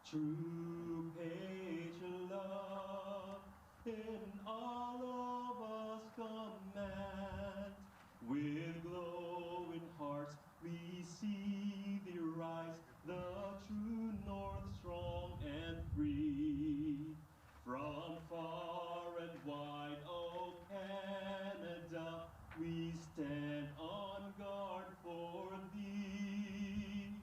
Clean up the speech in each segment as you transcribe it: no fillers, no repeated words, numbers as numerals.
True patient love in all of us command. With glowing hearts we see thee rise, the true north strong and free. From far and wide, oh Canada, we stand on guard for thee.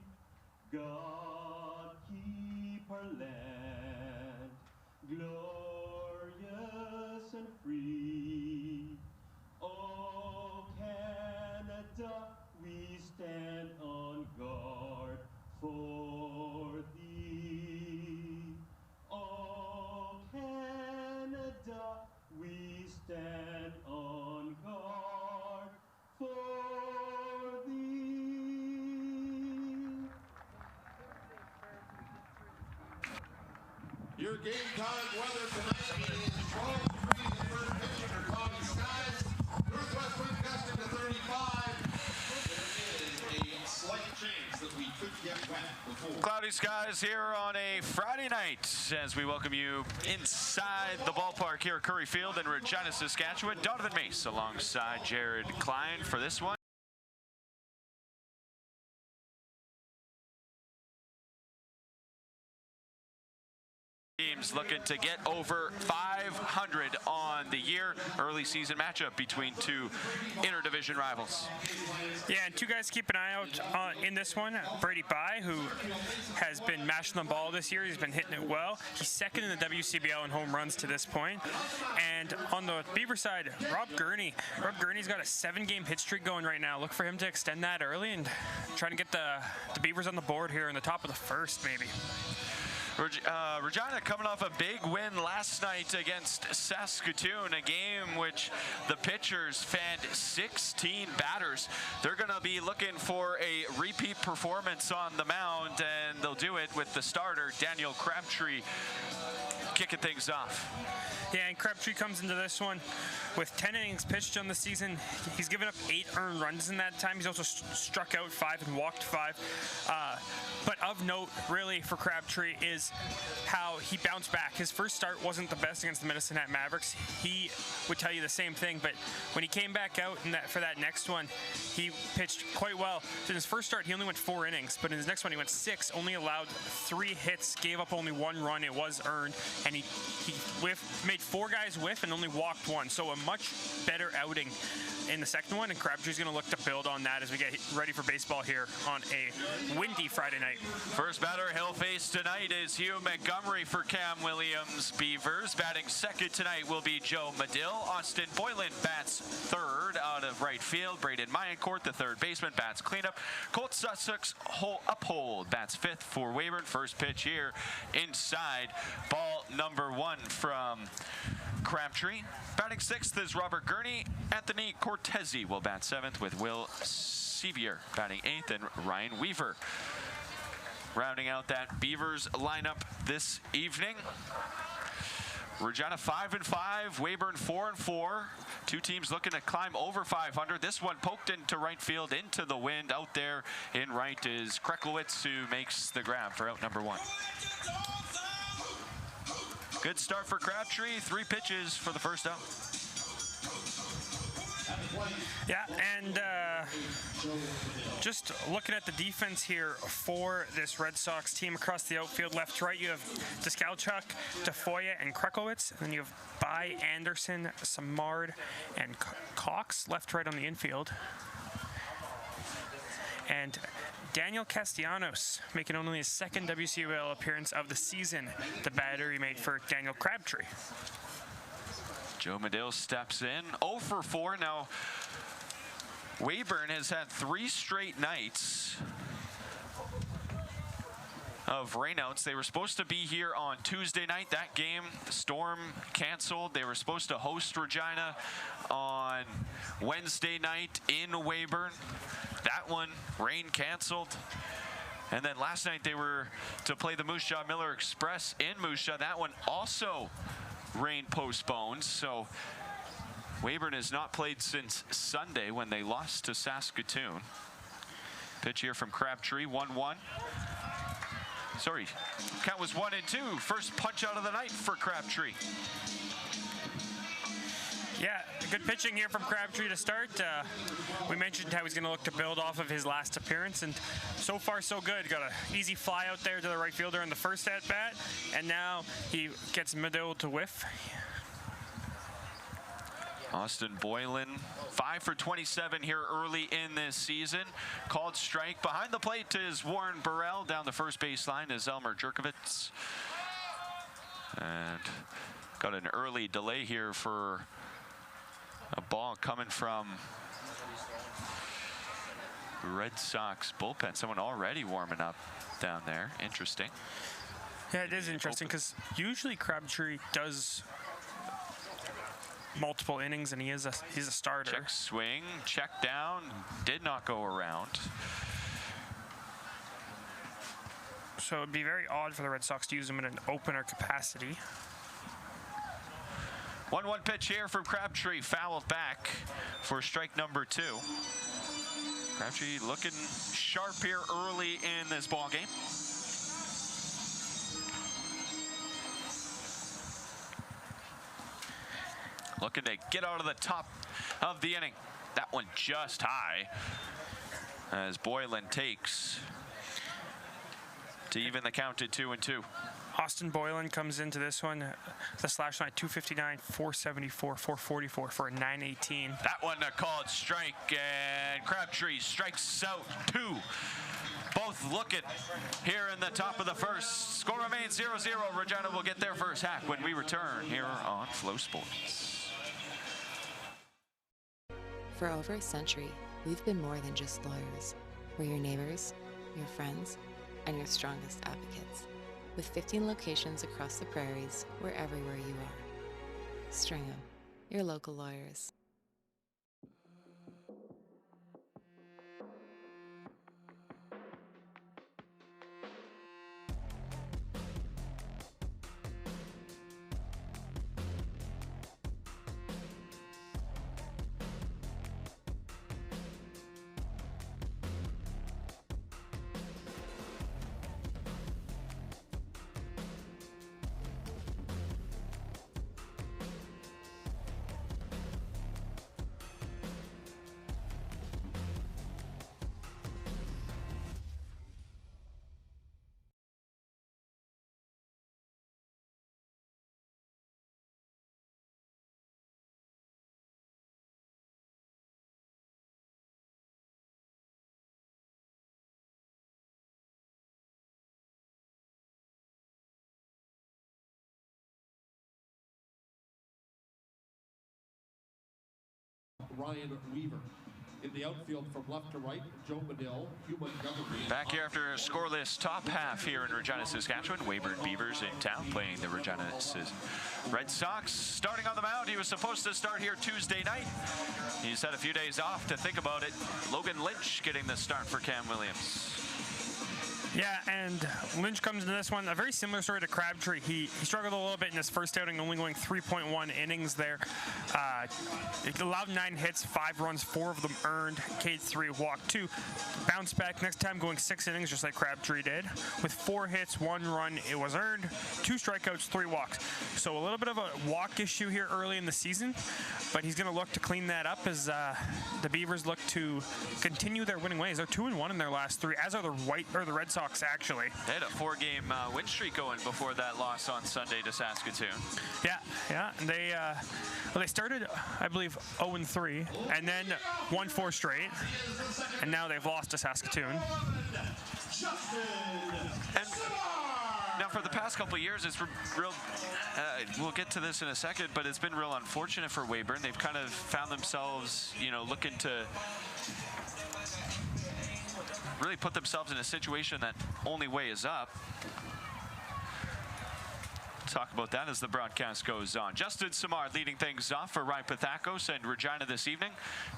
God keep our land glorious and free. Oh Canada, we stand on guard for thee. Oh Canada, we stand on guard for thee. Your Gamecock weather tonight is 12 degrees in first pitch under cloudy skies. Northwest wind gusting to 35. There is a slight chance that we could get wet before. Cloudy skies here on a Friday night as we welcome you inside the ballpark here at Curry Field in Regina, Saskatchewan. Donovan Mace alongside Jared Klein for this one. Teams looking to get over 500 on the year. Early season matchup between two interdivision rivals. Yeah, and two guys to keep an eye out in this one. Brady Bai, who has been mashing the ball this year. He's been hitting it well. He's second in the WCBL in home runs to this point. And on the Beaver side, Rob Gurney. Rob Gurney's got a 7-game hit streak going right now. Look for him to extend that early and try to get the Beavers on the board here in the top of the first, maybe. Regina coming off a big win last night against Saskatchewan, a game which the pitchers fanned 16 batters. They're going to be looking for a repeat performance on the mound, and they'll do it with the starter, Daniel Crabtree, kicking things off. Yeah, and Crabtree comes into this one with 10 innings pitched on the season. He's given up 8 earned runs in that time. He's also struck out 5 and walked 5. But of note, really, for Crabtree is how he bounced back. His first start wasn't the best against the Medicine Hat Mavericks. He would tell you the same thing, but when he came back out for that next one, he pitched quite well. In his first start, he only went 4 innings, but in his next one, he went 6, only allowed 3 hits, gave up only 1 run. It was earned, and he made 4 guys whiff and only walked 1. So a much better outing in the second one, and Crabtree's going to look to build on that as we get ready for baseball here on a windy Friday night. First batter he'll face tonight is Hugh Montgomery for Cam Williams Beavers. Batting second tonight will be Joe Medill. Austin Boylan bats third out of right field. Braden Mayencourt, the third baseman, bats cleanup. Colt Sussex Uphold bats fifth for Weyburn. First pitch here inside. Ball number 1 from Crabtree. Batting sixth is Robert Gurney. Anthony Cortese will bat seventh with Will Sevier batting eighth and Ryan Weaver rounding out that Beavers lineup this evening. Regina 5-5, Weyburn 4-4. Two teams looking to climb over 500. This one poked into right field, into the wind. Out there in right is Kreklowitz, who makes the grab for out number 1. Good start for Crabtree. 3 pitches for the first out. Yeah, and just looking at the defense here for this Red Sox team across the outfield, left to right, you have Deskalchuk, Tafoya, and Kreklowitz. And then you have Bai, Anderson, Samard, and Cox left to right on the infield. And Daniel Castellanos making only his second WCBL appearance of the season. The batter he made for Daniel Crabtree. Joe Medill steps in. 0 for 4. Now, Weyburn has had 3 straight nights of rainouts. They were supposed to be here on Tuesday night. That game, storm canceled. They were supposed to host Regina on Wednesday night in Weyburn. That one, rain canceled. And then last night they were to play the Moose Jaw Miller Express in Moose Jaw. That one also rain postponed. So Weyburn has not played since Sunday when they lost to Saskatoon. Pitch here from Crabtree, 1-1. Sorry, count was 1-2. First punch out of the night for Crabtree. Yeah, good pitching here from Crabtree to start. We mentioned how he's going to look to build off of his last appearance, and so far so good. Got an easy fly out there to the right fielder in the first at-bat, and now he gets Medill to whiff. Austin Boylan, 5 for 27 here early in this season. Called strike. Behind the plate is Warren Burrell. Down the first baseline is Elmer Jerkovitz. And got an early delay here for a ball coming from Red Sox bullpen. Someone already warming up down there. Interesting. Yeah, it is interesting because usually Crabtree does multiple innings, and he's a starter. Check swing, check down, did not go around. So it'd be very odd for the Red Sox to use him in an opener capacity. 1-1 pitch here from Crabtree, fouled back for strike number 2. Crabtree looking sharp here early in this ball game. Looking to get out of the top of the inning. That one just high as Boylan takes to even the count at 2-2. Austin Boylan comes into this one, the slash line 259, 474, 444 for a 918. That one a called strike, and Crabtree strikes out 2. Both looking here in the top of the first. Score remains 0-0. Regina will get their first hack when we return here on Flow Sports. For over a century, we've been more than just lawyers. We're your neighbors, your friends, and your strongest advocates. With 15 locations across the prairies, we're everywhere you are. Stringham, your local lawyers. Ryan Weaver. In the outfield from left to right, Joe Medill, Hugh Montgomery. Back here after a scoreless top half here in Regina, Saskatchewan. Weyburn Beavers in town playing the Regina Red Sox. Starting on the mound, he was supposed to start here Tuesday night. He's had a few days off to think about it. Logan Lynch getting the start for Cam Williams. Yeah, and Lynch comes into this one, a very similar story to Crabtree. He struggled a little bit in his first outing, only going 3.1 innings there. It allowed 9 hits, 5 runs, 4 of them earned, K3, walked 2. Bounced back next time, going 6 innings, just like Crabtree did. With 4 hits, 1 run, it was earned, 2 strikeouts, 3 walks. So a little bit of a walk issue here early in the season, but he's going to look to clean that up as the Beavers look to continue their winning ways. They're 2-1 in their last 3, as are the Red Sox. Actually, they had a 4-game win streak going before that loss on Sunday to Saskatoon. Yeah. And they started, I believe, 0-3, and then won 4 straight, and now they've lost to Saskatoon. And now, for the past couple of years, it's real. We'll get to this in a second, but it's been real unfortunate for Weyburn. They've kind of found themselves, looking to really put themselves in a situation that only way is up. Talk about that as the broadcast goes on. Justin Samard leading things off for Ryan Pathakos and Regina this evening.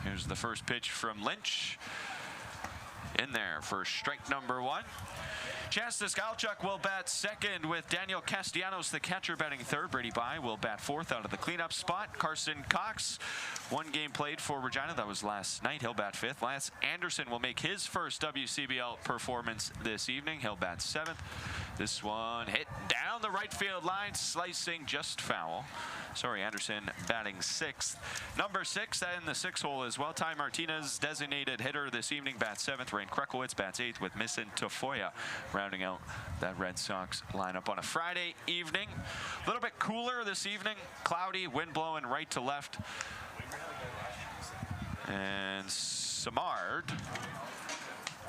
Here's the first pitch from Lynch. In there for strike number 1. Chance Skalchuk will bat second with Daniel Castellanos, the catcher, batting third. Brady Bye will bat fourth out of the cleanup spot. Carson Cox, 1 game played for Regina. That was last night. He'll bat fifth. Lance Anderson will make his first WCBL performance this evening. He'll bat seventh. This one hit down the right field line, slicing, just foul. Sorry, Anderson batting 6th. Number 6 in the 6 hole as well. Ty Martinez, designated hitter this evening, bats 7th. Rain Krekowitz bats 8th with Missin Tafoya rounding out that Red Sox lineup on a Friday evening. A little bit cooler this evening. Cloudy, wind blowing right to left. And Samard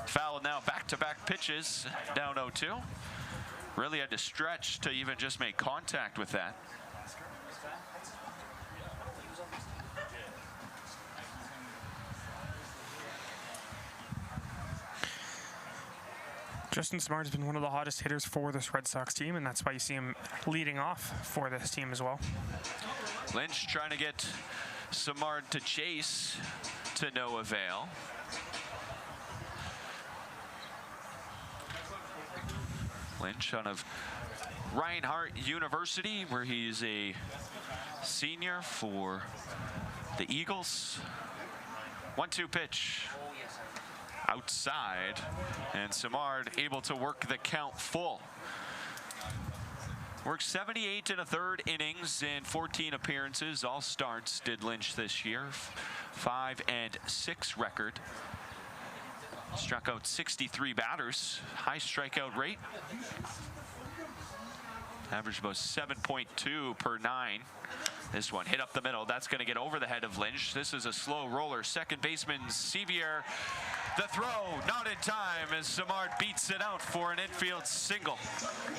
fouled now, back-to-back pitches, down 0-2. Really had to stretch to even just make contact with that. Justin Samard has been one of the hottest hitters for this Red Sox team, and that's why you see him leading off for this team as well. Lynch trying to get Samard to chase, to no avail. Lynch out of Reinhardt University, where he's a senior for the Eagles. 1-2 pitch outside, and Samard able to work the count full. Worked 78 1/3 innings in 14 appearances. All starts did Lynch this year. 5-6 record. Struck out 63 batters. High strikeout rate. Averaged about 7.2 per 9. This one hit up the middle. That's going to get over the head of Lynch. This is a slow roller. Second baseman Sevier. The throw not in time as Samard beats it out for an infield single.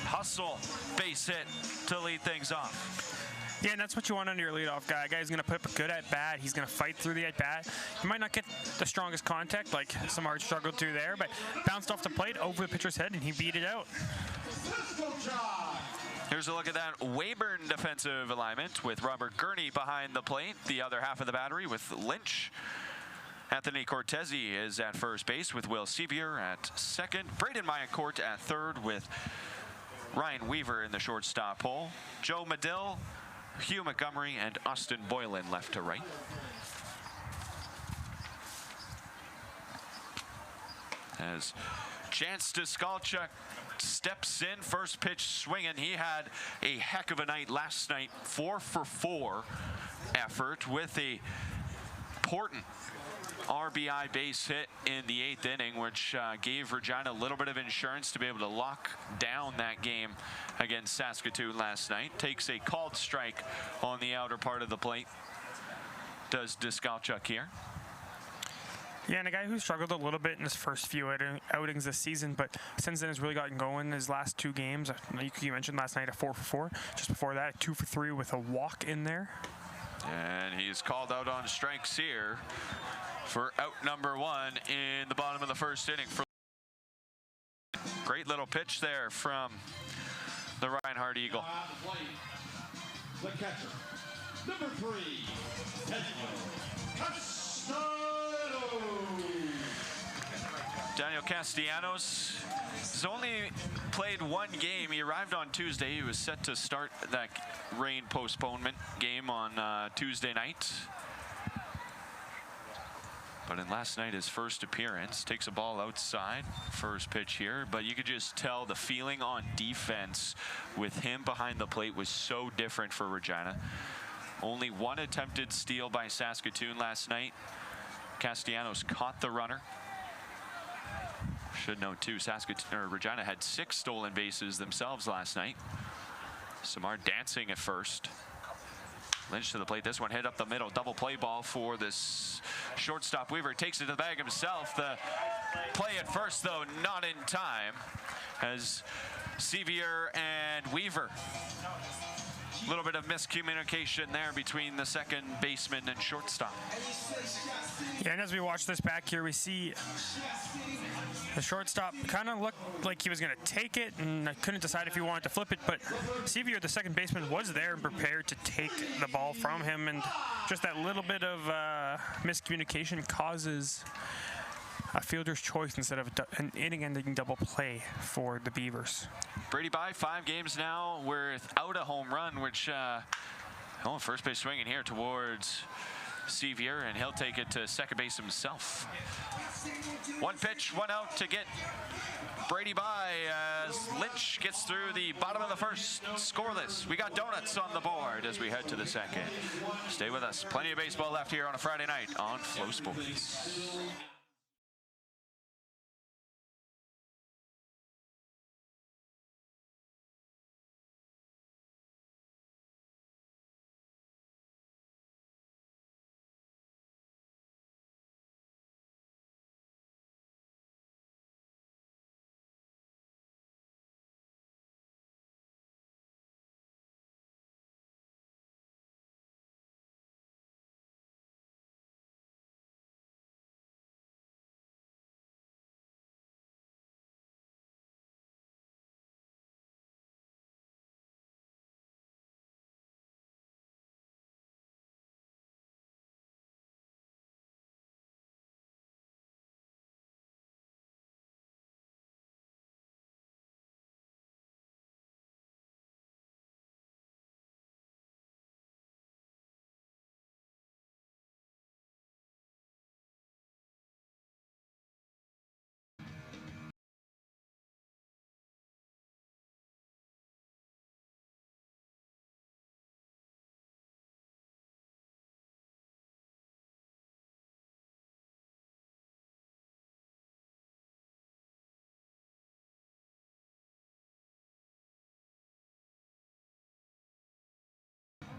Hustle base hit to lead things off. Yeah, and that's what you want under your leadoff guy. A guy's going to put up a good at-bat. He's going to fight through the at-bat. He might not get the strongest contact like Samard struggled to there, but bounced off the plate over the pitcher's head, and he beat it out. Here's a look at that Weyburn defensive alignment with Robert Gurney behind the plate. The other half of the battery with Lynch. Anthony Cortese is at first base with Will Sevier at second. Braden Mayancourt at third with Ryan Weaver in the shortstop hole. Joe Medill, Hugh Montgomery, and Austin Boylan left to right. As Chance Deskalchuk steps in, first pitch swinging. He had a heck of a night last night, 4-for-4 effort with a important RBI base hit in the 8th inning, which gave Regina a little bit of insurance to be able to lock down that game against Saskatoon last night. Takes a called strike on the outer part of the plate. Does Deskalchuk here. Yeah, and a guy who struggled a little bit in his first few outings this season, but since then has really gotten going his last 2 games. You mentioned last night a 4-for-4. Just before that, 2-for-3 with a walk in there. And he's called out on strikes here for out number 1 in the bottom of the first inning. Great little pitch there from the Reinhardt Eagle. The catcher, number 3, Daniel Castellanos has only played 1 game. He arrived on Tuesday. He was set to start that rain postponement game on Tuesday night. But in last night, his first appearance, takes a ball outside, first pitch here. But you could just tell the feeling on defense with him behind the plate was so different for Regina. Only 1 attempted steal by Saskatoon last night. Castellanos caught the runner. Should know too, Regina had 6 stolen bases themselves last night. Samard dancing at first. Lynch to the plate. This one hit up the middle. Double play ball for this shortstop. Weaver takes it to the bag himself. The play at first, though, not in time, as Sevier and Weaver. A little bit of miscommunication there between the second baseman and shortstop. Yeah, and as we watch this back here, we see the shortstop kind of looked like he was going to take it, and I couldn't decide if he wanted to flip it, but Sevier, the second baseman, was there and prepared to take the ball from him, and just that little bit of miscommunication causes a fielder's choice instead of an inning-ending double play for the Beavers. Brady Bye, 5 games now without a home run, which first base swinging here towards Sevier, and he'll take it to second base himself. One pitch, one out to get Brady by as Lynch gets through the bottom of the first. Scoreless. We got donuts on the board as we head to the second. Stay with us. Plenty of baseball left here on a Friday night on Flow Sports.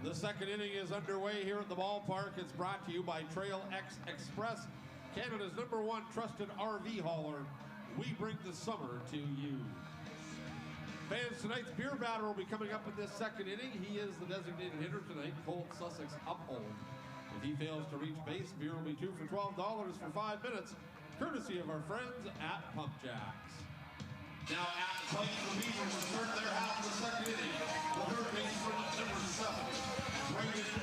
The second inning is underway here at the ballpark. It's brought to you by Trail X Express, Canada's #1 trusted RV hauler. We bring the summer to you. Fans, tonight's beer batter will be coming up in this second inning. He is the designated hitter tonight, Colt Sussex Uphold. If he fails to reach base, beer will be 2 for $12 for 5 minutes, courtesy of our friends at Pump Jacks. Now at the plate for the Beavers to start their half of the second inning. The third baseman, number 7, Regina.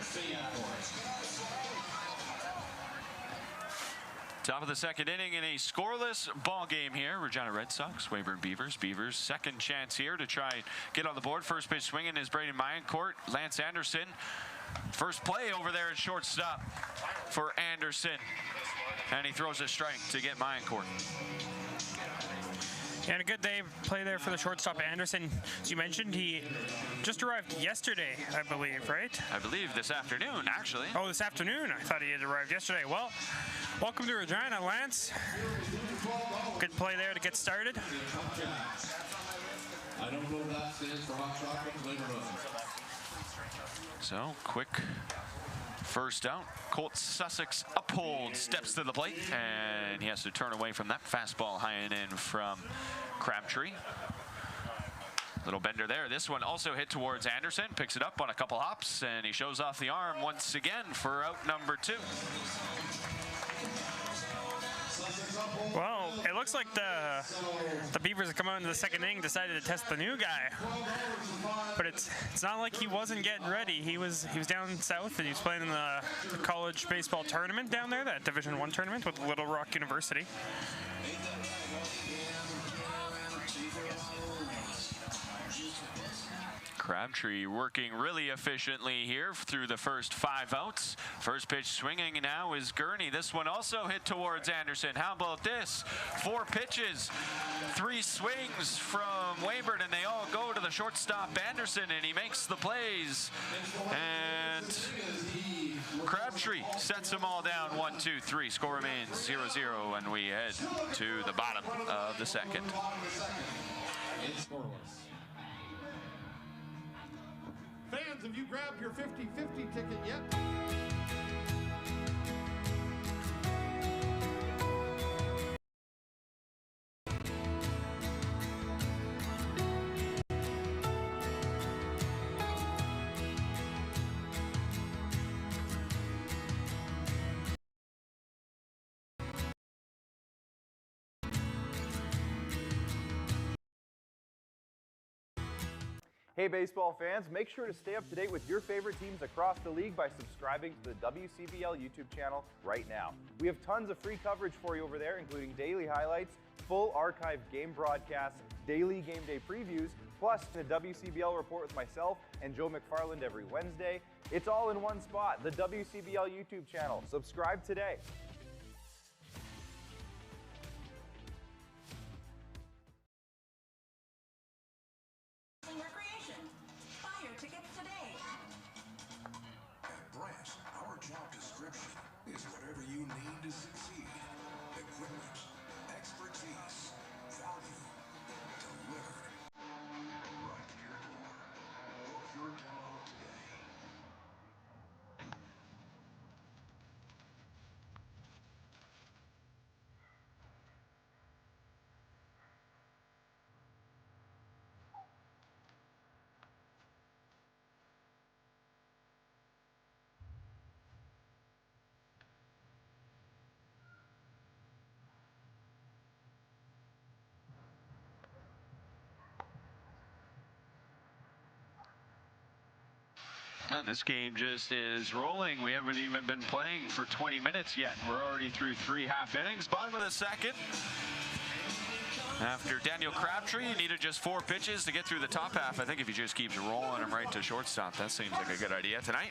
Top of the second inning in a scoreless ball game here. Regina Red Sox, Weyburn Beavers. Beavers second chance here to try and get on the board. First pitch swinging is Brady Mayencourt. Lance Anderson. First play over there at shortstop for Anderson. And he throws a strike to get Mayencourt. And a good day play there for the shortstop Anderson. As you mentioned, he just arrived yesterday, I believe, right? I believe this afternoon, actually. Oh, this afternoon. I thought he had arrived yesterday. Well, welcome to Regina, Lance. Good play there to get started. I don't know if that stands for hot chocolate later on. So, quick first out. Colt Sussex Uphold steps to the plate, and he has to turn away from that fastball high and in from Crabtree. Little bender there. This one also hit towards Anderson, picks it up on a couple hops, and he shows off the arm once again for out number 2. Well, it looks like the Beavers have come out into the second inning, decided to test the new guy. But it's not like he wasn't getting ready. He was down south and he was playing in the college baseball tournament down there, that Division I tournament with Little Rock University. Crabtree working really efficiently here through the first 5 outs. First pitch swinging now is Gurney. This one also hit towards Anderson. How about this? 4 pitches, 3 swings from Weyburn, and they all go to the shortstop Anderson, and he makes the plays. And Crabtree sets them all down. 1, 2, 3. Score remains 0-0, and we head to the bottom of the second. It's scoreless. Fans, have you grabbed your 50-50 ticket yet? Hey baseball fans, make sure to stay up to date with your favorite teams across the league by subscribing to the WCBL YouTube channel right now. We have tons of free coverage for you over there, including daily highlights, full archived game broadcasts, daily game day previews, plus the WCBL report with myself and Joe McFarland every Wednesday. It's all in one spot, the WCBL YouTube channel. Subscribe today. Recreation. Buy your tickets today. At Branch, our job description is whatever you need to succeed. Equipment, expertise, value, delivered. Right to your door. Book your demo today. And this game just is rolling. We haven't even been playing for 20 minutes yet. We're already through 3 half innings. Bottom of the second. After Daniel Crabtree needed just 4 pitches to get through the top half. I think if he just keeps rolling him right to shortstop, that seems like a good idea tonight.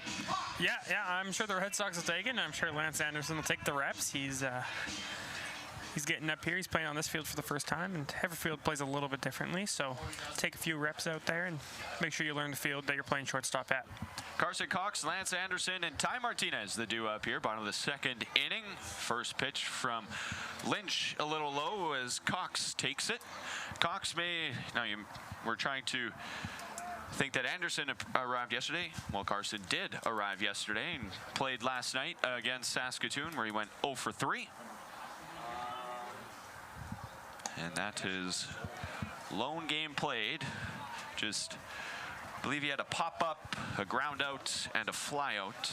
Yeah, I'm sure the Red Sox will take it, and I'm sure Lance Anderson will take the reps. He's getting up here. He's playing on this field for the first time, and every field plays a little bit differently, so take a few reps out there and make sure you learn the field that you're playing shortstop at. Carson Cox, Lance Anderson, and Ty Martinez, the duo up here. Bottom of the second inning. First pitch from Lynch, a little low as Cox takes it. Cox we're trying to think that Anderson arrived yesterday. Well, Carson did arrive yesterday and played last night against Saskatchewan, where he went 0 for 3. And that is lone game played. Just, I believe he had a pop-up, a ground out, and a fly out.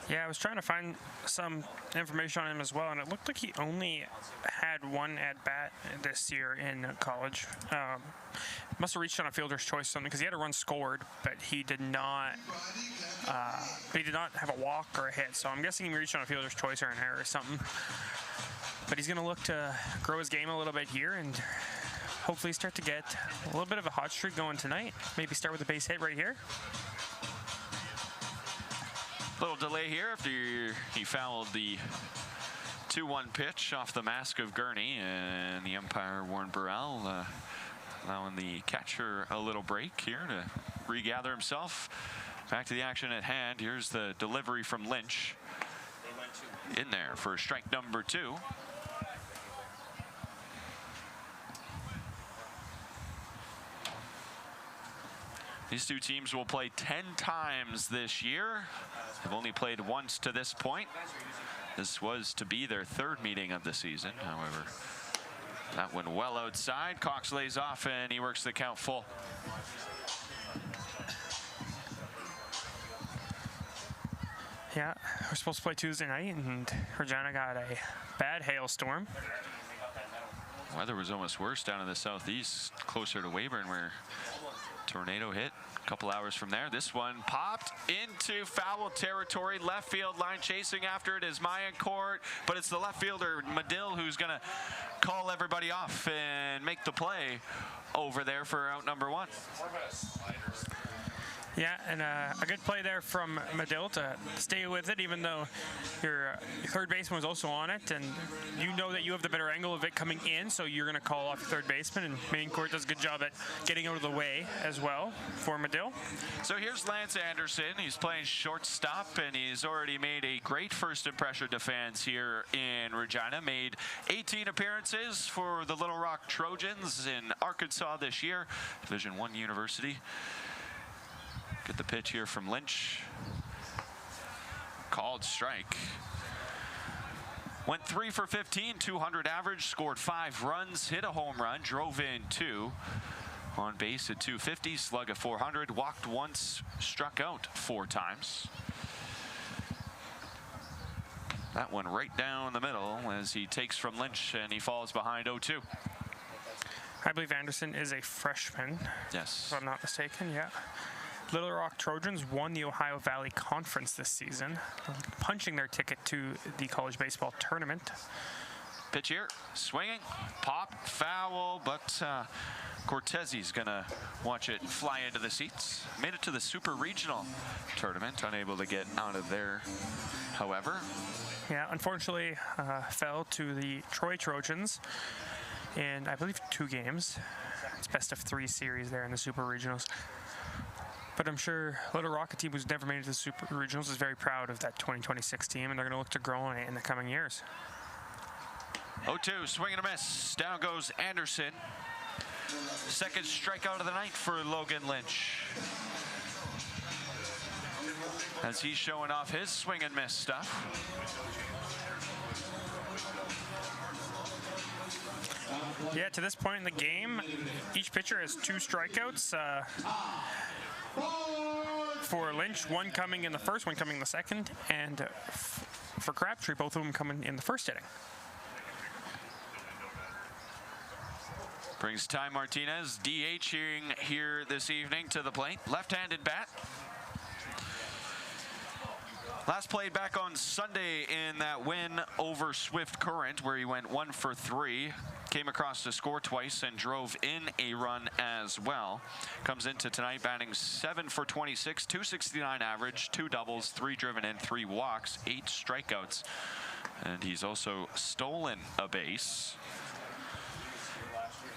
Yeah, I was trying to find some information on him as well, and it looked like he only had 1 at-bat this year in college. Must have reached on a fielder's choice or something, because he had a run scored, but he did not have a walk or a hit. So I'm guessing he reached on a fielder's choice or an error or something. But he's going to look to grow his game a little bit here and hopefully start to get a little bit of a hot streak going tonight. Maybe start with a base hit right here. Little delay here after he fouled the 2-1 pitch off the mask of Gurney, and the umpire, Warren Burrell, allowing the catcher a little break here to regather himself. Back to the action at hand. Here's the delivery from Lynch. In there for strike number 2. These two teams will play 10 times this year. They've only played once to this point. This was to be their 3rd meeting of the season. However, that went well outside. Cox lays off and he works the count full. Yeah, we're supposed to play Tuesday night, and Regina got a bad hailstorm. Weather was almost worse down in the southeast, closer to Weyburn, where tornado hit a couple hours from there. This one popped into foul territory. Left field line chasing after it is Mayancourt, but it's the left fielder, Medill, who's going to call everybody off and make the play over there for out number 1. Yeah, and a good play there from Medill to stay with it, even though your third baseman was also on it, and you know that you have the better angle of it coming in, so you're going to call off your third baseman, and Mayancourt does a good job at getting out of the way as well for Medill. So here's Lance Anderson. He's playing shortstop, and he's already made a great first impression to fans here in Regina. Made 18 appearances for the Little Rock Trojans in Arkansas this year, Division I university. Get the pitch here from Lynch. Called strike. Went 3 for 15, 200 average, scored 5 runs, hit a home run, drove in 2. On base at 250, slug at 400, walked once, struck out 4 times. That one right down the middle as he takes from Lynch and he falls behind 0-2. I believe Anderson is a freshman. Yes. If I'm not mistaken, yeah. Little Rock Trojans won the Ohio Valley Conference this season, punching their ticket to the college baseball tournament. Pitch here, swinging, pop, foul, but Cortesi's gonna watch it fly into the seats. Made it to the Super Regional tournament, unable to get out of there, however. Yeah, unfortunately fell to the Troy Trojans in, I believe, 2 games. It's best of 3 series there in the Super Regionals. But I'm sure Little Rock, a team who's never made it to the Super Regionals, is very proud of that 2026 team, and they're going to look to grow on it in the coming years. 0-2, swing and a miss. Down goes Anderson. Second strikeout of the night for Logan Lynch, as he's showing off his swing and miss stuff. Yeah, to this point in the game, each pitcher has 2 strikeouts. For Lynch, 1 coming in the first, 1 coming in the second, and for Crabtree, both of them coming in the first inning. Brings Ty Martinez, DH here this evening, to the plate. Left-handed bat. Last played back on Sunday in that win over Swift Current, where he went 1 for 3. Came across to score twice and drove in a run as well. Comes into tonight batting 7 for 26, 269 average, 2 doubles, 3 driven in, 3 walks, 8 strikeouts. And he's also stolen a base.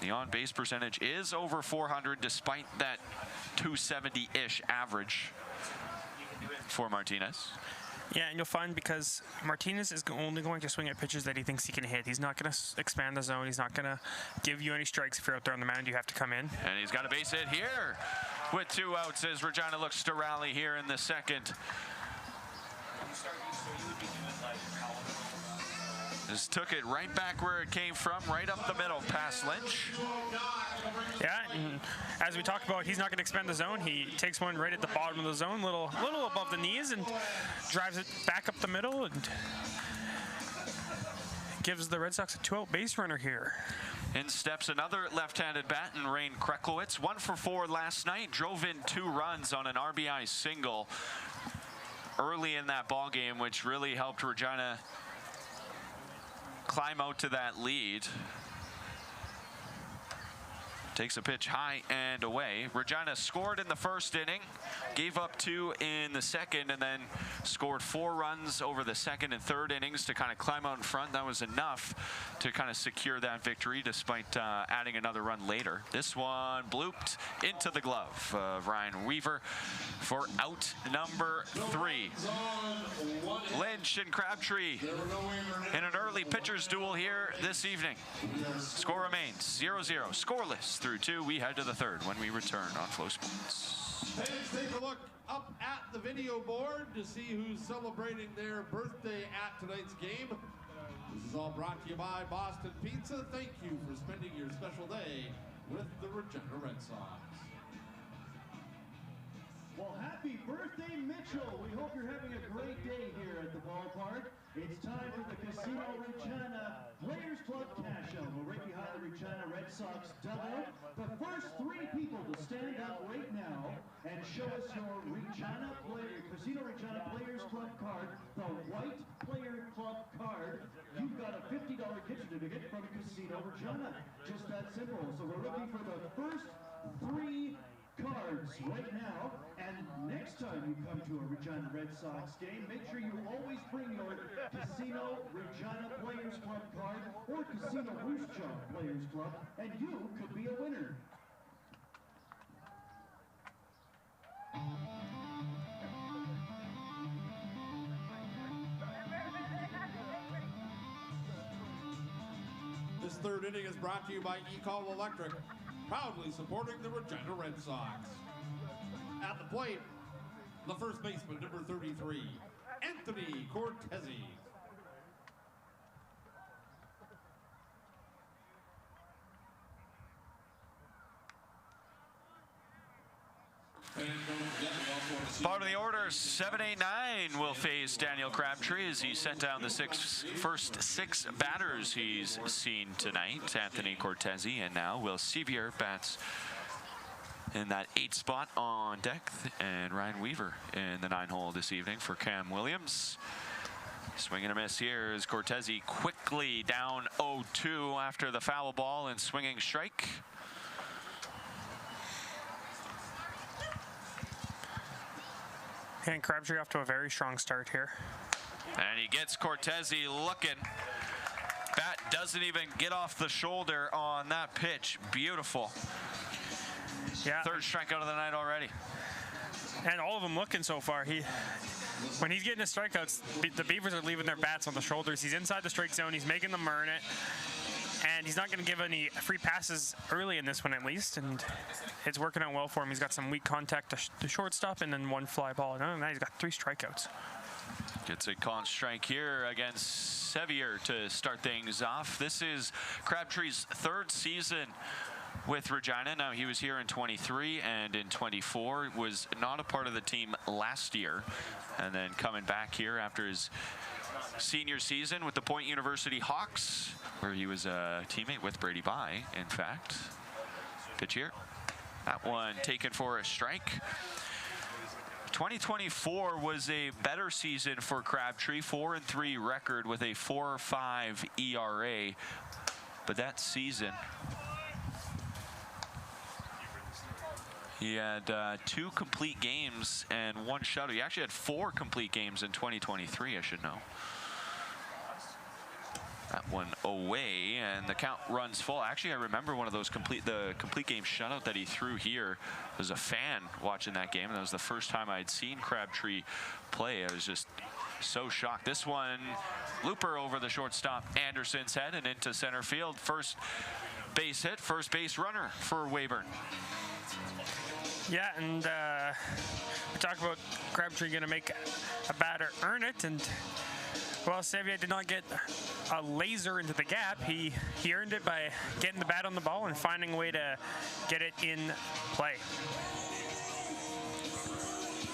The on-base percentage is over 400 despite that 270-ish average for Martinez. Yeah, and you'll find because Martinez is only going to swing at pitches that he thinks he can hit. He's not going to expand the zone. He's not going to give you any strikes. If you're out there on the mound, you have to come in. And he's got a base hit here with 2 outs as Regina looks to rally here in the second. Just took it right back where it came from, right up the middle past Lynch. Yeah, and as we talked about, he's not going to expand the zone. He takes one right at the bottom of the zone, little above the knees, and drives it back up the middle and gives the Red Sox a 2-out base runner here. In steps another left-handed bat in Rain Kreklowitz. 1 for 4 last night. Drove in 2 runs on an RBI single early in that ball game, which really helped Regina climb out to that lead. Takes a pitch high and away. Regina scored in the first inning, gave up 2 in the second, and then scored 4 runs over the second and third innings to kind of climb out in front. That was enough to kind of secure that victory despite adding another run later. This one blooped into the glove of Ryan Weaver for out number 3. Lynch and Crabtree in an early pitcher's duel here this evening. Score remains 0-0, scoreless through 2. We head to the third when we return on Flow Sports. Let's take a look up at the video board to see who's celebrating their birthday at tonight's game. This is all brought to you by Boston Pizza. Thank you for spending your special day with the Regina Red Sox. Well, happy birthday, Mitchell. We hope you're having a great day here at the ballpark. It's time for the Casino Regina Players Club Cash Out. We're right behind the Regina Red Sox dugout. The first 3 people to stand up right now and show us your Casino Regina Players Club card, the white Player Club card, you've got a $50 gift certificate from Casino Regina. Just that simple. So we're looking for the first 3 cards right now, and next time you come to a Regina Red Sox game, make sure you always bring your Casino Regina Players Club card or Casino Roost Job Players Club, and you could be a winner. This third inning is brought to you by E-Call Electric, proudly supporting the Regina Red Sox. At the plate, the first baseman, number 33, Anthony Cortesi. And don't forget, we also want to Bottom of the order, 7-8-9 will face Daniel Crabtree as he sent down the first six batters he's seen tonight. Anthony Cortese, and now Will Sevier bats in that 8th spot on deck, and Ryan Weaver in the 9-hole this evening for Cam Williams. Swing and a miss here as Cortese quickly down 0-2 after the foul ball and swinging strike. And Crabtree off to a very strong start here. And he gets Cortese looking. Bat doesn't even get off the shoulder on that pitch. Beautiful. Yeah. 3rd strikeout of the night already. And all of them looking so far. When he's getting his strikeouts, the Beavers are leaving their bats on the shoulders. He's inside the strike zone. He's making them earn it. And he's not going to give any free passes early in this one, at least. And it's working out well for him. He's got some weak contact to shortstop and then 1 fly ball. And other than that, he's got 3 strikeouts. Gets a con strike here against Sevier to start things off. This is Crabtree's 3rd season with Regina. Now, he was here in 23 and in 24. Was not a part of the team last year. And then coming back here after his senior season with the Point University Hawks, where he was a teammate with Brady Bye, in fact. Pitch here. That one taken for a strike. 2024 was a better season for Crabtree. 4-3 record with a 4.5 ERA. But that season, he had 2 complete games and 1 shutout. He actually had 4 complete games in 2023, I should know. That one away, and the count runs full. Actually, I remember one of those complete game shutout that he threw here. I was a fan watching that game, and that was the first time I'd seen Crabtree play. I was just so shocked. This one, looper over the shortstop Anderson's head and into center field. First base hit, first base runner for Weyburn. Yeah, and we talk about Crabtree going to make a batter earn it, and well, Sevier did not get a laser into the gap. He earned it by getting the bat on the ball and finding a way to get it in play.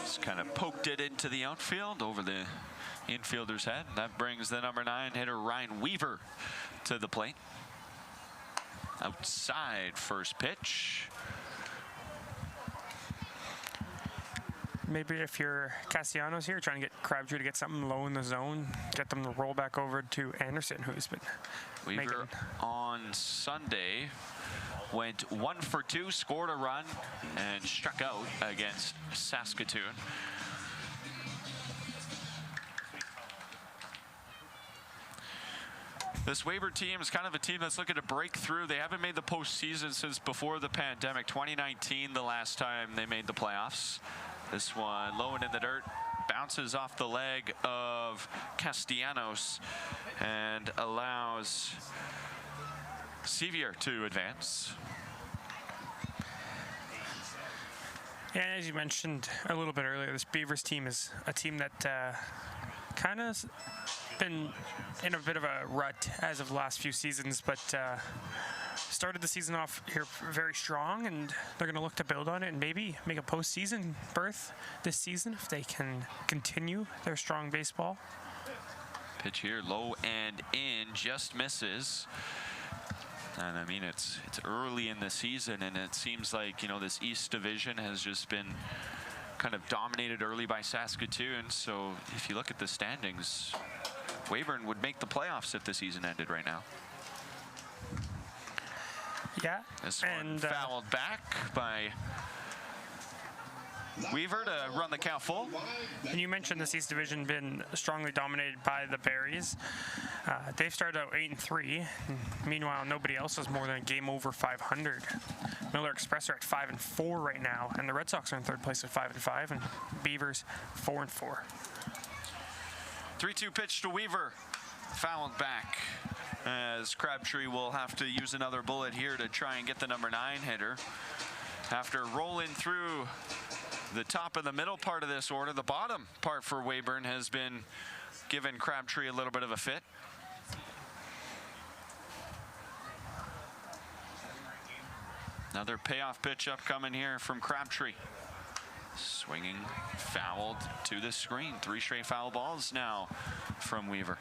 Just kind of poked it into the outfield over the infielder's head. That brings the number 9 hitter Ryan Weaver to the plate. Outside first pitch. Maybe if you're Castellanos here, trying to get Crabtree to get something low in the zone, get them to roll back over to Anderson, who's been Weaver on Sunday went 1 for 2, scored a run, and struck out against Saskatchewan. This Weyburn team is kind of a team that's looking to break through. They haven't made the postseason since before the pandemic. 2019, the last time they made the playoffs. This one low and in the dirt, bounces off the leg of Castellanos and allows Sevier to advance. And as you mentioned a little bit earlier, this Beavers team is a team that kind of been in a bit of a rut as of the last few seasons, but started the season off here very strong, and they're going to look to build on it and maybe make a postseason berth this season if they can continue their strong baseball. Pitch here, low and in, just misses. And I mean, it's early in the season, and it seems like, you know, this East Division has just been kind of dominated early by Saskatchewan. So if you look at the standings, Weyburn would make the playoffs if the season ended right now. Yeah. This one fouled back by Weaver to run the count full. And you mentioned this East Division been strongly dominated by the Berries. They've started out 8-3. Meanwhile, nobody else is more than a game over 500. Miller Express are at 5-4 right now, and the Red Sox are in 3rd place at 5-5, and Beavers 4-4. 3-2 pitch to Weaver, fouled back, as Crabtree will have to use another bullet here to try and get the number 9 hitter. After rolling through the top of the middle part of this order, the bottom part for Weyburn has been giving Crabtree a little bit of a fit. Another payoff pitch upcoming here from Crabtree. Swinging, fouled to the screen. 3 straight foul balls now from Weaver.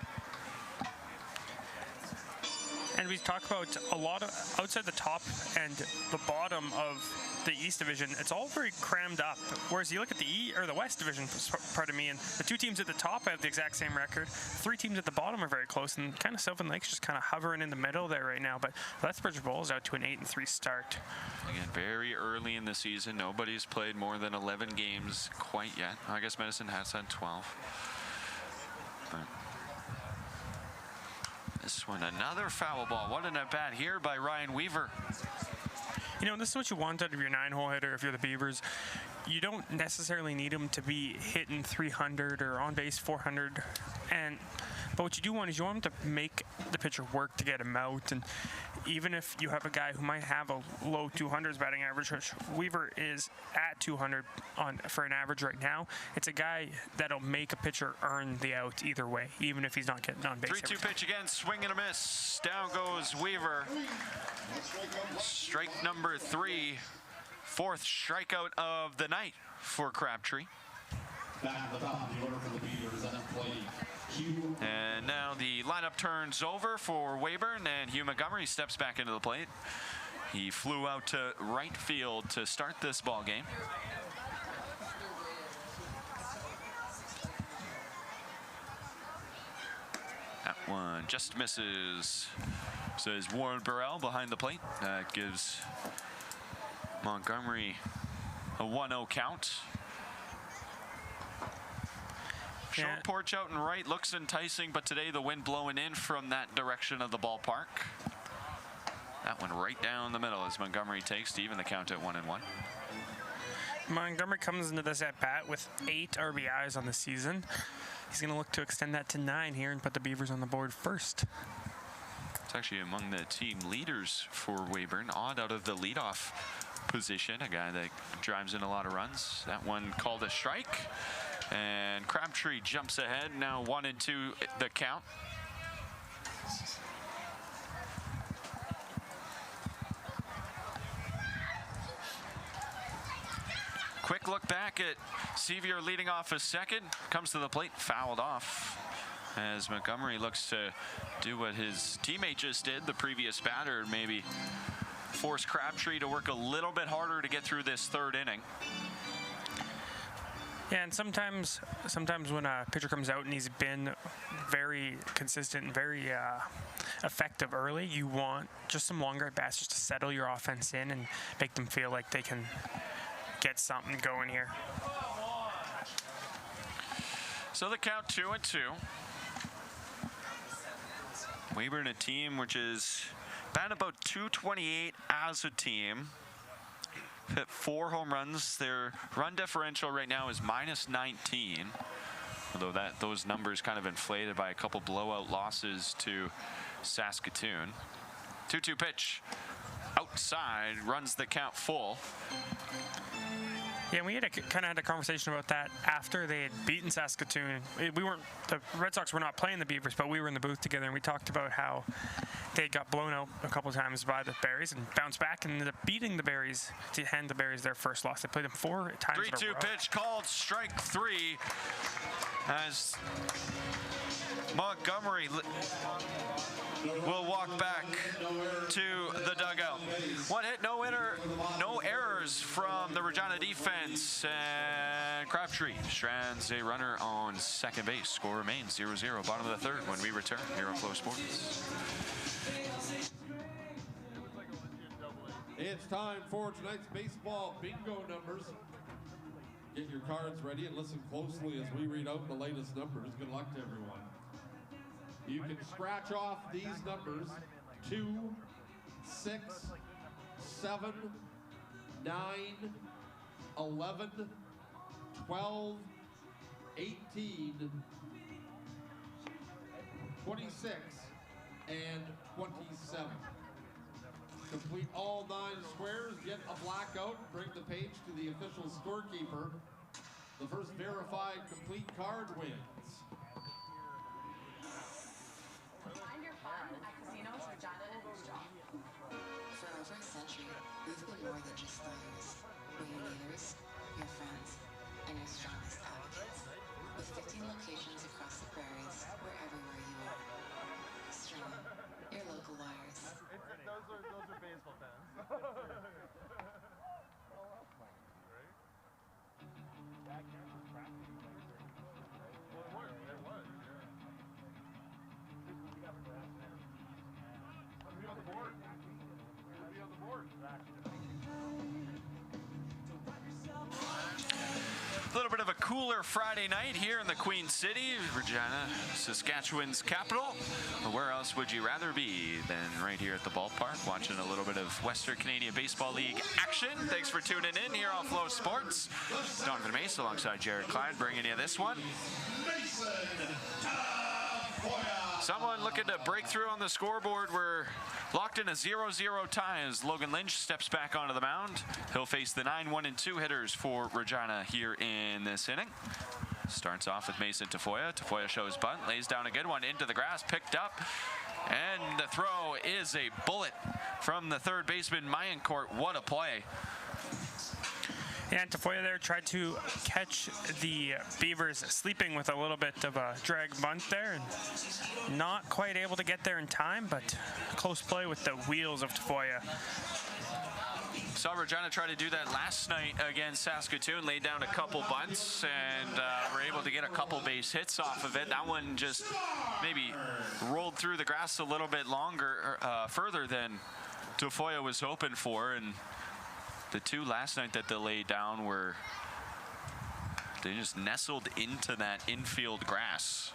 And we talk about a lot of outside the top and the bottom of the East Division. It's all very crammed up. Whereas you look at the West Division, pardon me, and the 2 teams at the top have the exact same record. 3 teams at the bottom are very close, and kind of Sylvan Lake's just kind of hovering in the middle there right now. But Lethbridge Bowls out to an 8-3 start. Again, very early in the season. Nobody's played more than 11 games quite yet. I guess Medicine has had 12. But this one, another foul ball. What an at-bat here by Ryan Weaver. You know, this is what you want out of your 9-hole hitter if you're the Beavers. You don't necessarily need him to be hitting 300 or on base 400. But what you do want is you want him to make the pitcher work to get him out. And even if you have a guy who might have a low 200s batting average, which Weaver is at 200 for an average right now, it's a guy that'll make a pitcher earn the out either way, even if he's not getting on base. 3-2 pitch again, swing and a miss. Down goes Weaver. Strike number 3. 4th strikeout of the night for Crabtree. Back at the top of the order for the Beavers, and play Hugh. And now the lineup turns over for Weyburn, and Hugh Montgomery steps back into the plate. He flew out to right field to start this ball game. That one just misses. Says Warren Burrell behind the plate. That gives Montgomery a 1-0 count. Short porch out and right looks enticing, but today the wind blowing in from that direction of the ballpark. That one right down the middle as Montgomery takes to even the count at 1-1. Montgomery comes into this at bat with 8 RBIs on the season. He's going to look to extend that to 9 here and put the Beavers on the board first. It's actually among the team leaders for Weyburn. Odd out of the leadoff position, a guy that drives in a lot of runs. That one called a strike. And Crabtree jumps ahead, now 1-2 the count. Quick look back at Sevier leading off a second. Comes to the plate, fouled off. As Montgomery looks to do what his teammate just did, the previous batter, maybe force Crabtree to work a little bit harder to get through this 3rd inning. Yeah, and sometimes when a pitcher comes out and he's been very consistent and very effective early, you want just some longer at-bats just to settle your offense in and make them feel like they can get something going here. So the count 2-2. Weyburn, a team which is batting about 228 as a team. Hit 4 home runs. Their run differential right now is -19. Although those numbers kind of inflated by a couple blowout losses to Saskatchewan. 2-2 pitch. Outside, runs the count full. Yeah, we kind of had a conversation about that after they had beaten Saskatchewan. The Red Sox were not playing the Beavers, but we were in the booth together, and we talked about how they got blown out a couple times by the Berries and bounced back and ended up beating the Berries to hand the Berries their first loss. They played them 4 times in a row. 3-2 pitch called, strike 3, as Montgomery will walk back to the dugout. 1 hit, no errors from the Regina defense, and Crabtree strands a runner on second base. Score remains 0-0, bottom of the 3rd when we return here on Flow Sports. It's time for tonight's baseball bingo numbers. Get your cards ready and listen closely as we read out the latest numbers. Good luck to everyone. You can scratch off these numbers: 2, 6, 7, 9, 11, 12, 18, 26, and 27. Complete all 9 squares, get a blackout, bring the page to the official scorekeeper. The first verified complete card wins. Find your fun at Casinos Regina and Moose Jaw. For over a century, we've been more than just lawyers. We're your neighbors, your friends, your strongest advocates. With 15 locations across the prairies, we're everywhere you are. Strong, your local wires. Those are baseball fans. A little bit of a cooler Friday night here in the Queen City, Regina, Saskatchewan's capital. But where else would you rather be than right here at the ballpark, watching a little bit of Western Canadian Baseball League action? Thanks for tuning in here on Flow Sports. Donovan Mace alongside Jared Clyde bringing you this one. Someone looking to break through on the scoreboard. We're locked in a 0-0 tie as Logan Lynch steps back onto the mound. He'll face the 9-1-2 hitters for Regina here in this inning. Starts off with Mason Tafoya. Tafoya shows bunt, lays down a good one into the grass, picked up, and the throw is a bullet from the third baseman, Mayencourt. What a play. Yeah, and Tafoya there tried to catch the Beavers sleeping with a little bit of a drag bunt there, and not quite able to get there in time, but close play with the wheels of Tafoya. Saw Regina try to do that last night against Saskatchewan, laid down a couple bunts, and were able to get a couple base hits off of it. That one just maybe rolled through the grass a little bit longer, further than Tafoya was hoping for, and the two last night that they laid down were, they just nestled into that infield grass.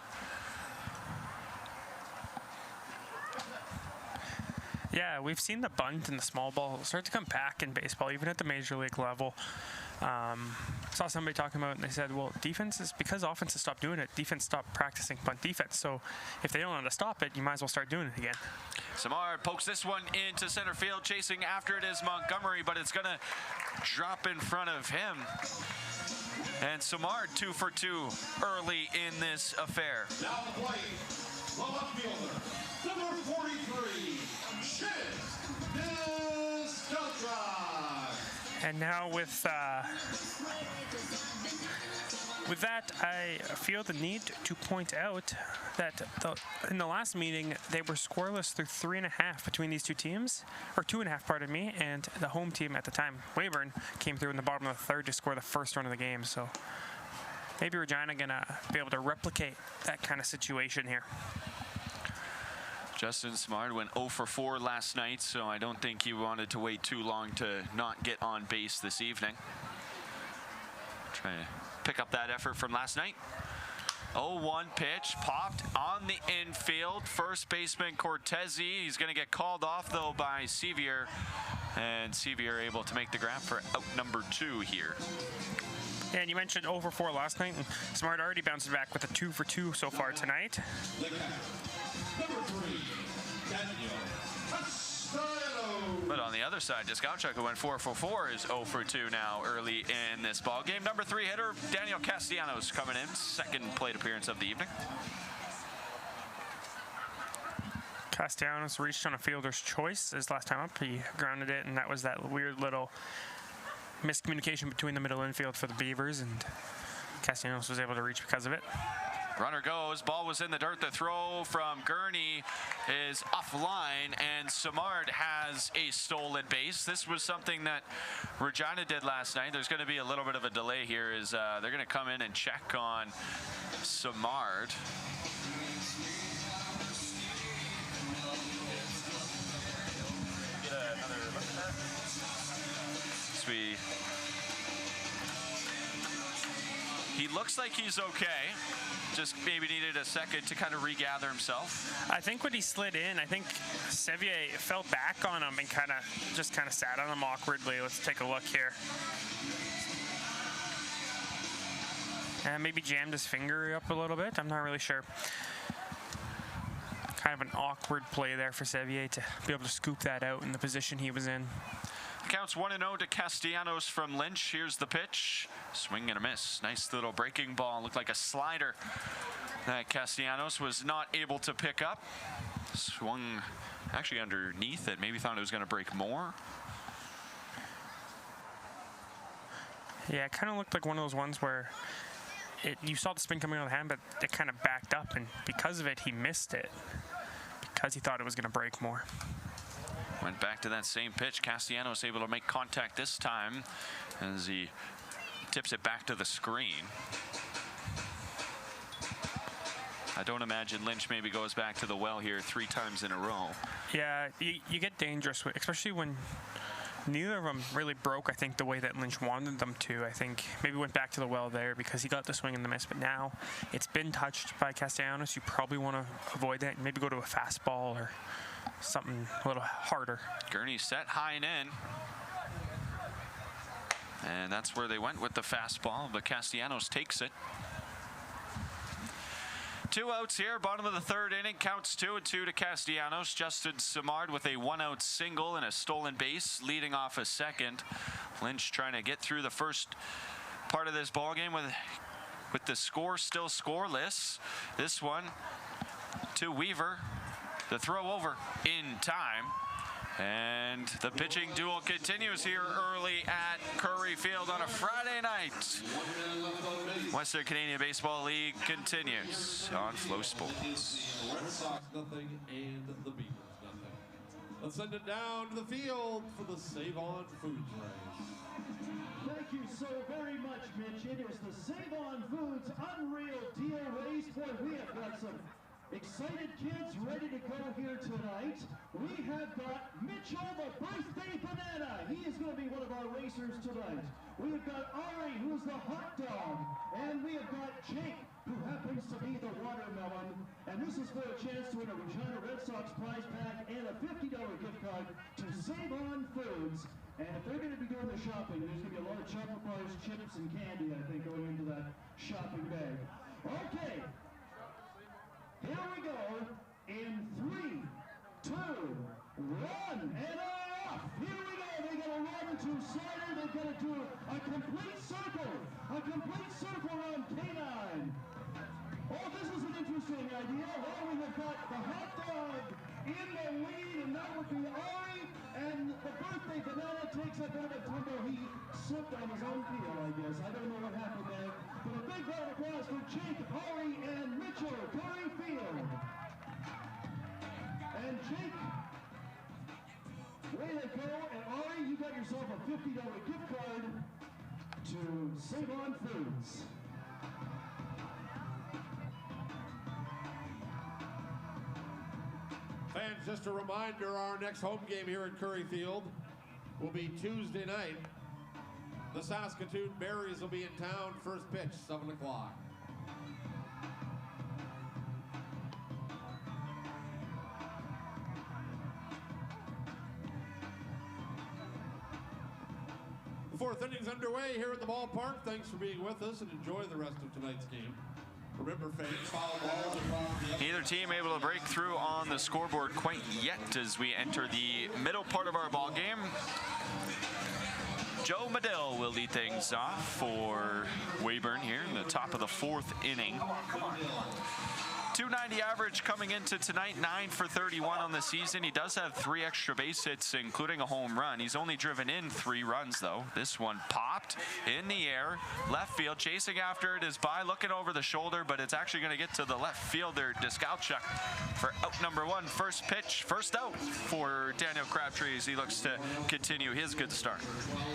Yeah, we've seen the bunt and the small ball start to come back in baseball, even at the major league level. Saw somebody talking about it, and they said, well, defense is, because offenses stopped doing it, defense stopped practicing bunt defense. So if they don't know how to stop it, you might as well start doing it again. Samard pokes this one into center field. Chasing after it is Montgomery, but it's going to drop in front of him. And Samard 2 for 2 early in this affair. Now the play, the left fielder, number 43, And now with that, I feel the need to point out that in the last meeting, they were scoreless through 3.5 between these two teams, or 2.5, pardon me, and the home team at the time, Weyburn, came through in the bottom of the third to score the first run of the game. So maybe Regina gonna be able to replicate that kind of situation here. Justin Smart went 0 for 4 last night, so I don't think he wanted to wait too long to not get on base this evening. Try to pick up that effort from last night. 0-1 pitch, popped on the infield. First baseman Cortezi, he's going to get called off though by Sevier, and Sevier able to make the grab for out number 2 here. And you mentioned 0 for 4 last night, and Smart already bounced back with a 2 for 2 so far tonight. But on the other side, Discouchuk, who went 4 for 4, is 0 for 2 now early in this ball game. Number 3 hitter, Daniel Castellanos, coming in, second plate appearance of the evening. Castellanos reached on a fielder's choice his last time up. He grounded it, and that was that weird little miscommunication between the middle infield for the Beavers, and Castellanos was able to reach because of it. Runner goes, ball was in the dirt. The throw from Gurney is offline, and Samard has a stolen base. This was something that Regina did last night. There's going to be a little bit of a delay here as they're going to come in and check on Samard. He looks like he's okay. Just maybe needed a second to kind of regather himself. I think when he slid in, I think Sevier fell back on him and kind of sat on him awkwardly. Let's take a look here. And maybe jammed his finger up a little bit. I'm not really sure. Kind of an awkward play there for Sevier to be able to scoop that out in the position he was in. Counts 1-0 to Castellanos from Lynch. Here's the pitch. Swing and a miss. Nice little breaking ball. Looked like a slider that Castellanos was not able to pick up. Swung actually underneath it. Maybe thought it was going to break more. Yeah, it kind of looked like one of those ones where you saw the spin coming out of the hand, but it kind of backed up, and because of it, he missed it because he thought it was going to break more. Went back to that same pitch. Castellanos able to make contact this time as he tips it back to the screen. I don't imagine Lynch maybe goes back to the well here 3 times in a row. Yeah, you get dangerous, especially when neither of them really broke, I think, the way that Lynch wanted them to. I think maybe went back to the well there because he got the swing and the miss, but now it's been touched by Castellanos. You probably want to avoid that and maybe go to a fastball or something a little harder. Gurney set high and in. And that's where they went with the fastball, but Castellanos takes it. 2 outs here, bottom of the 3rd inning. Counts 2-2 to Castellanos. Justin Simard with a 1-out single and a stolen base, leading off a second. Lynch trying to get through the first part of this ball game with the score still scoreless. This one to Weaver. The throw over in time. And the pitching duel continues here early at Curry Field on a Friday night. Western Canadian Baseball League continues on Flow Sports. Red Sox nothing and the Beavers nothing. Let's send it down to the field for the Save On Foods race. Thank you so very much, Mitch. It is the Save On Foods Unreal Deal Race. Boy, we have got some excited kids ready to go here tonight. We have got Mitchell, the birthday banana. He is going to be one of our racers tonight. We have got Ari, who's the hot dog. And we have got Jake, who happens to be the watermelon. And this is for a chance to win a Regina Red Sox prize pack and a $50 gift card to Save On Foods. And if they're going to be doing the shopping, there's going to be a lot of chocolate bars, chips, and candy, I think, going into that shopping bag. Okay. Here we go in 3, 2, 1, and off! Here we go. They got to run to cider. They've got to do a complete circle around K9. Oh, this is an interesting idea. Well, we have got the hot dog in the lead, and that would be Ari. And the birthday banana takes a bit of a tumble. He slipped on his own peel, I guess. I don't know what happened there. But a big round of applause for Jake, Ari, and Mitchell, Curry Field. And Jake, way to go. And Ari, you got yourself a $50 gift card to Save On Foods. Fans, just a reminder, our next home game here at Curry Field will be Tuesday night. The Saskatoon Berries will be in town. First pitch, 7 o'clock. The 4th inning's underway here at the ballpark. Thanks for being with us and enjoy the rest of tonight's game. Remember, fans, foul balls around the Neither team able to break through on the scoreboard quite yet as we enter the middle part of our ball game. Joe Medill will lead things off for Weyburn here in the top of the 4th inning. 290 average coming into tonight, 9 for 31 on the season. He does have 3 extra base hits, including a home run. He's only driven in 3 runs, though. This one popped in the air, left field. Chasing after it is By, looking over the shoulder, but it's actually going to get to the left fielder, Diskalchuk, for out number 1. First pitch, first out for Daniel Crabtree as he looks to continue his good start.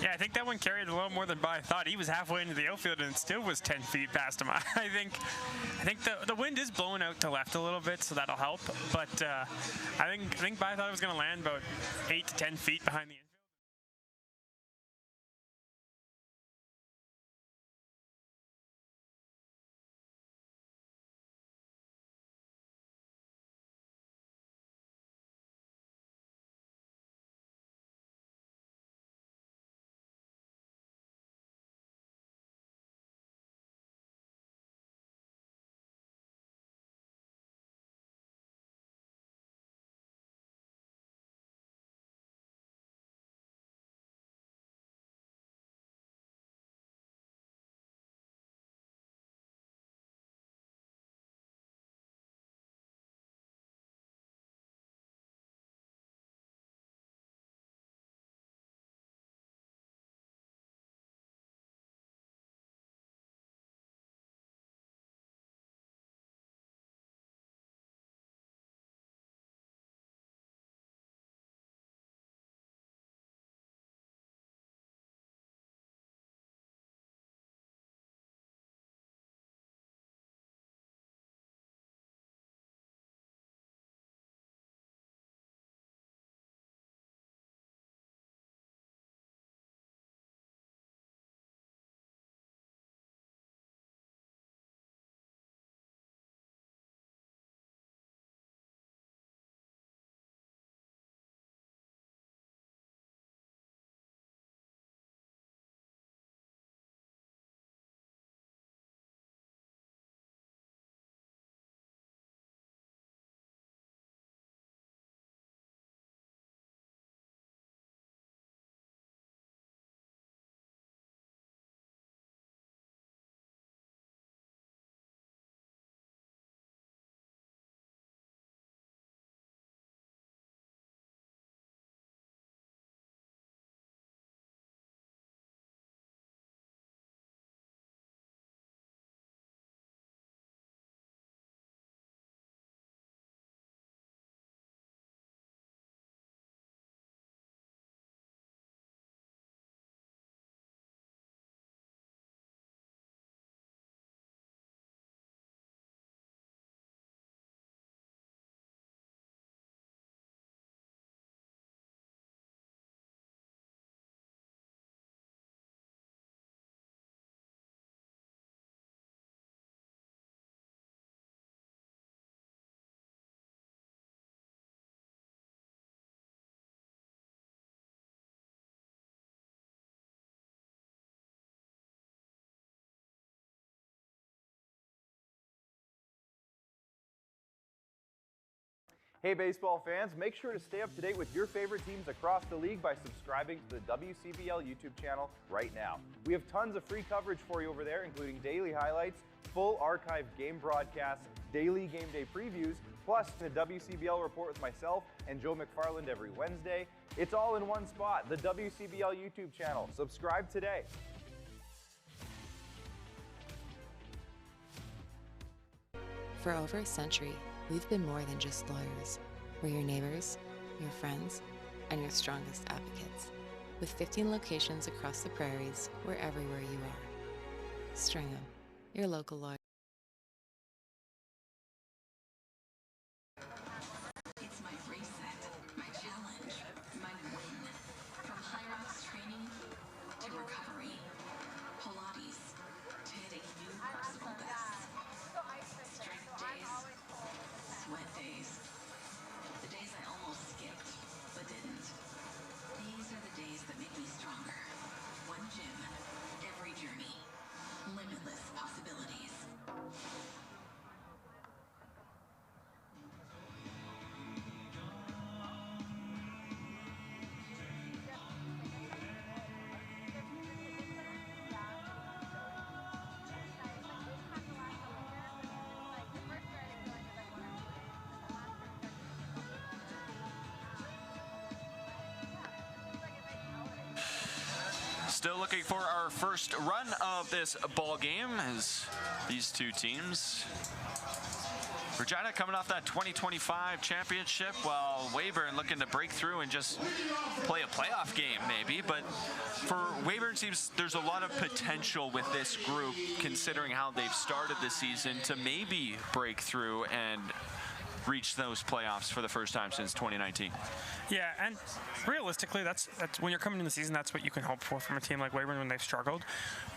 Yeah, I think that one carried a little more than By thought. He was halfway into the outfield and it still was 10 feet past him. I think the wind is blowing out to left a little bit, so that'll help. But I think By thought it was going to land about 8 to 10 feet behind the Hey baseball fans, make sure to stay up to date with your favorite teams across the league by subscribing to the WCBL YouTube channel right now. We have tons of free coverage for you over there, including daily highlights, full archive game broadcasts, daily game day previews, plus a WCBL report with myself and Joe McFarland every Wednesday. It's all in one spot, the WCBL YouTube channel. Subscribe today. For over a century, we've been more than just lawyers. We're your neighbors, your friends, and your strongest advocates. With 15 locations across the prairies, we're everywhere you are. Stringham, your local lawyer. It's my reset, my challenge, my win. From high rocks training to recovery, Pilates to hitting new personal bests. Strength days, sweat days, the days I almost skipped but didn't. These are the days that make me stronger. One gym, every journey, limitless possibilities. Still looking for our first run of this ball game as these two teams. Regina coming off that 2025 championship, while Weyburn looking to break through and just play a playoff game maybe. But for Weyburn teams, there's a lot of potential with this group considering how they've started the season to maybe break through and reach those playoffs for the first time since 2019. Yeah, and realistically, that's when you're coming in the season, that's what you can hope for from a team like Weyburn when they've struggled.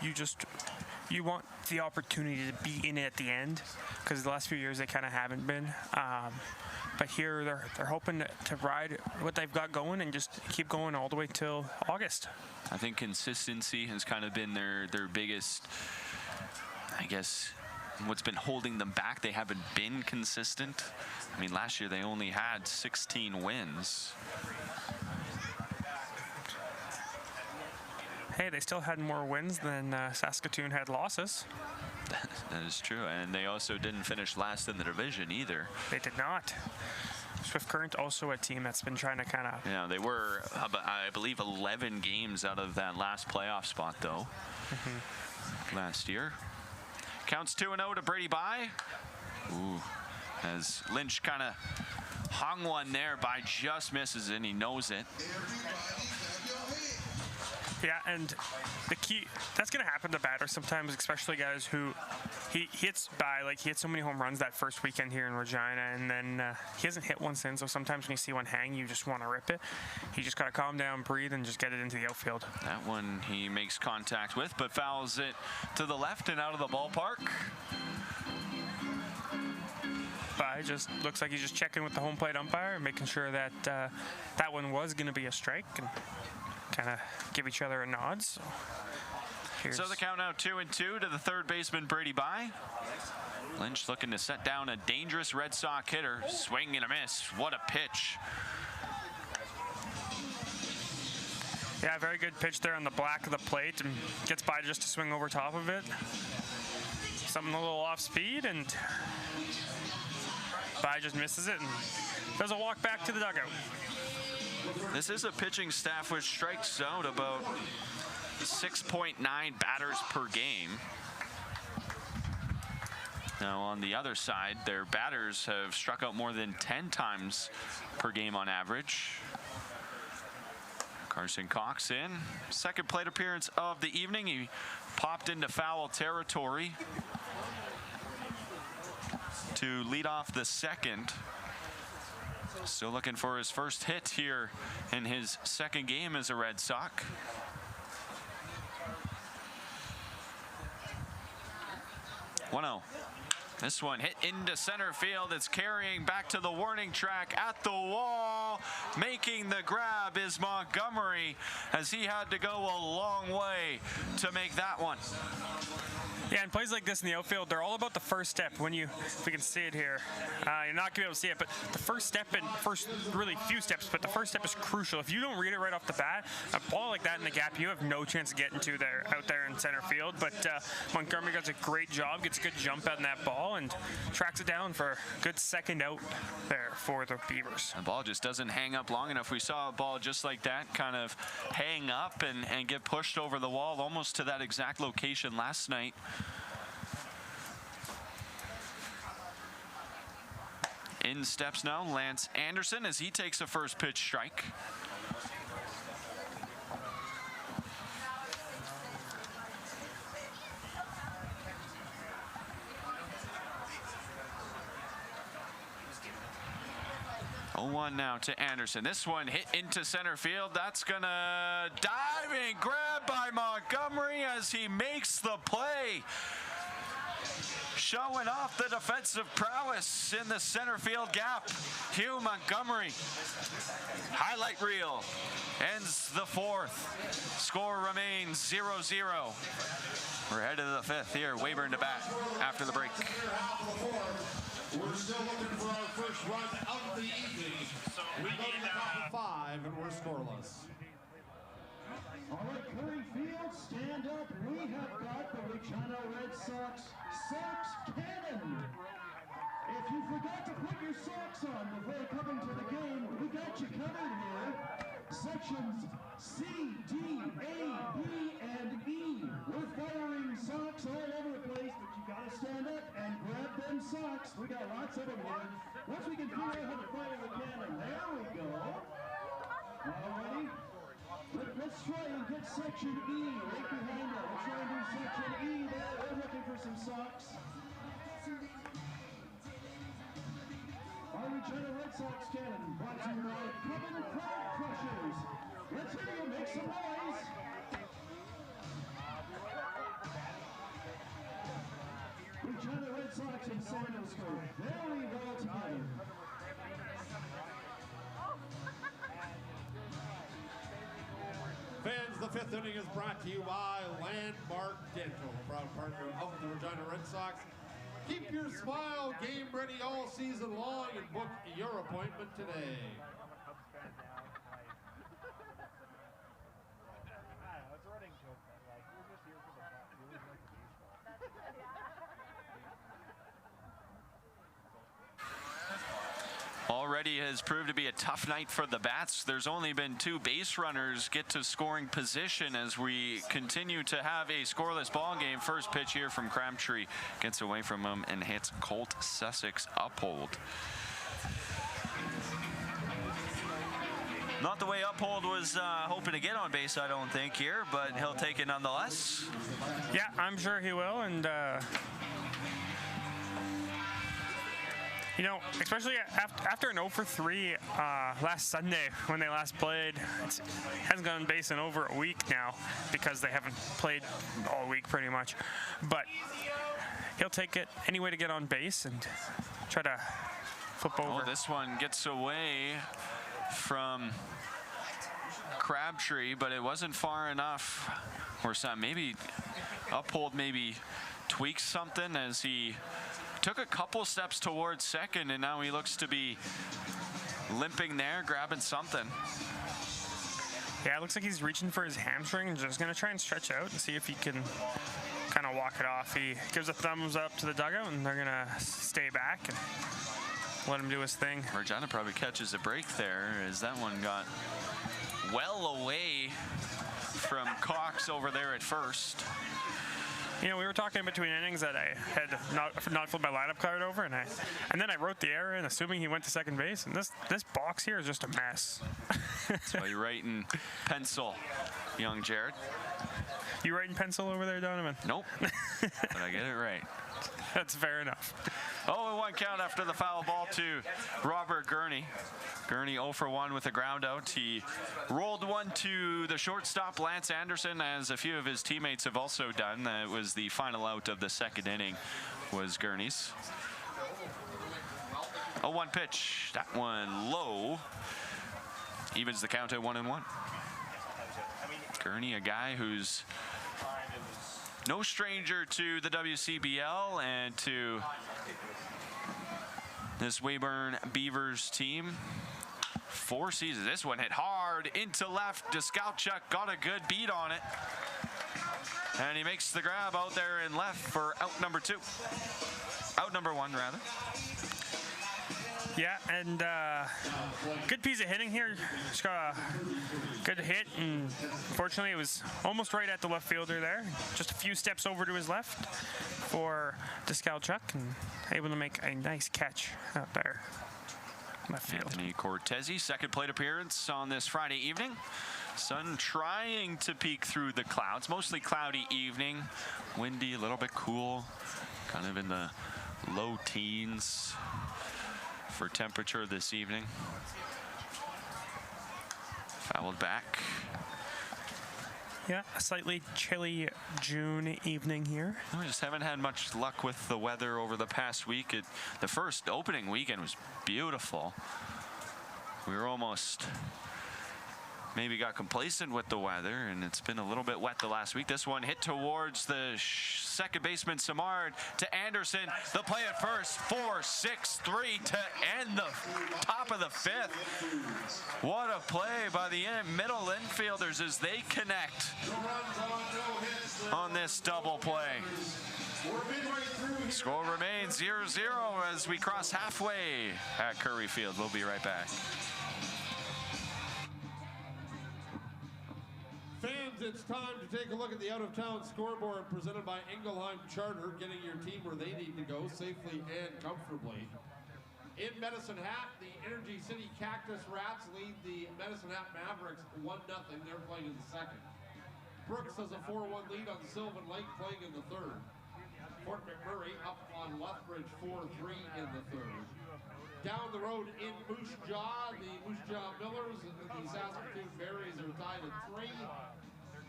You want the opportunity to be in it at the end, because the last few years they kind of haven't been. But here they're hoping to ride what they've got going and just keep going all the way till August. I think consistency has kind of been their biggest, I guess, what's been holding them back. They haven't been consistent. I mean, last year they only had 16 wins. Hey, they still had more wins than Saskatchewan had losses. That is true, and they also didn't finish last in the division either. They did not. Swift Current also a team that's been trying to kind of... Yeah, they were, I believe, 11 games out of that last playoff spot, though, last year. Counts 2-0 to Brady Bye. Ooh, as Lynch kind of hung one there. Bye just misses and he knows it. Yeah, and the key, that's going to happen to batters sometimes, especially guys who he hits by, like he hit so many home runs that first weekend here in Regina, and then he hasn't hit one since, so sometimes when you see one hang, you just want to rip it. He just got to calm down, breathe, and just get it into the outfield. That one he makes contact with, but fouls it to the left and out of the ballpark. But just looks like he's just checking with the home plate umpire and making sure that that one was going to be a strike, and kind of give each other a nod. So the count now 2-2 to the third baseman Brady Bye. Lynch looking to set down a dangerous Red Sox hitter. Swing and a miss. What a pitch. Yeah, very good pitch there on the black of the plate, and gets by just to swing over top of it. Something a little off speed, and Bye just misses it and does a walk back to the dugout. This is a pitching staff which strikes out about 6.9 batters per game. Now on the other side, their batters have struck out more than 10 times per game on average. Carson Cox in. Second plate appearance of the evening. He popped into foul territory to lead off the second. Still looking for his first hit here in his second game as a Red Sox. This one hit into center field. It's carrying back to the warning track at the wall. Making the grab is Montgomery, as he had to go a long way to make that one. Yeah, and plays like this in the outfield, they're all about the first step. When you, if we can see it here, you're not gonna be able to see it, but the first step and first really few steps, but the first step is crucial. If you don't read it right off the bat, a ball like that in the gap, you have no chance of getting to there out there in center field. But Montgomery does a great job, gets a good jump out in that ball, and tracks it down for a good second out there for the Beavers. The ball just doesn't hang up long enough. We saw a ball just like that kind of hang up and get pushed over the wall almost to that exact location last night. In steps now Lance Anderson as he takes a first pitch strike. One now to Anderson. This one hit into center field. That's gonna dive and grab by Montgomery as he makes the play. Showing off the defensive prowess in the center field gap. Hugh Montgomery. Highlight reel ends the fourth. Score remains 0-0. We're headed to the fifth here. Weyburn to bat after the break. We're still looking for our first run of the evening. We go to the top of 5 and we're scoreless. All right, Curry Field, stand up. We have got the Regina Red Sox Sox Cannon. If you forgot to put your socks on before coming to the game, we got you covered here. Sections C, D, A, B, and E. We're firing socks all over the place, but you gotta stand up and grab them socks. We got lots of them here. Once we can figure out how to fire the cannon, there we go. Alrighty. Let's try and get section E right behind that. We'll try and do section E there. We're looking for some socks. Our Regina Red Sox cannon brought to you by Coven Crowd Crushers. Let's hear you make some noise. Regina Red Sox and Sandals go very well together. Fans, the fifth inning is brought to you by Landmark Dental, proud partner of the Regina Red Sox. Keep your smile game ready all season long and book your appointment today. Already has proved to be a tough night for the Bats. There's only been 2 base runners get to scoring position as we continue to have a scoreless ball game. First pitch here from Crabtree gets away from him and hits Colt Sussex Uphold. Not the way Uphold was hoping to get on base, I don't think, here, but he'll take it nonetheless. Yeah, I'm sure he will, and you know, especially after an 0-for-3 last Sunday when they last played, it hasn't gone on base in over a week now because they haven't played all week pretty much. But he'll take it any way to get on base and try to flip over. Oh, this one gets away from Crabtree, but it wasn't far enough. Or some, maybe Uphold maybe tweaks something as he took a couple steps towards second, and now he looks to be limping there, grabbing something. Yeah, it looks like he's reaching for his hamstring and just going to try and stretch out and see if he can kind of walk it off. He gives a thumbs up to the dugout, and they're going to stay back and let him do his thing. Regina probably catches a break there as that one got well away from Cox over there at first. You know, we were talking in between innings that I had not flipped my lineup card over, and then I wrote the error in, assuming he went to second base. And this box here is just a mess. That's why you write in pencil, young Jared. You write in pencil over there, Donovan? Nope, but I get it right. That's fair enough. 0-1 count after the foul ball to Robert Gurney. Gurney 0-for-1 with a ground out. He rolled one to the shortstop, Lance Anderson, as a few of his teammates have also done. That was the final out of the second inning was Gurney's. 0-1 pitch. That one low. Evens the count at 1-1. Gurney, a guy who's no stranger to the WCBL and to this Weyburn Beavers team. 4 seasons. This one hit hard into left. Deskalchuk got a good beat on it. And he makes the grab out there in left for out number 2. Out number 1, rather. Yeah, and good piece of hitting here. Just got a good hit, and unfortunately it was almost right at the left fielder there. Just a few steps over to his left for Deskalchuk, and able to make a nice catch out there. Left field. Anthony Cortese, second plate appearance on this Friday evening. Sun trying to peek through the clouds. Mostly cloudy evening. Windy, a little bit cool. Kind of in the low teens for temperature this evening. Fouled back. Yeah, a slightly chilly June evening here. We just haven't had much luck with the weather over the past week. The first opening weekend was beautiful. We were almost maybe got complacent with the weather, and it's been a little bit wet the last week. This one hit towards the second baseman Samard to Anderson. The play at first, 4-6-3 to end the top of the 5th. What a play by the middle infielders as they connect on this double play. Score remains 0-0 as we cross halfway at Curry Field. We'll be right back. Fans, it's time to take a look at the out-of-town scoreboard presented by Ingelheim Charter, getting your team where they need to go safely and comfortably. In Medicine Hat, the Energy City Cactus Rats lead the Medicine Hat Mavericks 1-0. They're playing in the second. Brooks has a 4-1 lead on Sylvan Lake, playing in the third. Fort McMurray up on Lethbridge 4-3 in the third. Down the road in Moose Jaw, the Moose Jaw Millers and the Saskatchewan Berries are tied at 3.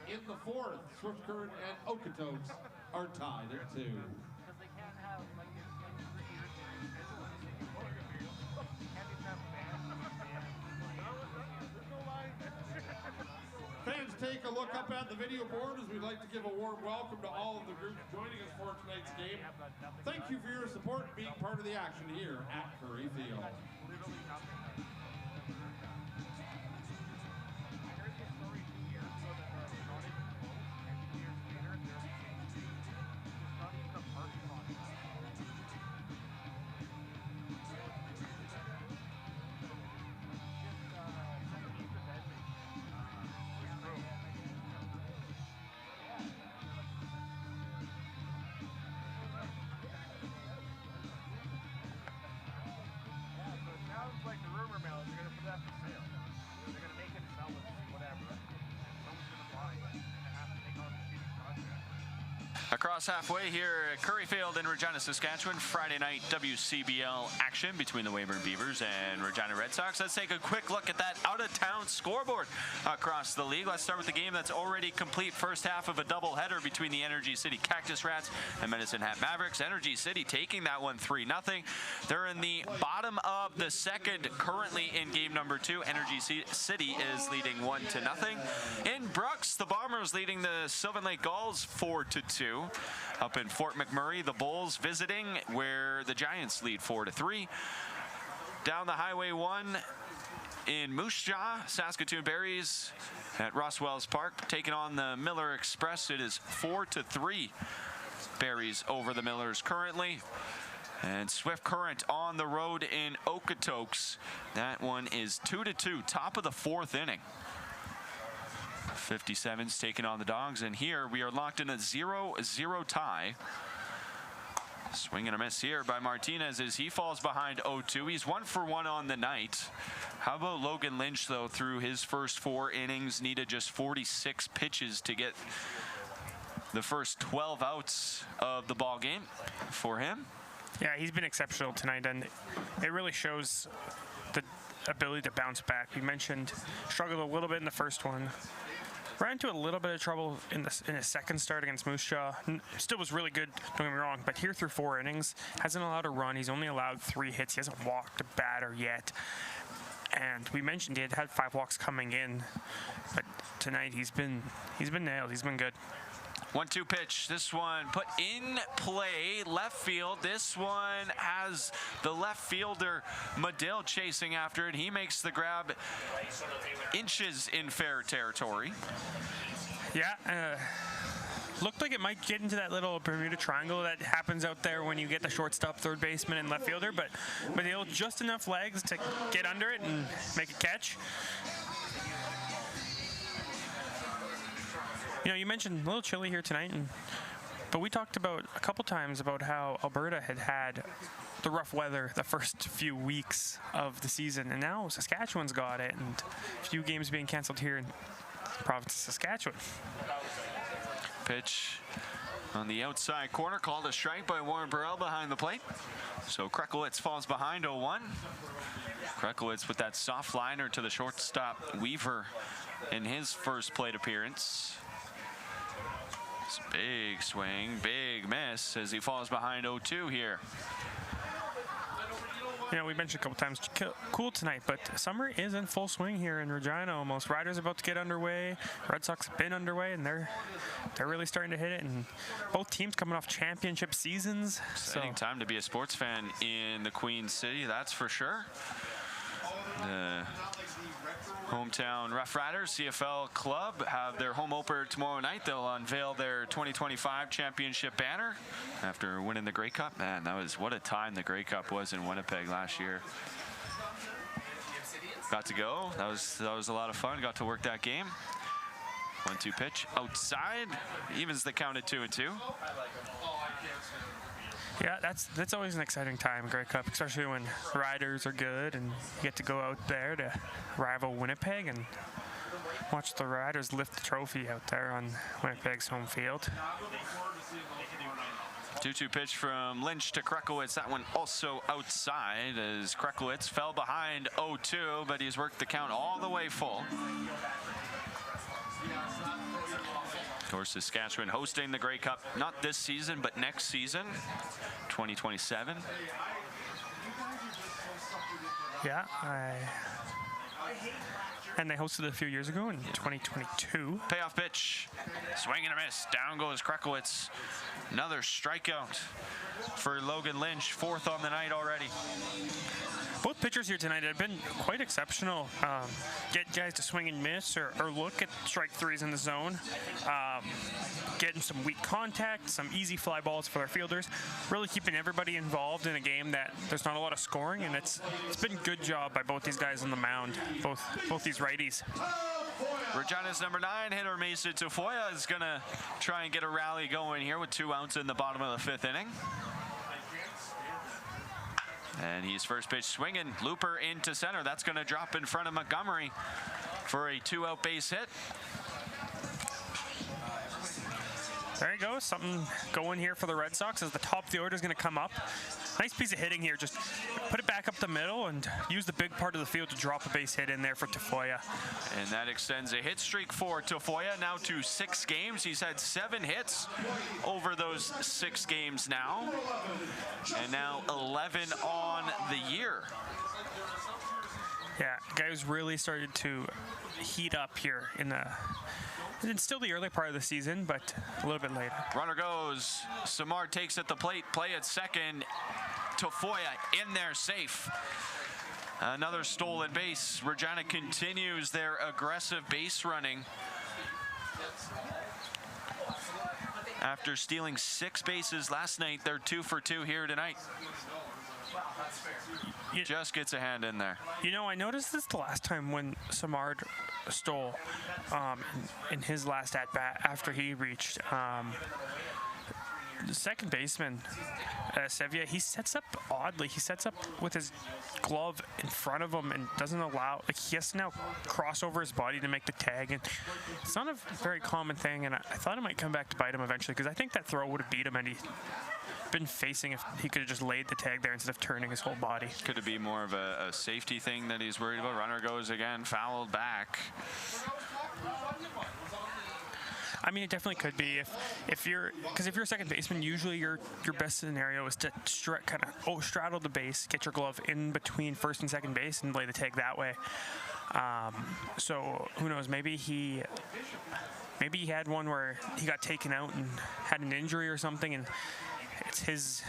In the fourth, Swift Current and Okotoks are tied at 2. Fans, take a look up at the video board as we'd like to give a warm welcome to all of the groups joining us for tonight's game. Thank you for your support and being part of the action here at Curry Field. Across halfway here at Curry Field in Regina, Saskatchewan, Friday night WCBL action between the Weyburn Beavers and Regina Red Sox. Let's take a quick look at that out-of-town scoreboard across the league. Let's start with the game that's already complete. First half of a doubleheader between the Energy City Cactus Rats and Medicine Hat Mavericks. Energy City taking that one 3-0. They're in the bottom of the second, currently in game number 2. Energy City is leading 1-0. In Brooks, the Bombers leading the Sylvan Lake Gulls 4-2. Up in Fort McMurray, the Bulls visiting, where the Giants lead 4-3. Down the Highway 1 in Moose Jaw, Saskatchewan Berries at Roswells Park taking on the Miller Express. It is 4-3 Berries over the Millers currently. And Swift Current on the road in Okotoks. That one is 2-2, top of the 4th inning. 57's taking on the Dogs, and here we are locked in a 0-0 tie. Swing and a miss here by Martinez as he falls behind 0-2. He's 1 for 1 on the night. How about Logan Lynch, though, through his first 4 innings, needed just 46 pitches to get the first 12 outs of the ball game for him. Yeah, he's been exceptional tonight, and it really shows the ability to bounce back. We mentioned struggled a little bit in the first one. Ran into a little bit of trouble in his second start against Moose Jaw. Still was really good, don't get me wrong, but here through 4 innings, hasn't allowed a run. He's only allowed 3 hits. He hasn't walked a batter yet. And we mentioned he had 5 walks coming in, but tonight he's been nailed. He's been good. 1-2 pitch. This one put in play, left field. This one has the left fielder Medill chasing after it. He makes the grab inches in fair territory. Yeah, looked like it might get into that little Bermuda Triangle that happens out there when you get the shortstop, third baseman, and left fielder, but Medill just enough legs to get under it and make a catch. You know, you mentioned a little chilly here tonight, but we talked about a couple times about how Alberta had the rough weather the first few weeks of the season, and now Saskatchewan's got it, and a few games being canceled here in the province of Saskatchewan. Pitch on the outside corner, called a strike by Warren Burrell behind the plate. So Krekowitz falls behind 0-1. Krekowitz with that soft liner to the shortstop Weaver in his first plate appearance. Big swing, big miss as he falls behind 0-2 here. You know, we mentioned a couple times, cool tonight, but summer is in full swing here in Regina almost. Riders about to get underway. Red Sox have been underway, and they're really starting to hit it. And both teams coming off championship seasons. Exciting time to be a sports fan in the Queen City, that's for sure. The hometown Rough Riders CFL club have their home opener tomorrow night. They'll unveil their 2025 championship banner after winning the Grey Cup. Man, what a time the Grey Cup was in Winnipeg last year. Got to go. That was a lot of fun. Got to work that game. 1-2 pitch outside, evens the count at 2-2. Yeah, that's always an exciting time, Grey Cup, especially when riders are good and you get to go out there to rival Winnipeg and watch the Riders lift the trophy out there on Winnipeg's home field. 2-2 pitch from Lynch to Krekowitz. That one also outside as Krekowitz fell behind 0-2, but he's worked the count all the way full. Of course, Saskatchewan hosting the Grey Cup, not this season, but next season, 2027. Yeah, and they hosted it a few years ago in 2022. Payoff pitch, swing and a miss. Down goes Krekowitz. Another strikeout for Logan Lynch, 4th on the night already. Both pitchers here tonight have been quite exceptional. Get guys to swing and miss or look at strike threes in the zone. Getting some weak contact, some easy fly balls for their fielders. Really keeping everybody involved in a game that there's not a lot of scoring, and it's been a good job by both these guys on the mound, both these righties. Regina's number 9 hitter Mason Tafoya is gonna try and get a rally going here with 2 outs in the bottom of the 5th inning. And he's first pitch swinging, looper into center. That's going to drop in front of Montgomery for a 2-out base hit. There you go, something going here for the Red Sox as the top of the order is going to come up. Nice piece of hitting here, just put it back up the middle and use the big part of the field to drop a base hit in there for Tafoya. And that extends a hit streak for Tafoya now to 6 games. He's had 7 hits over those 6 games now. And now 11 on the year. Yeah, guys really started to heat up here it's still the early part of the season, but a little bit later. Runner goes. Samar takes at the plate. Play at second. Tafoya in there safe. Another stolen base. Regina continues their aggressive base running. After stealing 6 bases last night, they're 2 for 2 here tonight. Just gets a hand in there. You know, I noticed this the last time when Samard stole in his last at-bat after he reached the second baseman, Sevilla. He sets up oddly. He sets up with his glove in front of him and doesn't allow, he has to now cross over his body to make the tag. And it's not a very common thing, and I thought it might come back to bite him eventually because I think that throw would have beat him and he been facing if he could have just laid the tag there instead of turning his whole body. Could it be more of a safety thing that he's worried about? Runner goes again, fouled back. I mean, it definitely could be if you're a second baseman, usually your best scenario is to kind of straddle the base, get your glove in between first and second base, and lay the tag that way. So who knows? Maybe he had one where he got taken out and had an injury or something, and he's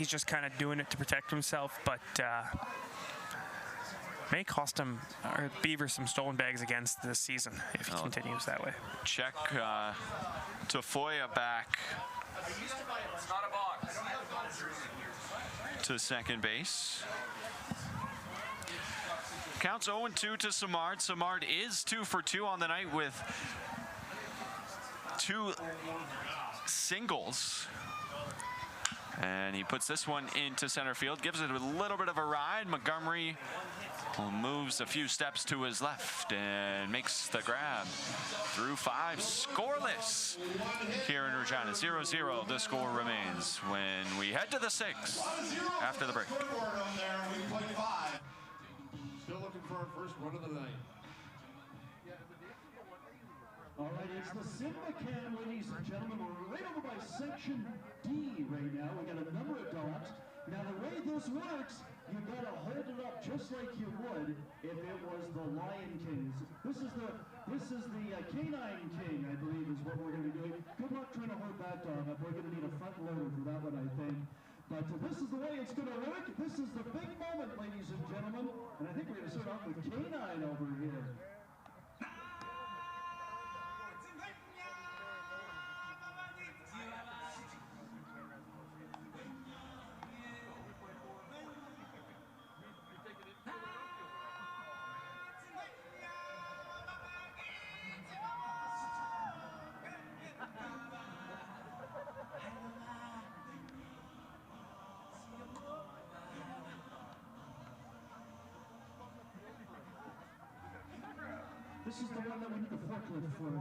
just kind of doing it to protect himself, but. May cost him or Beavers some stolen bags against this season if he continues that way. Check to Foya back to second base. Counts 0-2 to Samard. Samard is 2 for 2 on the night with 2 singles. And he puts this one into center field, gives it a little bit of a ride. Montgomery moves a few steps to his left and makes the grab. Through 5, scoreless here in Regina. 0-0, the score remains when we head to the 6th after the break. Still looking for our first run of the night. All right, it's the Simba Cam, ladies and gentlemen. We're right over by section D right now. We got a number of dogs. Now, the way this works, you gotta hold it up just like you would if it was the Lion Kings. This is the Canine King, I believe, is what we're gonna be doing. Good luck trying to hold that dog up. We're gonna need a front loader for that one, I think. But this is the way it's gonna work. This is the big moment, ladies and gentlemen. And I think we're gonna start off with Canine over here. This is the one that we need the forklift for.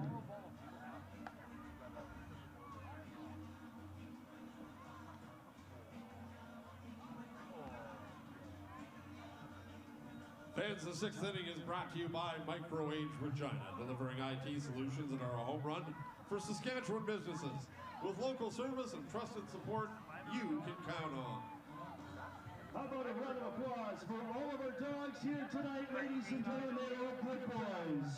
Fans, the 6th inning is brought to you by Micro-Age Regina, delivering IT solutions that are a home run for Saskatchewan businesses. With local service and trusted support you can count on. How about a round of applause for all of our dogs here tonight, ladies and gentlemen. They are good boys.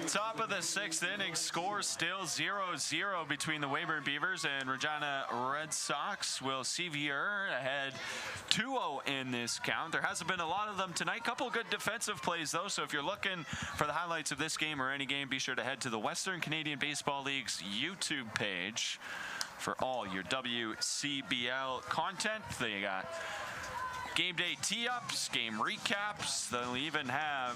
Top of the 6th inning, score still 0-0 between the Weyburn Beavers and Regina Red Sox. Will Sevier ahead 2-0 in this count. There hasn't been a lot of them tonight. Couple good defensive plays though, so if you're looking for the highlights of this game or any game, be sure to head to the Western Canadian Baseball League's YouTube page for all your WCBL content. They got game day tee-ups, game recaps. They'll even have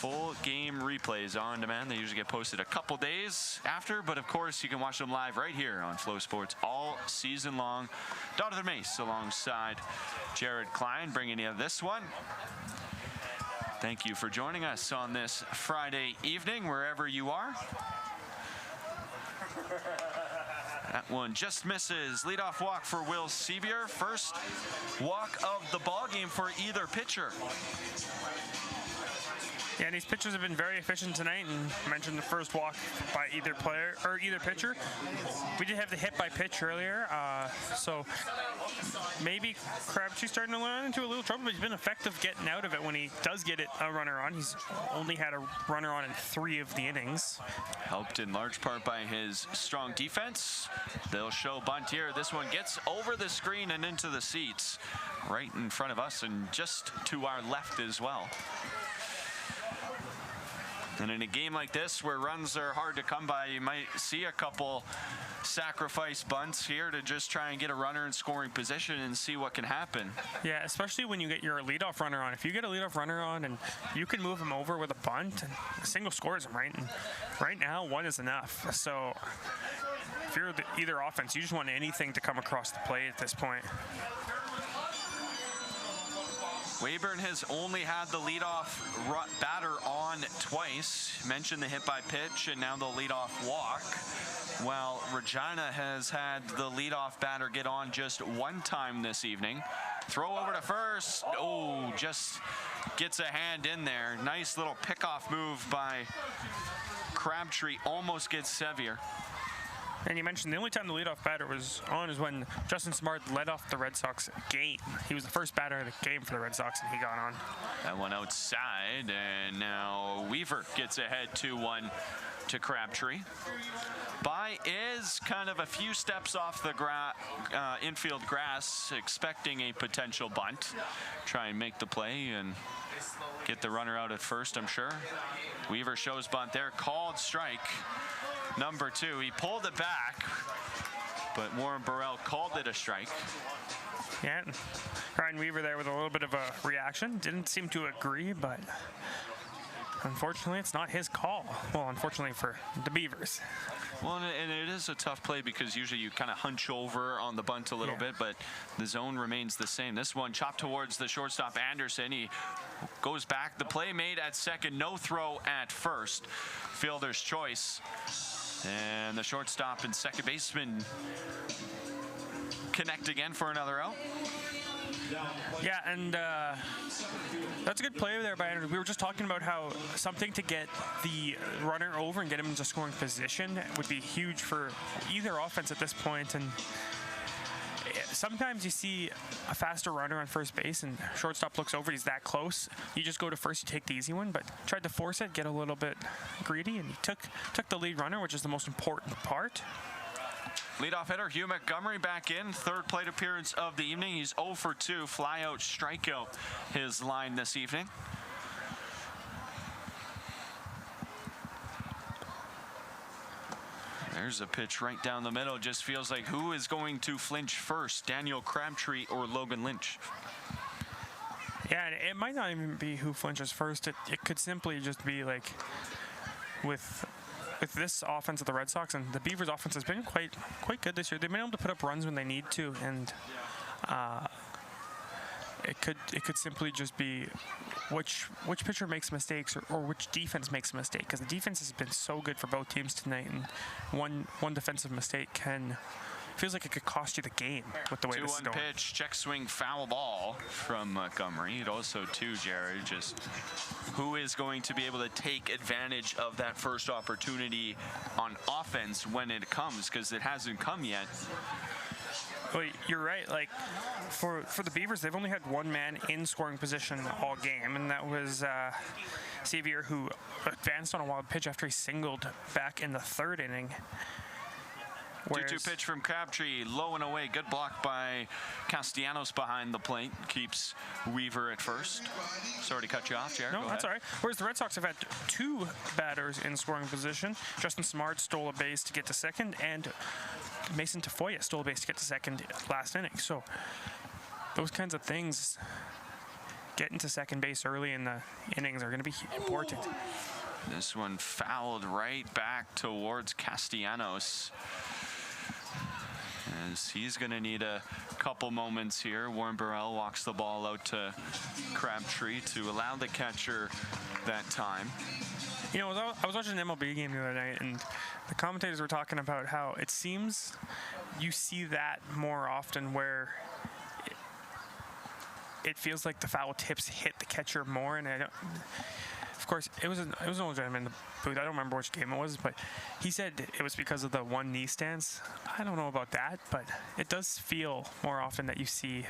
full game replays on demand. They usually get posted a couple days after, but of course you can watch them live right here on Flow Sports all season long. Jonathan Mace alongside Jared Klein bringing you this one. Thank you for joining us on this Friday evening, wherever you are. That one just misses. Leadoff walk for Will Sevier. First walk of the ball game for either pitcher. Yeah, and these pitchers have been very efficient tonight, and I mentioned the first walk by either player or either pitcher. We did have the hit by pitch earlier, so maybe Crabtree's starting to run into a little trouble, but he's been effective getting out of it when he does get a runner on. He's only had a runner on in 3 of the innings. Helped in large part by his strong defense. They'll show bunt here. This one gets over the screen and into the seats right in front of us and just to our left as well. And in a game like this where runs are hard to come by, you might see a couple sacrifice bunts here to just try and get a runner in scoring position and see what can happen. Yeah, especially when you get your leadoff runner on. If you get a leadoff runner on and you can move him over with a bunt, and a single scores him, right? And right now, 1 is enough. So if you're either offense, you just want anything to come across the plate at this point. Weyburn has only had the leadoff batter on twice. Mentioned the hit by pitch and now the leadoff walk. While Regina has had the leadoff batter get on just one time this evening. Throw over to first. Oh, just gets a hand in there. Nice little pickoff move by Crabtree. Almost gets Sevier. And you mentioned the only time the leadoff batter was on is when Justin Smart led off the Red Sox game. He was the first batter of the game for the Red Sox, and he got on. That one outside, and now Weaver gets ahead 2-1 to Crabtree. By is kind of a few steps off the infield grass, expecting a potential bunt. Try and make the play and get the runner out at first, I'm sure. Weaver shows bunt there, called strike. Number 2, he pulled it back, but Warren Burrell called it a strike. Yeah, Ryan Weaver there with a little bit of a reaction. Didn't seem to agree, but unfortunately it's not his call. Well, unfortunately for the Beavers. Well, and it is a tough play because usually you kind of hunch over on the bunt a little bit, but the zone remains the same. This one chopped towards the shortstop Anderson. He goes back. The play made at second, no throw at first. Fielder's choice. And the shortstop and second baseman connect again for another out. Yeah, and that's a good play there by Anderson. We were just talking about how something to get the runner over and get him into scoring position would be huge for either offense at this point. And sometimes you see a faster runner on first base and shortstop looks over, he's that close. You just go to first, you take the easy one, but tried to force it, get a little bit greedy, and he took the lead runner, which is the most important part. Leadoff hitter Hugh Montgomery back in, third plate appearance of the evening. He's 0 for 2, fly out, strikeout his line this evening. There's a pitch right down the middle. Just feels like who is going to flinch first, Daniel Crabtree or Logan Lynch? Yeah, it might not even be who flinches first. It could simply just be like with this offense of the Red Sox, and the Beavers offense has been quite good this year. They've been able to put up runs when they need to, and it could simply just be which pitcher makes mistakes or which defense makes a mistake, because the defense has been so good for both teams tonight, and one defensive mistake feels like it could cost you the game with the way this is going. 2-1 pitch, check swing, foul ball from Montgomery. It also too, Jared, just who is going to be able to take advantage of that first opportunity on offense when it comes, because it hasn't come yet. Well, you're right. Like for the Beavers, they've only had one man in scoring position all game, and that was Sevier, who advanced on a wild pitch after he singled back in the third inning. 2-2 pitch from Crabtree, low and away. Good block by Castellanos behind the plate. Keeps Weaver at first. Sorry to cut you off, Jared. No, that's all right. Whereas the Red Sox have had 2 batters in scoring position. Justin Smart stole a base to get to second, and Mason Tafoya stole a base to get to second last inning. So those kinds of things, getting to second base early in the innings, are going to be important. This one fouled right back towards Castellanos, as he's going to need a couple moments here. Warren Burrell walks the ball out to Crabtree to allow the catcher that time. You know, I was watching an MLB game the other night, and the commentators were talking about how it seems you see that more often, where it feels like the foul tips hit the catcher more, and of course, it was an old gentleman in the booth. I don't remember which game it was, but he said it was because of the one knee stance. I don't know about that, but it does feel more often that you see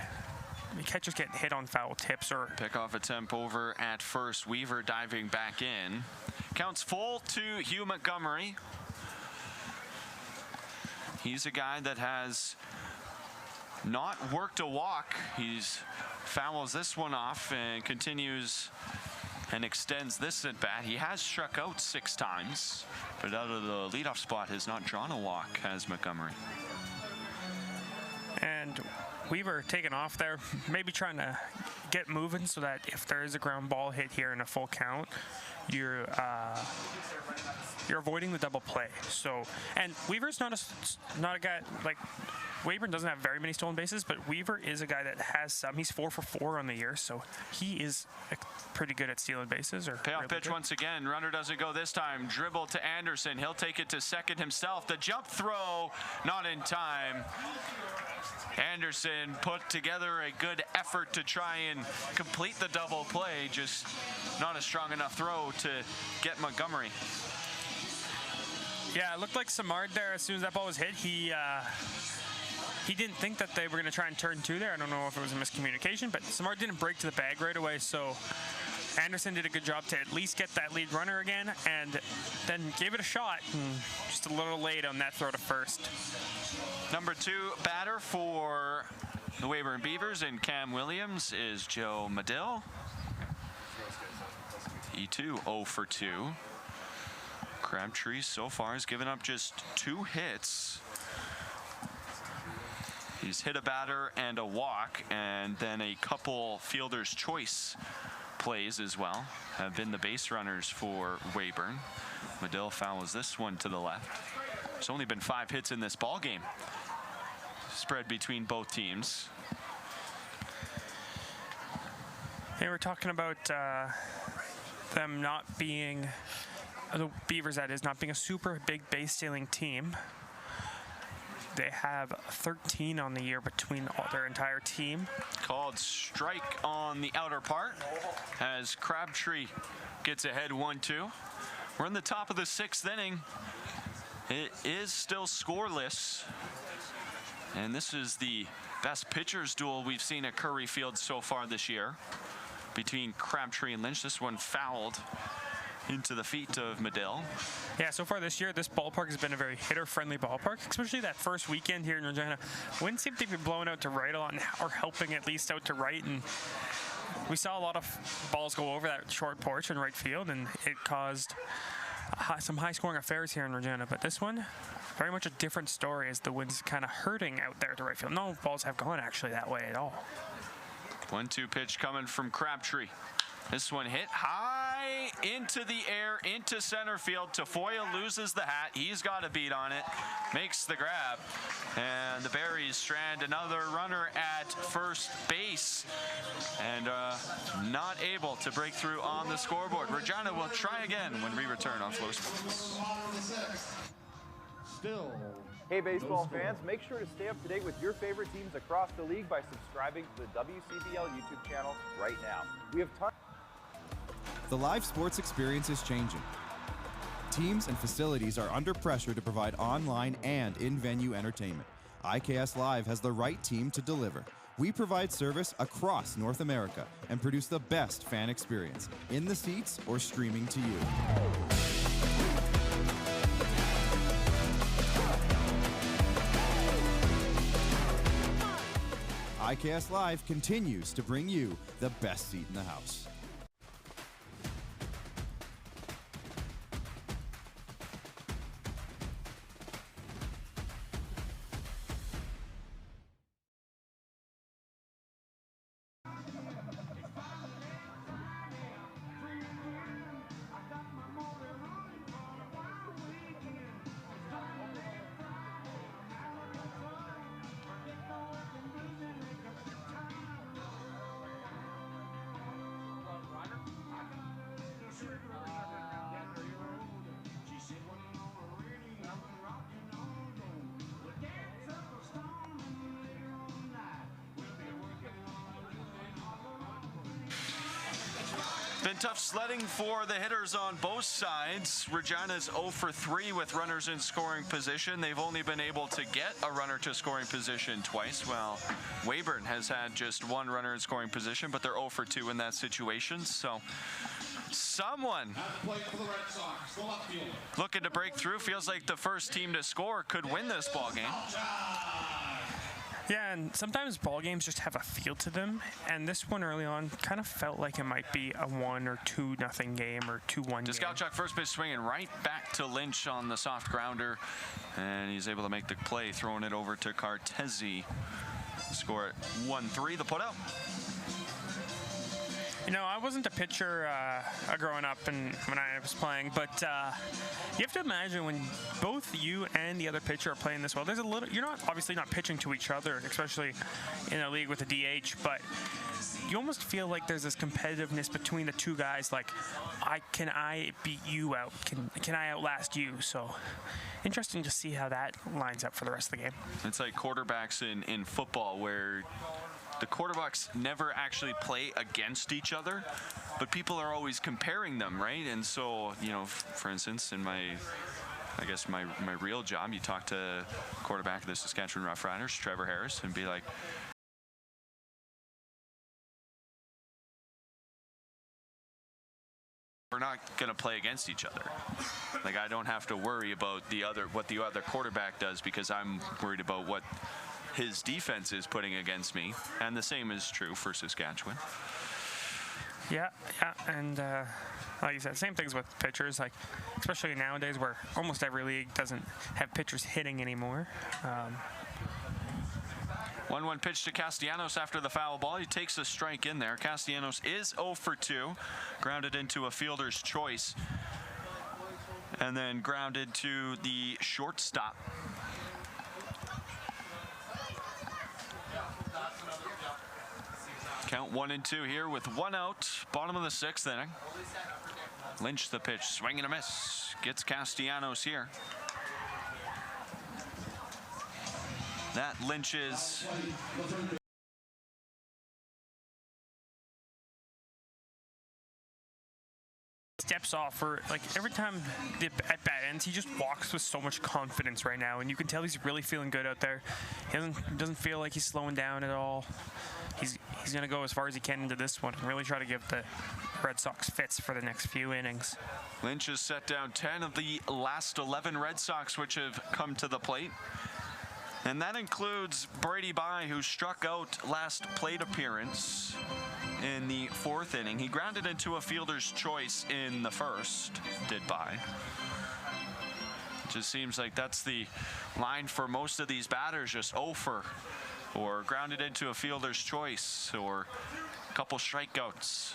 the catchers getting hit on foul tips. Or pickoff attempt over at first. Weaver diving back in. Counts full to Hugh Montgomery. He's a guy that has not worked a walk. He's fouls this one off and continues and extends this at bat. He has struck out 6 times, but out of the leadoff spot has not drawn a walk, has Montgomery. And Weaver taking off there, maybe trying to get moving so that if there is a ground ball hit here in a full count, you're avoiding the double play. So, and Weaver's not a guy like Weyburn doesn't have very many stolen bases, but Weaver is a guy that has some. He's 4 for 4 on the year, so he is pretty good at stealing bases. Or payoff really pitch good. once again. Runner doesn't go this time. Dribble to Anderson. He'll take it to second himself. The jump throw, not in time. Anderson put together a good effort to try and complete the double play, just not a strong enough throw to get Montgomery. Yeah, it looked like Samard there. As soon as that ball was hit, he didn't think that they were going to try and turn two there. I don't know if it was a miscommunication, but Samard didn't break to the bag right away, so Anderson did a good job to at least get that lead runner again, and then gave it a shot, and just a little late on that throw to first. Number 2 batter for the Weyburn Beavers and Cam Williams is Joe Medill. He too 0 for 2. Crabtree so far has given up just 2 hits. He's hit a batter and a walk, and then a couple fielder's choice plays as well have been the base runners for Weyburn. Medill fouls this one to the left. There's only been 5 hits in this ball game, spread between both teams. Hey, we're talking about them not being, the Beavers that is, not being a super big base stealing team. They have 13 on the year between their entire team. Called strike on the outer part as Crabtree gets ahead 1-2. We're in the top of the 6th inning. It is still scoreless. And this is the best pitchers duel we've seen at Curry Field so far this year between Crabtree and Lynch. This one fouled into the feet of Medill. Yeah, so far this year, this ballpark has been a very hitter-friendly ballpark, especially that first weekend here in Regina. Winds seem to be blowing out to right a lot, or helping at least out to right, and we saw a lot of balls go over that short porch in right field, and it caused some high-scoring affairs here in Regina. But this one, very much a different story, as the wind's kind of hurting out there to right field. No balls have gone actually that way at all. 1-2 pitch coming from Crabtree. This one hit high into the air, into center field. Tafoya loses the hat. He's got a beat on it, makes the grab. And the Berries strand another runner at first base. And not able to break through on the scoreboard. Regina will try again when we return on FloSports. Still. Hey baseball fans, make sure to stay up to date with your favorite teams across the league by subscribing to the WCBL YouTube channel right now. We have tons. The live sports experience is changing. Teams and facilities are under pressure to provide online and in-venue entertainment. IKS Live has the right team to deliver. We provide service across North America and produce the best fan experience, in the seats or streaming to you. IKS Live continues to bring you the best seat in the house. Been tough sledding for the hitters on both sides. Regina's 0 for 3 with runners in scoring position. They've only been able to get a runner to scoring position twice, while Weyburn has had just 1 runner in scoring position, but they're 0 for 2 in that situation. So someone looking to break through. Feels like the first team to score could win this ball game. Yeah, and sometimes ball games just have a feel to them, and this one early on kind of felt like it might be a 1 or 2-0 game or 2-1 game. Deskalchuk first pitch swinging right back to Lynch on the soft grounder, and he's able to make the play, throwing it over to Cartesi. Score at 1-3, the putout. You know, I wasn't a pitcher growing up and when I was playing, but you have to imagine when both you and the other pitcher are playing this well, there's a little, you're not obviously not pitching to each other, especially in a league with a DH, but you almost feel like there's this competitiveness between the two guys, like, can I beat you out? Can I outlast you? So interesting to see how that lines up for the rest of the game. It's like quarterbacks in football where the quarterbacks never actually play against each other, but people are always comparing them, right? And so, you know, for instance, in my real job, you talk to quarterback of the Saskatchewan Roughriders, Trevor Harris, and be like, we're not going to play against each other. Like, I don't have to worry about what the other quarterback does because I'm worried about what his defense is putting against me, and the same is true for Saskatchewan. Yeah, and like you said, same things with pitchers, like especially nowadays where almost every league doesn't have pitchers hitting anymore. 1-1 pitch to Castellanos after the foul ball. He takes a strike in there. Castellanos is 0 for 2, grounded into a fielder's choice, and then grounded to the shortstop. Count 1-2 here with 1 out, bottom of the 6th inning. Lynch the pitch, swing and a miss. Gets Castellanos here. That Lynch's steps off for, like, every time the at bat ends, he just walks with so much confidence right now, and you can tell he's really feeling good out there. He doesn't feel like he's slowing down at all. He's going to go as far as he can into this one and really try to give the Red Sox fits for the next few innings. Lynch has set down 10 of the last 11 Red Sox which have come to the plate. And that includes Brady Bye, who struck out last plate appearance in the 4th inning. He grounded into a fielder's choice in the 1st, did Bye. Just seems like that's the line for most of these batters, just 0 for, or grounded into a fielder's choice, or a couple strikeouts.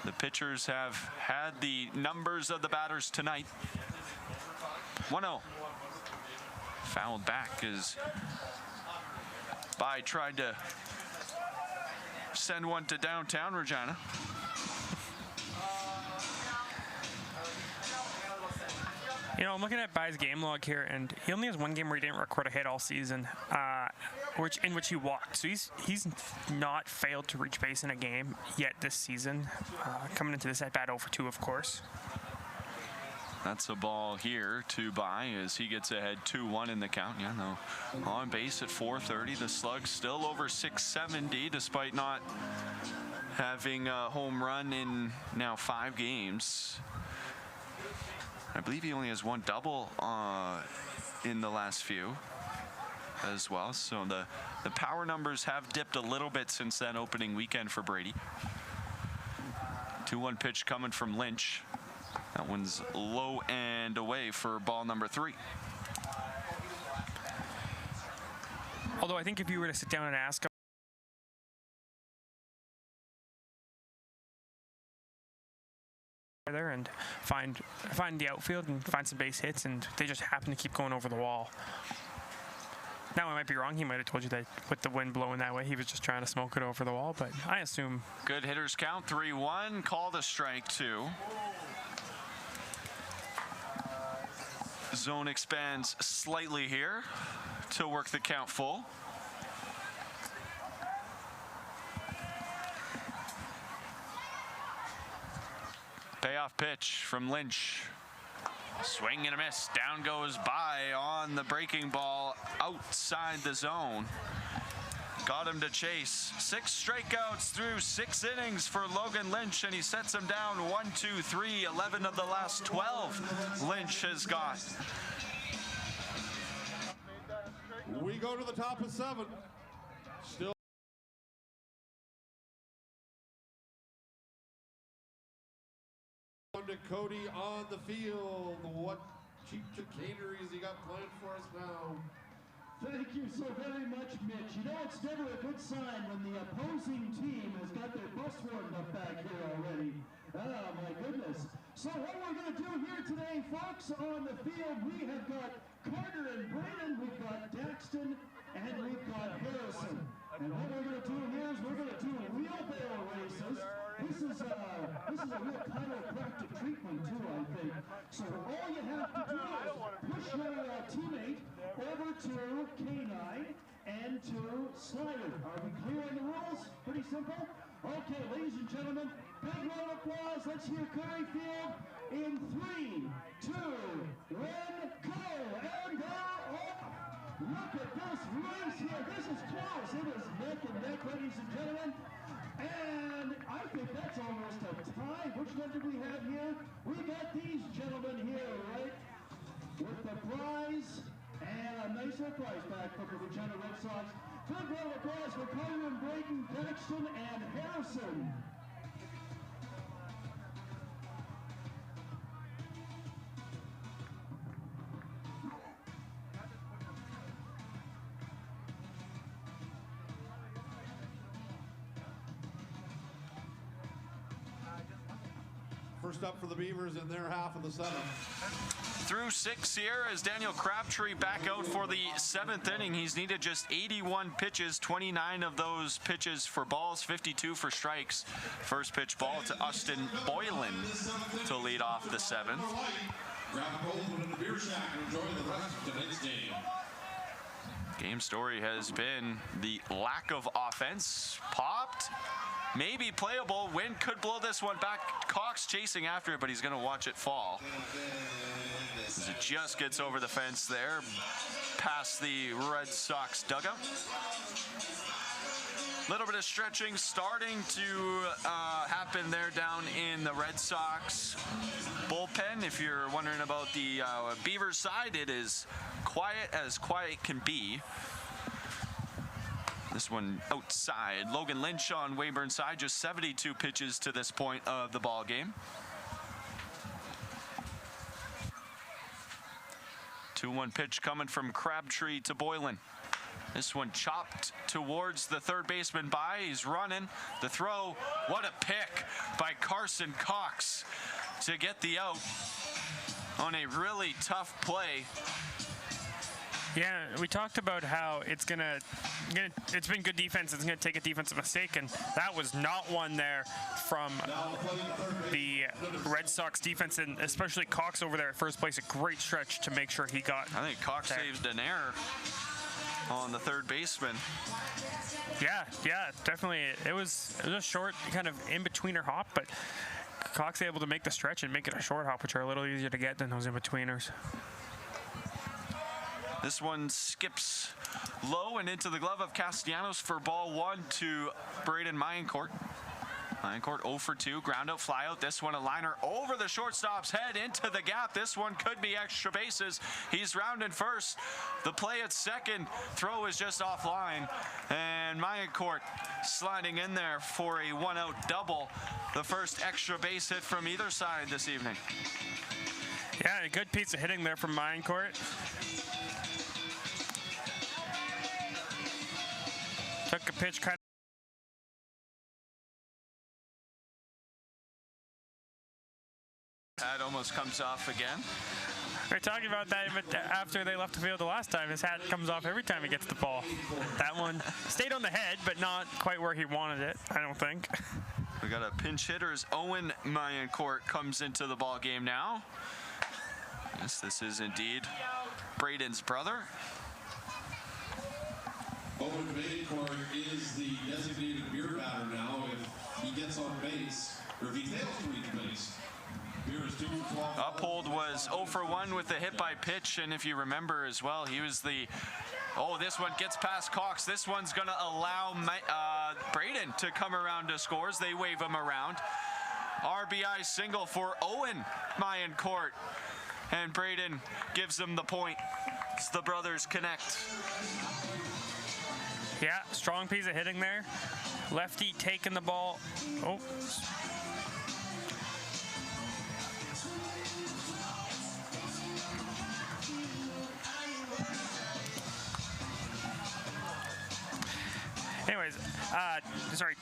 The pitchers have had the numbers of the batters tonight. 1-0. Fouled back as Bye tried to send one to downtown Regina. You know, I'm looking at Bye's game log here, and he only has one game where he didn't record a hit all season, in which he walked. So he's not failed to reach base in a game yet this season. Coming into this at bat 0 for 2, of course. That's a ball here to Bye as he gets ahead 2-1 in the count. Yeah, no, on base at 430. The slug still over 670 despite not having a home run in now 5 games. I believe he only has 1 double in the last few as well. So the power numbers have dipped a little bit since that opening weekend for Brady. 2-1 pitch coming from Lynch. That one's low and away for ball number 3. Although I think if you were to sit down and ask him there and find the outfield and find some base hits, and they just happen to keep going over the wall. Now, I might be wrong. He might have told you that with the wind blowing that way, he was just trying to smoke it over the wall, but I assume. Good hitters count, 3-1. Called a strike 2. Zone expands slightly here to work the count full. Payoff pitch from Lynch. Swing and a miss. Down goes Bye on the breaking ball outside the zone. Got him to chase. 6 strikeouts through 6 innings for Logan Lynch, and he sets him down 1, 2, 3, 11 of the last 12 Lynch has got. We go to the top of 7. Still to Cody on the field. What cheap chicaneries he got planned for us now? Thank you so very much, Mitch. You know, it's never a good sign when the opposing team has got their bus warmed up back here already. Oh, my goodness. So what we're going to do here today, folks, on the field, we have got Carter and Brayden, we've got Daxton, and we've got Harrison. And what we're going to do here is we're going to do wheelbarrow races. This is a real chiropractic treatment too, I think. So all you have to do is push your teammate over to K9 and to Slider. Are we clear on the rules? Pretty simple. Okay, ladies and gentlemen, big round of applause. Let's hear Curry Field in 3, 2, 1, go! And they're off. Look at this race here. This is close. It is neck and neck, ladies and gentlemen. And I think that's almost a tie. Which one did we have here? We got these gentlemen here, right? With the prize and a nicer prize back from the Regina Red Sox. Big round of applause for Carter and Brayden, Daxton, and Harrison. First up for the Beavers in their half of the 7th. Through 6 here as Daniel Crabtree back out for the 7th inning. He's needed just 81 pitches, 29 of those pitches for balls, 52 for strikes. First pitch ball to Austin Boylan to lead off the 7th. Grab a cold one in the beer shack and enjoy the rest of tonight's game. Game story has been the lack of offense. Popped, maybe playable. Wind could blow this one back. Cox chasing after it, but he's going to watch it fall. As it just gets over the fence there, past the Red Sox dugout. Little bit of stretching starting to happen there down in the Red Sox bullpen. If you're wondering about the Beavers side, it is quiet as quiet can be. This one outside. Logan Lynch on Weyburn side, just 72 pitches to this point of the ball game. 2-1 pitch coming from Crabtree to Boylan. This one chopped towards the third baseman by. He's running. The throw. What a pick by Carson Cox to get the out on a really tough play. Yeah, we talked about how it's been good defense. It's gonna take a defensive mistake, and that was not one there from the Red Sox defense, and especially Cox over there at first place. A great stretch to make sure he got. I think Cox saved an error on the third baseman. Yeah, definitely. It was a short kind of in-betweener hop, but Cox able to make the stretch and make it a short hop, which are a little easier to get than those in-betweeners. This one skips low and into the glove of Castellanos for ball 1 to Brayden Mayencourt. Mayencourt 0 for 2, ground out, fly out. This one a liner over the shortstop's head into the gap. This one could be extra bases. He's rounding first. The play at second, throw is just offline. And Mayencourt sliding in there for a 1-out double. The first extra base hit from either side this evening. Yeah, a good piece of hitting there from Mayencourt. Took a pitch kind of. Hat almost comes off again. We're talking about that, but after they left the field the last time, his hat comes off every time he gets the ball. That one stayed on the head, but not quite where he wanted it, I don't think. We got a pinch hitter as Owen Mayencourt comes into the ball game now. Yes, this is indeed Brayden's brother. Owen Mayencourt is the designated beer batter now if he gets on base, or if he fails to reach base. Beer is 2 for 12. Uphold was 0 for 1 with the hit by pitch, and if you remember as well, he was the... Oh, this one gets past Cox. This one's going to allow Brayden to come around to scores. They wave him around. RBI single for Owen Mayencourt, and Brayden gives him the point as the brothers connect. Yeah, strong piece of hitting there. Lefty taking the ball. Oh.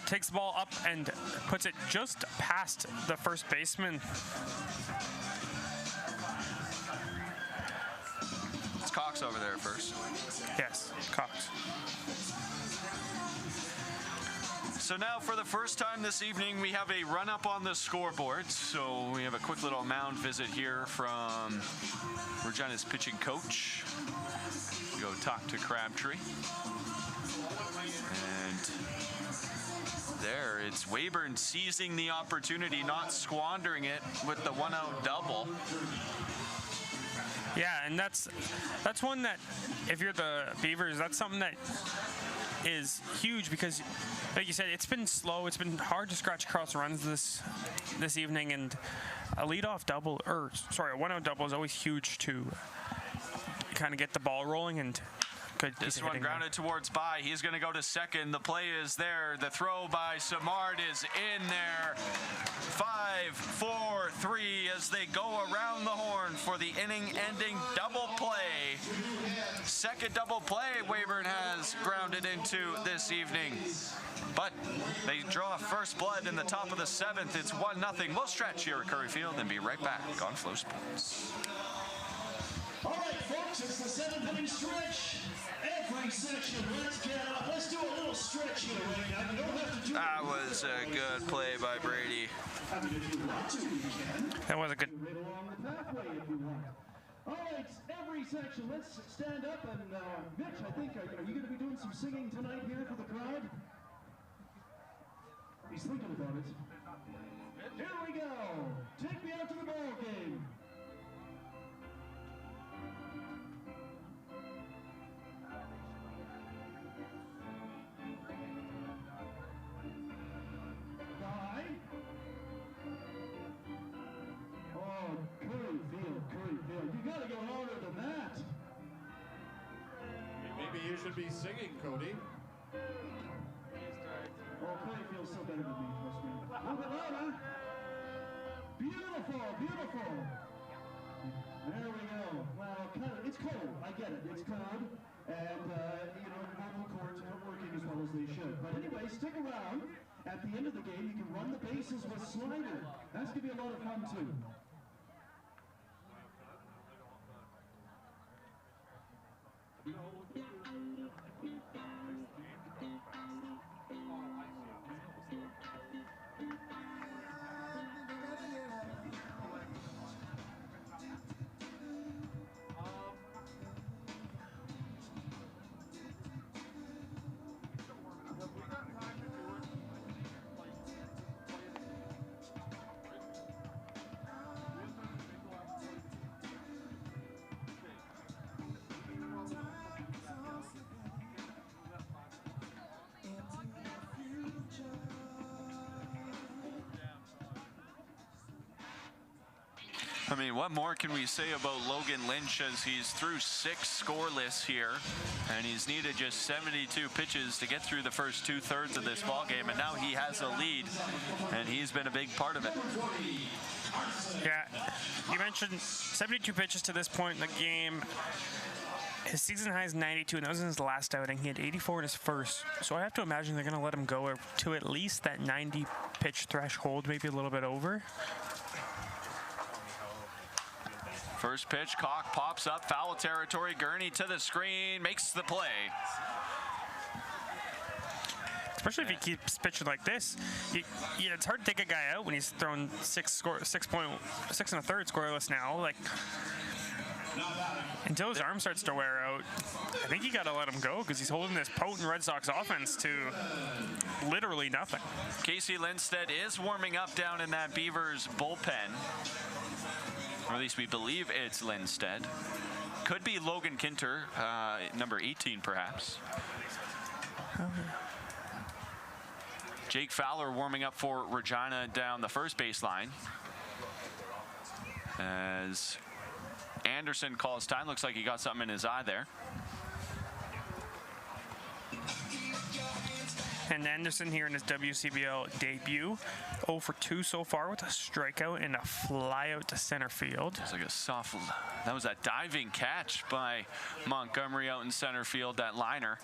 takes the ball up and puts it just past the first baseman. It's Cox over there first. Yes, Cox. So now for the first time this evening, we have a run-up on the scoreboard. So we have a quick little mound visit here from Regina's pitching coach. Go talk to Crabtree. And there, it's Weyburn seizing the opportunity, not squandering it with the one-out double. Yeah, and that's one that, if you're the Beavers, that's something that is huge because, like you said, it's been slow. It's been hard to scratch across runs this evening, and a leadoff double, a one-out double is always huge to kind of get the ball rolling. And this one grounded towards By. He's going to go to second. The play is there. The throw by Samard is in there. 5-4-3 as they go around the horn for the inning-ending double play. Second double play Weyburn has grounded into this evening. But they draw first blood in the top of the 7th. It's 1-0. We'll stretch here at Curry Field and be right back on Flow Sports. All right, folks, it's the 7th inning stretch. Every section, let's do a little stretch here right now. You don't have to do that was a good play by Brady. That was a good. Right along the pathway if you want. All right, every section, let's stand up and Mitch, I think, are you going to be doing some singing tonight here for the crowd? He's thinking about it. Here we go. Take me out to the ball game. Maybe you should be singing, Cody. Oh, Cody feels so better than me, trust me. A little bit louder. Beautiful, beautiful. There we go. Well, it's cold. I get it. It's cold. And, vocal cords aren't working as well as they should. But anyway, stick around. At the end of the game, you can run the bases with Slider. That's going to be a lot of fun, too. I mean, what more can we say about Logan Lynch as he's through 6 scoreless here, and he's needed just 72 pitches to get through the first 2/3 of this ball game, and now he has a lead, and he's been a big part of it. Yeah, you mentioned 72 pitches to this point in the game. His season high is 92, and that was in his last outing. He had 84 in his first, so I have to imagine they're going to let him go to at least that 90 pitch threshold, maybe a little bit over. First pitch, Cock pops up, foul territory. Gurney to the screen, makes the play. Especially if he keeps pitching like this, it's hard to take a guy out when he's throwing 6 1/3 scoreless now. Like, until his arm starts to wear out, I think you got to let him go because he's holding this potent Red Sox offense to literally nothing. Casey Lindstedt is warming up down in that Beavers bullpen. Or at least we believe it's Lindstedt. Could be Logan Kinter, number 18 perhaps. Jake Fowler warming up for Regina down the first baseline. As Anderson calls time, looks like he got something in his eye there. And Anderson here in his WCBL debut, 0 for 2 so far with a strikeout and a fly out to center field. It's like a soft, that was a diving catch by Montgomery out in center field, that liner.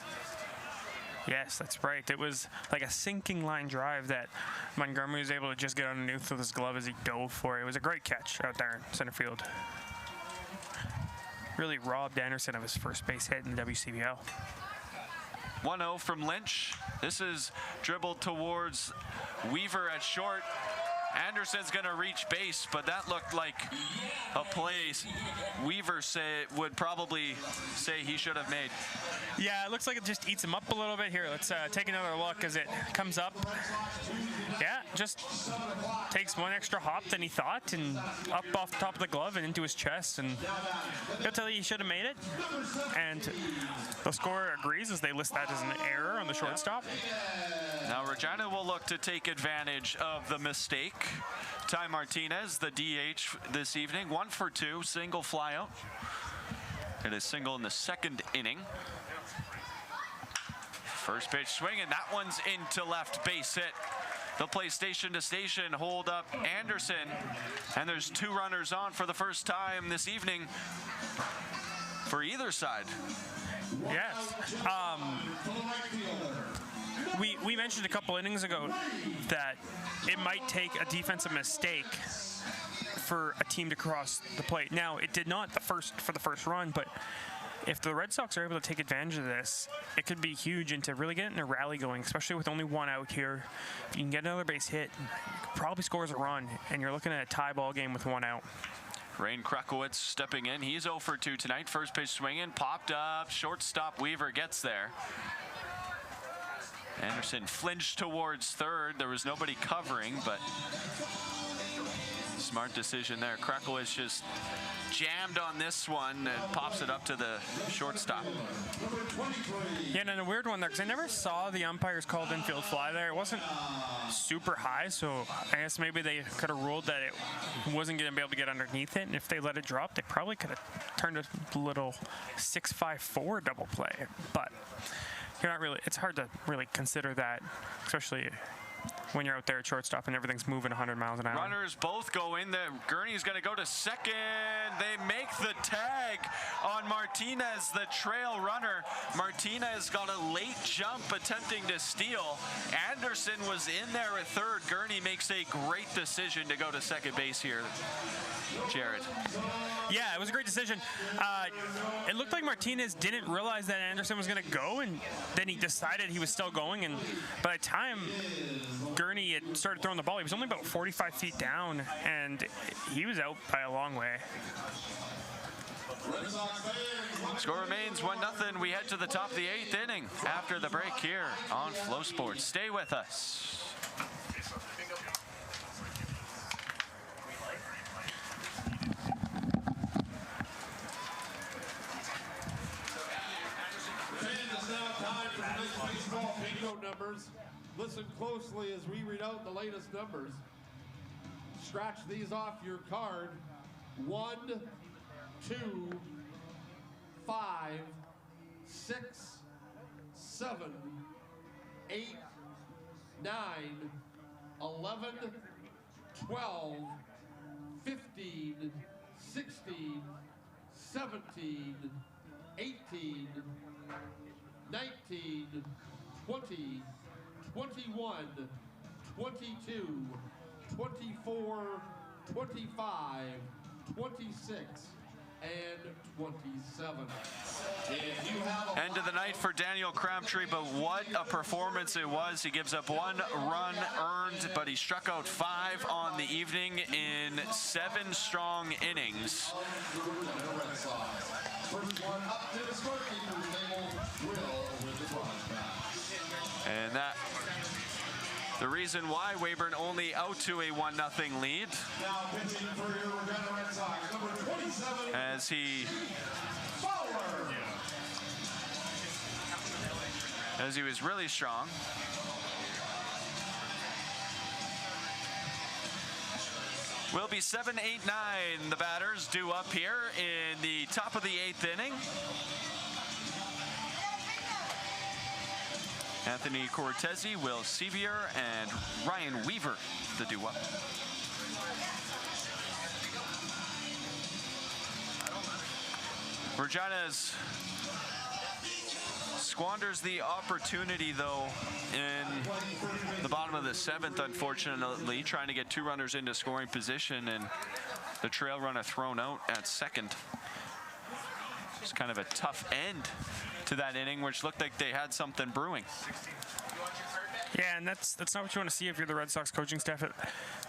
Yes, that's right. It was like a sinking line drive that Montgomery was able to just get underneath with his glove as he dove for it. It was a great catch out there in center field. Really robbed Anderson of his first base hit in the WCBL. 1-0 from Lynch. This is dribbled towards Weaver at short. Anderson's going to reach base, but that looked like a play Weaver would probably say he should have made. Yeah, it looks like it just eats him up a little bit. Here, let's take another look as it comes up. Yeah, just takes one extra hop than he thought, and up off the top of the glove and into his chest. And he'll tell you he should have made it. And the scorer agrees as they list that as an error on the shortstop. Now Regina will look to take advantage of the mistake. Ty Martinez, the DH this evening, 1 for 2, single flyout. It is single in the second inning. First pitch swinging, that one's into left, base hit. They'll play station to station, hold up Anderson, and there's 2 runners on for the first time this evening for either side. Yes. We mentioned a couple innings ago that it might take a defensive mistake for a team to cross the plate. Now, it did not for the first run, but if the Red Sox are able to take advantage of this, it could be huge into really getting a rally going, especially with only 1 out here. If you can get another base hit, probably scores a run, and you're looking at a tie ball game with 1 out. Rayne Krakowicz stepping in. He's 0 for 2 tonight. First pitch swinging, popped up, shortstop Weaver gets there. Anderson flinched towards third. There was nobody covering, but smart decision there. Krakowicz just jammed on this one and pops it up to the shortstop. Yeah, and a weird one there, because I never saw the umpires called infield fly there. It wasn't super high, so I guess maybe they could have ruled that it wasn't going to be able to get underneath it, and if they let it drop, they probably could have turned a little 6-5-4 double play. But you're not really, it's hard to really consider that, especially when you're out there at shortstop and everything's moving 100 miles an hour. Runners both go in there. Gurney's going to go to second. They make the tag on Martinez, the trail runner. Martinez got a late jump attempting to steal. Anderson was in there at third. Gurney makes a great decision to go to second base here. Jared. Yeah, it was a great decision. It looked like Martinez didn't realize that Anderson was going to go, and then he decided he was still going, and by the time Gurney had started throwing the ball, he was only about 45 feet down, and he was out by a long way. Score remains 1-0. We head to the top of the 8th inning after the break here on Flow Sports. Stay with us. Numbers. Listen closely as we read out the latest numbers. Scratch these off your card. 1, 2, 5, 6, 7, 8, 9, 11, 12, 15, 16, 17, 18, 19, 20, 21, 22, 24, 25, 26, and 27. End of the night for Daniel Crabtree, but what a performance it was. He gives up 1 run earned, but he struck out 5 on the evening in 7 strong innings. And that, the reason why Weyburn only out to a 1-0 lead, as he was really strong. Will be 7, 8, 9. The batters due up here in the top of the 8th inning. Anthony Cortese, Will Sevier, and Ryan Weaver, the due-up. Regina's squanders the opportunity, though, in the bottom of the 7th, unfortunately, trying to get 2 runners into scoring position, and the trail runner thrown out at second. It's kind of a tough end to that inning, which looked like they had something brewing. Yeah, and that's not what you want to see if you're the Red Sox coaching staff. It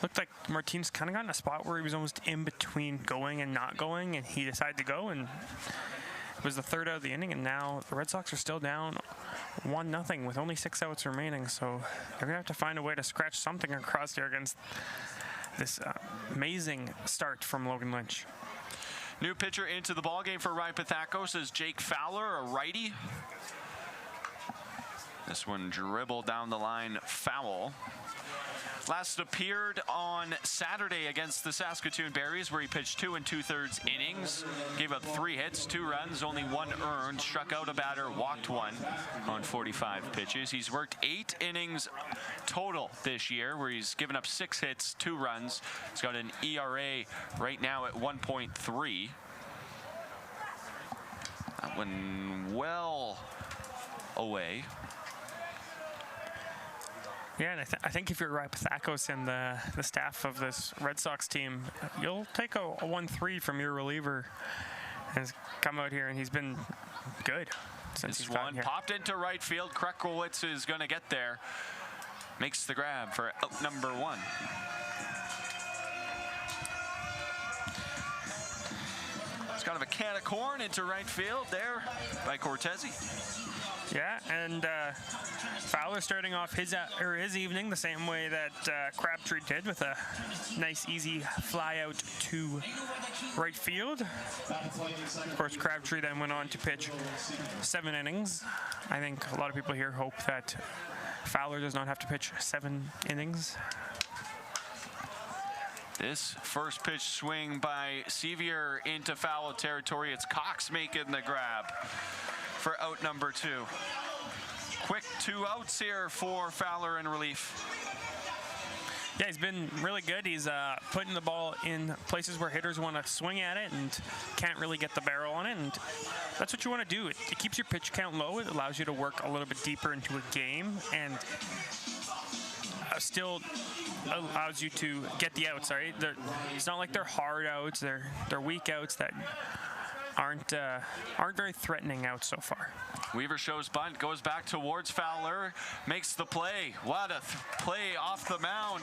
looked like Martinez kind of got in a spot where he was almost in between going and not going, and he decided to go, and it was the 3rd out of the inning, and now the Red Sox are still down 1-0 with only 6 outs remaining, so they're going to have to find a way to scratch something across here against this amazing start from Logan Lynch. New pitcher into the ballgame for Ryan Pathakos is Jake Fowler, a righty. This one dribbled down the line, foul. Last appeared on Saturday against the Saskatchewan Beavers, where he pitched 2 2/3 innings, gave up 3 hits, 2 runs, only 1 earned, struck out a batter, walked 1 on 45 pitches. He's worked 8 innings total this year, where he's given up 6 hits, 2 runs. He's got an ERA right now at 1.3. That one well away. Yeah, and I think if you're Ryan Pathakos and the staff of this Red Sox team, you'll take a 1-3 from your reliever and come out here, and he's been good since he's gotten here. Popped into right field. Krekowicz is going to get there. Makes the grab for out number 1. It's kind of a can of corn into right field there by Cortese. Yeah, and Fowler starting off his evening the same way that Crabtree did, with a nice easy fly out to right field. Of course, Crabtree then went on to pitch 7 innings. I think a lot of people here hope that Fowler does not have to pitch 7 innings. This first pitch swing by Sevier into foul territory. It's Cox making the grab for out number 2. Quick 2 outs here for Fowler in relief. Yeah, he's been really good. He's putting the ball in places where hitters want to swing at it and can't really get the barrel on it, and that's what you want to do. It keeps your pitch count low. It allows you to work a little bit deeper into a game, and still allows you to get the outs, right? It's not like they're hard outs. They're weak outs that aren't very threatening outs so far. Weaver shows bunt, goes back towards Fowler, makes the play. What a play off the mound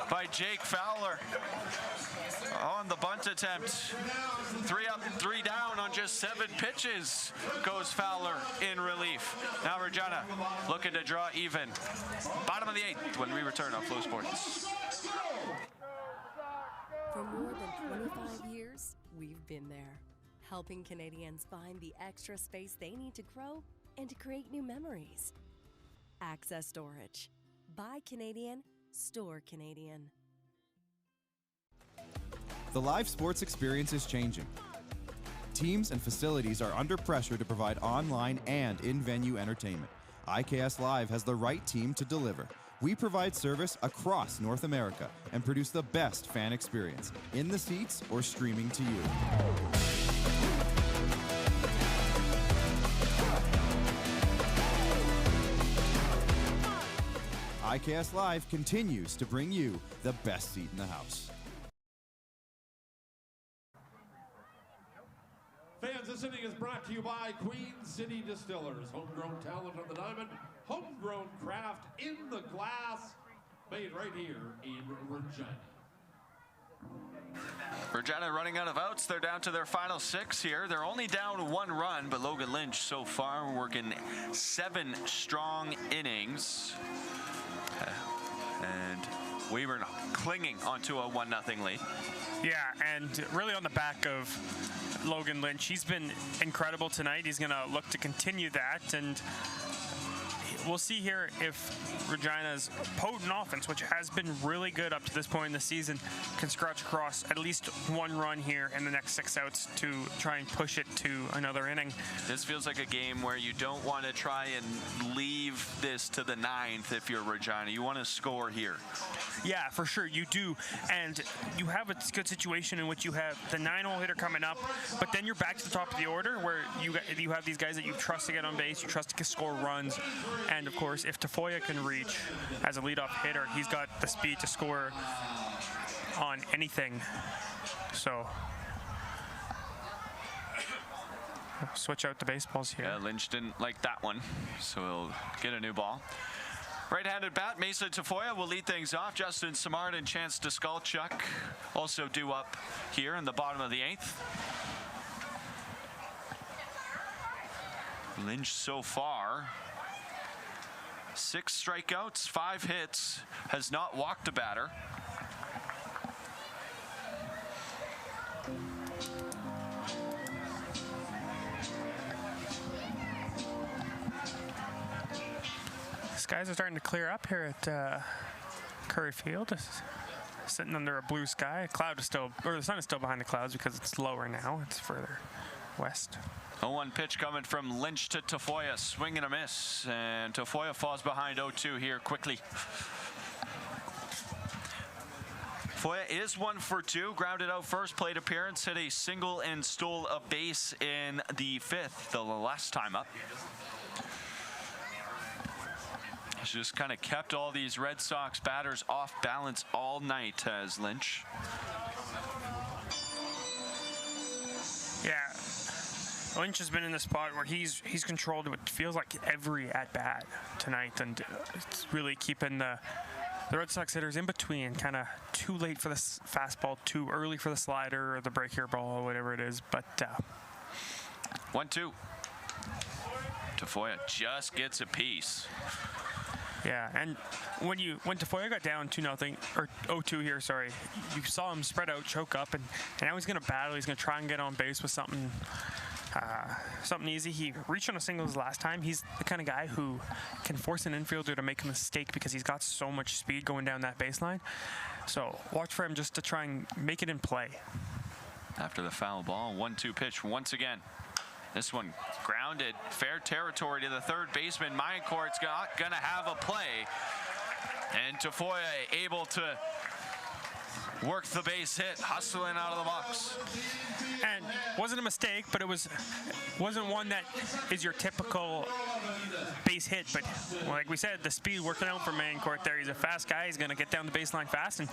by Jake Fowler on the bunt attempt. 3 up, 3 down on just 7 pitches goes Fowler in relief. Now Regina looking to draw even. Bottom of the 8th when we return on Flow Sports. For more than 25 years, we've been there, helping Canadians find the extra space they need to grow and to create new memories. Access Storage. Buy Canadian, store Canadian. The live sports experience is changing. Teams and facilities are under pressure to provide online and in-venue entertainment. IKS Live has the right team to deliver. We provide service across North America and produce the best fan experience, in the seats or streaming to you. IKS Live continues to bring you the best seat in the house. Fans, this inning is brought to you by Queen City Distillers. Homegrown talent on the diamond, homegrown craft in the glass, made right here in Regina. Regina running out of outs. They're down to their final 6 here. They're only down 1 run, but Logan Lynch so far working 7 strong innings. And Weyburn clinging onto a 1-0 lead. Yeah, and really on the back of Logan Lynch, he's been incredible tonight. He's going to look to continue that, and we'll see here if Regina's potent offense, which has been really good up to this point in the season, can scratch across at least one run here in the next 6 outs to try and push it to another inning. This feels like a game where you don't want to try and leave this to the 9th if you're Regina. You want to score here. Yeah, for sure, you do. And you have a good situation in which you have the 9-hole hitter coming up, but then you're back to the top of the order where you have these guys that you trust to get on base, you trust to score runs, and of course, if Tafoya can reach as a leadoff hitter, he's got the speed to score on anything. So, switch out the baseballs here. Yeah, Lynch didn't like that one, so he'll get a new ball. Right-handed bat, Mesa Tafoya will lead things off. Justin Simard and Chance Duskalchuk also due up here in the bottom of the 8th. Lynch so far, 6 strikeouts, 5 hits, has not walked a batter. Skies are starting to clear up here at Curry Field. Sitting under a blue sky. The sun is still behind the clouds because it's lower now. It's further west. 0-1 pitch coming from Lynch to Tafoya, swing and a miss, and Tafoya falls behind 0-2 here quickly. Tafoya is 1 for 2, grounded out first plate appearance, hit a single and stole a base in the 5th, the last time up. He's just kind of kept all these Red Sox batters off balance all night, has Lynch. Yeah, Lynch has been in the spot where he's controlled what feels like every at-bat tonight, and it's really keeping the Red Sox hitters in between, kind of too late for the fastball, too early for the slider or the breaker ball, whatever it is, but 1-2. Tafoya just gets a piece. Yeah, and when Tafoya got down 2-0 or 0-2 here, sorry, you saw him spread out, choke up, and now he's going to battle. He's going to try and get on base with something easy. He reached on a singles last time. He's the kind of guy who can force an infielder to make a mistake because he's got so much speed going down that baseline. So watch for him just to try and make it in play. After the foul ball, 1-2 pitch once again. This one grounded, fair territory to the third baseman. Mayencourt's not gonna have a play. And Tafoya able to work the base hit, hustling out of the box. And wasn't a mistake, but it wasn't one that is your typical base hit. But like we said, the speed working out for Mayencourt there. He's a fast guy. He's going to get down the baseline fast. And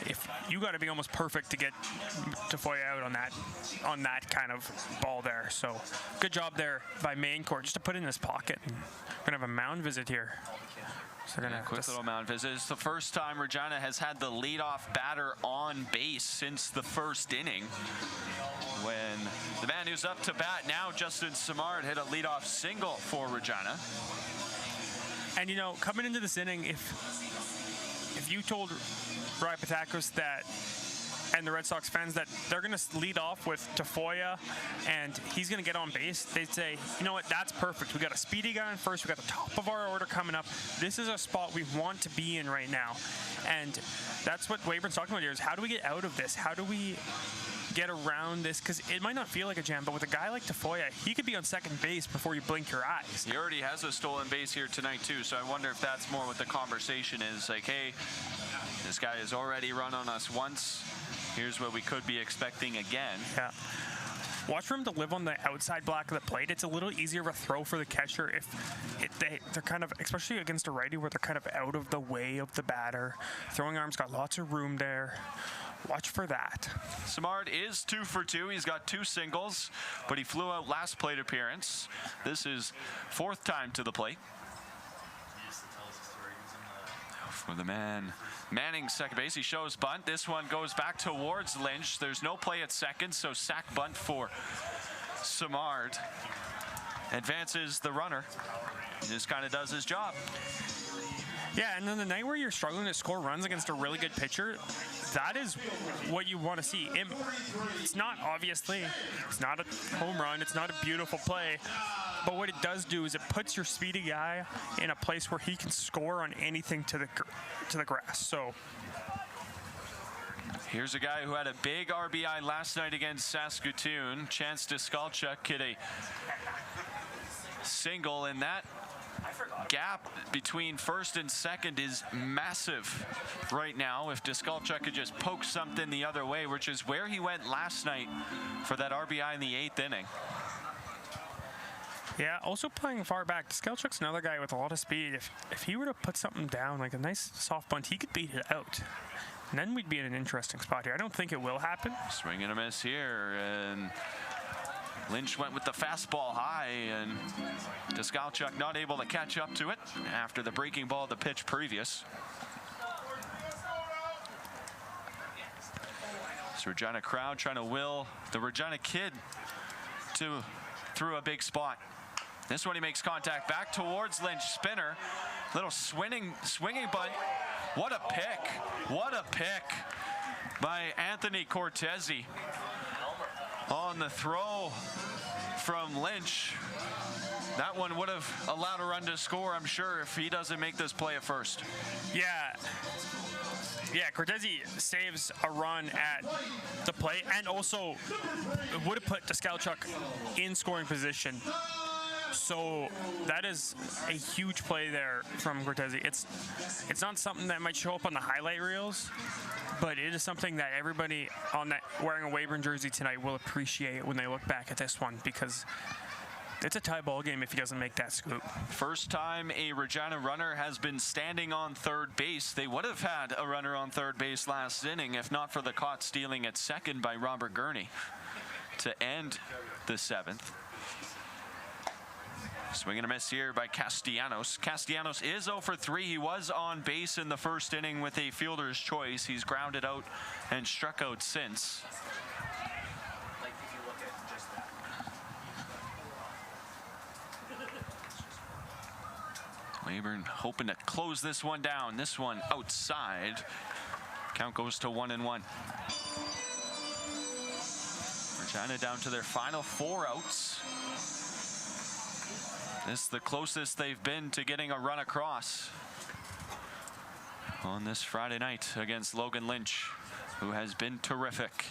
if you got to be almost perfect to get Tafoya out on that kind of ball there. So good job there by Mayencourt just to put in his pocket. And we're going to have a mound visit here. So quick little mound visit. It's the first time Regina has had the leadoff batter on base since the first inning. When the man who's up to bat now, Justin Simard, hit a leadoff single for Regina. And you know, coming into this inning, if you told Ryan Patakos that, and the Red Sox fans, that they're going to lead off with Tafoya and he's going to get on base, they'd say, you know what, that's perfect. We got a speedy guy on first. We got the top of our order coming up. This is a spot we want to be in right now. And that's what Weyburn's talking about here, is how do we get out of this? How do we get around this? Because it might not feel like a jam, but with a guy like Tafoya, he could be on second base before you blink your eyes. He already has a stolen base here tonight too, so I wonder if that's more what the conversation is. Like, hey, this guy has already run on us once. Here's what we could be expecting again. Yeah. Watch for him to live on the outside block of the plate. It's a little easier of a throw for the catcher if they're kind of, especially against a righty where they're kind of out of the way of the batter. Throwing arm's got lots of room there. Watch for that. Simard is 2 for 2. He's got 2 singles, but he flew out last plate appearance. This is 4th time to the plate. For the man manning second base, he shows bunt. This one goes back towards Lynch. There's no play at second, so sack bunt for Simard. Advances the runner. He just kind of does his job. Yeah, and then the night where you're struggling to score runs against a really good pitcher, that is what you want to see. It's not, obviously, it's not a home run, it's not a beautiful play, but what it does do is it puts your speedy guy in a place where he can score on anything to the grass. So here's a guy who had a big RBI last night against Saskatoon. Chance Deskalchuk hit a single, and that gap between first and second is massive right now. If Deskalchuk could just poke something the other way, which is where he went last night for that RBI in the 8th inning. Yeah, also playing far back, Deskalchuk's another guy with a lot of speed. If he were to put something down, like a nice soft bunt, he could beat it out. And then we'd be in an interesting spot here. I don't think it will happen. Swing and a miss here, and Lynch went with the fastball high, and Deskalchuk not able to catch up to it after the breaking ball of the pitch previous. This Regina crowd trying to will the Regina kid through a big spot. This one he makes contact back towards Lynch. Spinner, little swinging bunt. What a pick! What a pick by Anthony Cortese on the throw from Lynch. That one would have allowed a run to score, I'm sure, if he doesn't make this play at first. Yeah, Cortese saves a run at the plate, and also would have put Deskalchuk in scoring position. So that is a huge play there from Cortese. It's not something that might show up on the highlight reels, but it is something that everybody on that wearing a Weyburn jersey tonight will appreciate when they look back at this one, because it's a tie ball game if he doesn't make that scoop. First time a Regina runner has been standing on third base. They would have had a runner on third base last inning if not for the caught stealing at second by Robert Gurney to end the 7th. Swing and a miss here by Castellanos. Castellanos is 0 for 3. He was on base in the first inning with a fielder's choice. He's grounded out and struck out since. Weyburn hoping to close this one down. This one outside. Count goes to 1-1. Regina down to their final 4 outs. This is the closest they've been to getting a run across on this Friday night against Logan Lynch, who has been terrific.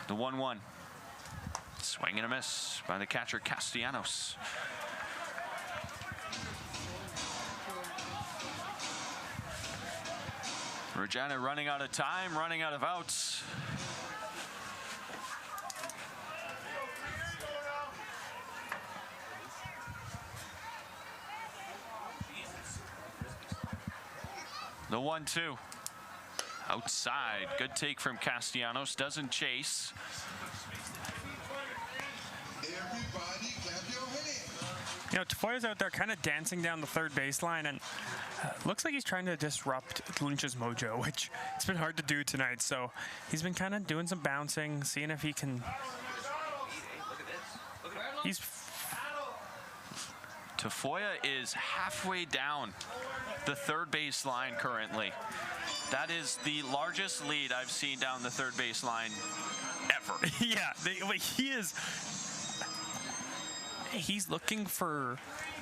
The 1-1. Swing and a miss by the catcher Castellanos. Regina running out of time, running out of outs. The 1-2. Outside. Good take from Castellanos. Doesn't chase. You know, Tafoya's out there kind of dancing down the third baseline, and looks like he's trying to disrupt Lynch's mojo, which it's been hard to do tonight. So he's been kind of doing some bouncing, seeing if he can. Tafoya is halfway down the third base line currently. That is the largest lead I've seen down the third base line ever. Yeah, he's looking for,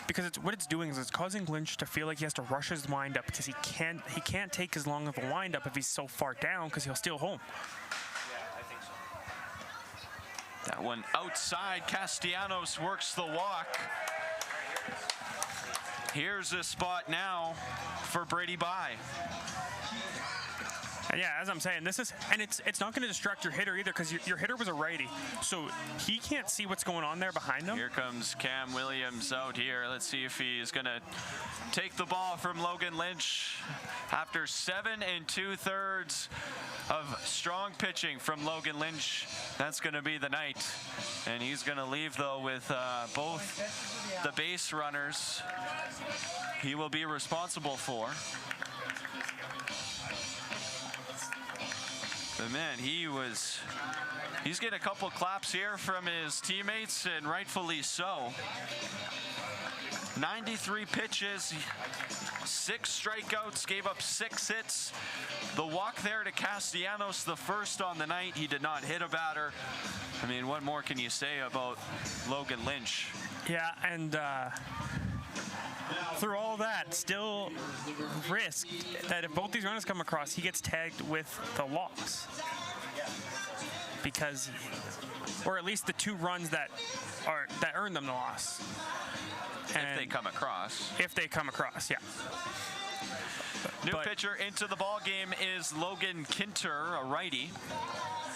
because what it's doing is it's causing Lynch to feel like he has to rush his windup, because he can't take as long of a windup if he's so far down, because he'll steal home. That one outside. Castellanos works the walk. Here's a spot now for Brady Bye. And yeah, as I'm saying, this is, and it's not going to distract your hitter either, because your hitter was a righty, so he can't see what's going on there behind him. Here comes Cam Williams out here. Let's see if he is going to take the ball from Logan Lynch after 7 2/3 of strong pitching from Logan Lynch. That's going to be the night, and he's going to leave though with both the base runners he will be responsible for. Man, he's getting a couple claps here from his teammates, and rightfully so. 93 pitches, 6 strikeouts, gave up 6 hits. The walk there to Castellanos, the first on the night. He did not hit a batter. I mean, what more can you say about Logan Lynch? Yeah, and through all that, still risk that if both these runners come across, he gets tagged with the loss. Because, or at least the 2 runs that earn them the loss. And if they come across. If they come across, yeah. New pitcher into the ball game is Logan Kinter, a righty.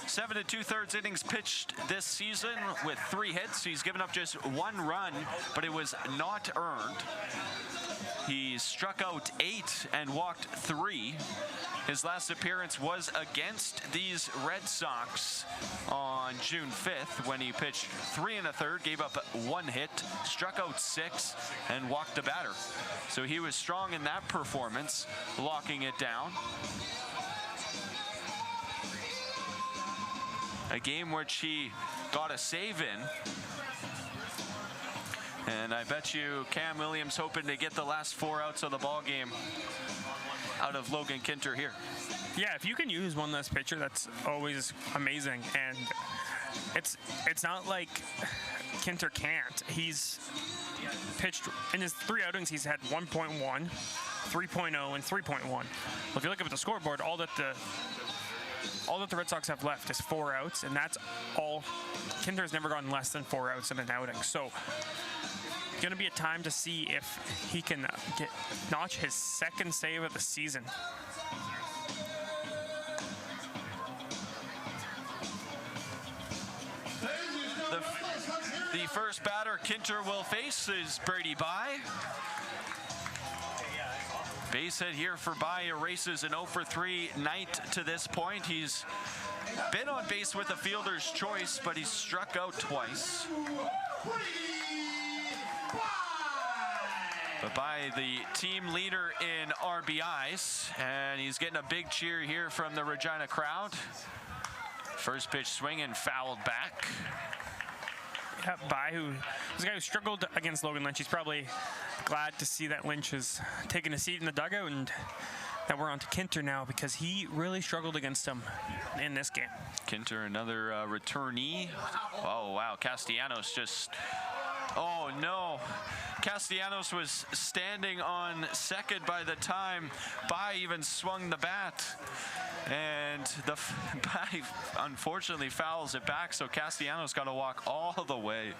7 2/3 innings pitched this season with 3 hits. He's given up just 1 run, but it was not earned. He struck out 8 and walked 3. His last appearance was against these Red Sox on June 5th when he pitched 3 1/3, gave up 1 hit, struck out 6, and walked a batter. So he was strong in that performance, locking it down. A game which he got a save in. And I bet you Cam Williams hoping to get the last 4 outs of the ball game out of Logan Kinter here. Yeah, if you can use one less pitcher, that's always amazing. And it's not like Kinter can't. He's pitched in his 3 outings. He's had 1.1, 3.0, and 3.1. Well, if you look at the scoreboard, all that the Red Sox have left is 4 outs, and that's all. Kinter has never gotten less than 4 outs in an outing. So going to be a time to see if he can notch his 2nd save of the season. The first batter Kinter will face is Brady Bye. Base hit here for Bye, erases an 0 for 3 night to this point. He's been on base with a fielder's choice, but he's struck out twice. But Bye, the team leader in RBIs, and he's getting a big cheer here from the Regina crowd. First pitch swing and fouled back. Yeah, Bye, who's a guy who struggled against Logan Lynch. He's probably glad to see that Lynch has taken a seat in the dugout and that we're on to Kinter now, because he really struggled against him in this game. Kinter, another returnee. Oh, wow. Castellanos just... Oh, no. Castellanos was standing on second by the time Bye even swung the bat. And Bye unfortunately fouls it back, so Castellanos got to walk all the way.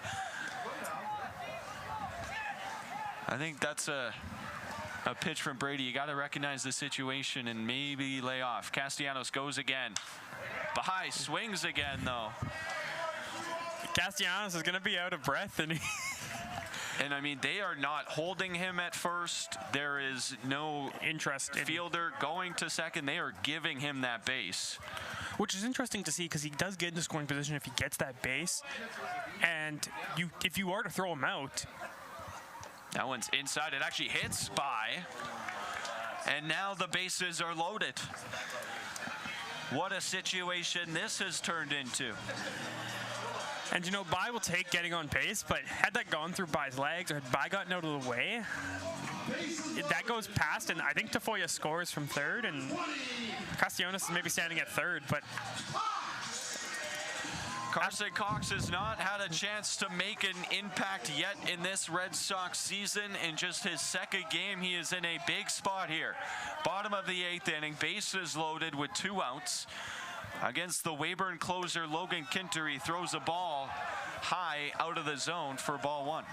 I think that's a pitch from Brady. You got to recognize the situation and maybe lay off. Castellanos goes again. Bye swings again, though. Castellanos is going to be out of breath, and and I mean, they are not holding him at first. There is no interest fielder going to second. They are giving him that base. Which is interesting to see, because he does get into scoring position if he gets that base. And if you are to throw him out. That one's inside. It actually hits Bye. And now the bases are loaded. What a situation this has turned into. And you know, Bye will take getting on base, but had that gone through Bye's legs, or had Bye gotten out of the way, that goes past, and I think Tafoya scores from third, and Castellanos is maybe standing at third, but... Carson Cox has not had a chance to make an impact yet in this Red Sox season. In just his 2nd game, he is in a big spot here. Bottom of the 8th inning, bases loaded with 2 outs. Against the Weyburn closer, Logan Kinter, he throws a ball high out of the zone for ball 1.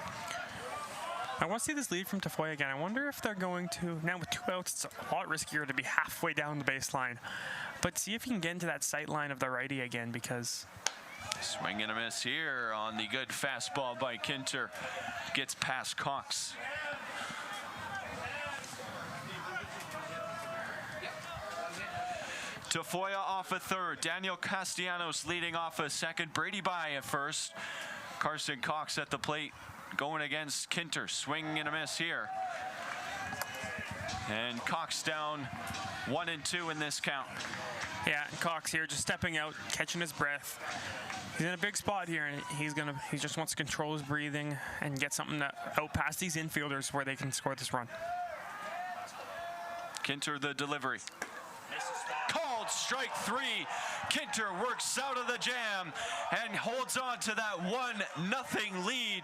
I want to see this lead from Tafoya again. I wonder if they're going to, now with 2 outs, it's a lot riskier to be halfway down the baseline. But see if you can get into that sight line of the righty again, because... Swing and a miss here on the good fastball by Kinter. Gets past Cox. Tafoya off a third. Daniel Castellanos leading off a second. Brady Bye at first. Carson Cox at the plate going against Kinter. Swing and a miss here. And Cox down 1-2 in this count. Yeah, Cox here just stepping out, catching his breath. He's in a big spot here, and he just wants to control his breathing and get something out past these infielders where they can score this run. Kinter the delivery. Called strike 3. Kinter works out of the jam and holds on to that 1-0 lead.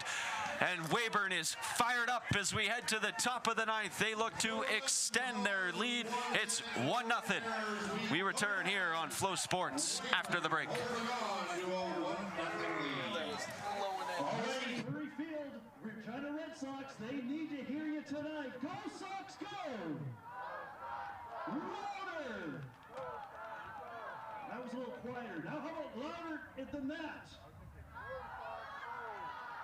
And Weyburn is fired up as we head to the top of the 9th. They look to extend their lead. It's 1-0. We return here on Flow Sports after the break. Already Curry Field, Regina Red Sox, they need to hear you tonight. Go Sox, go! Louder! That was a little quieter. Now how about louder than that?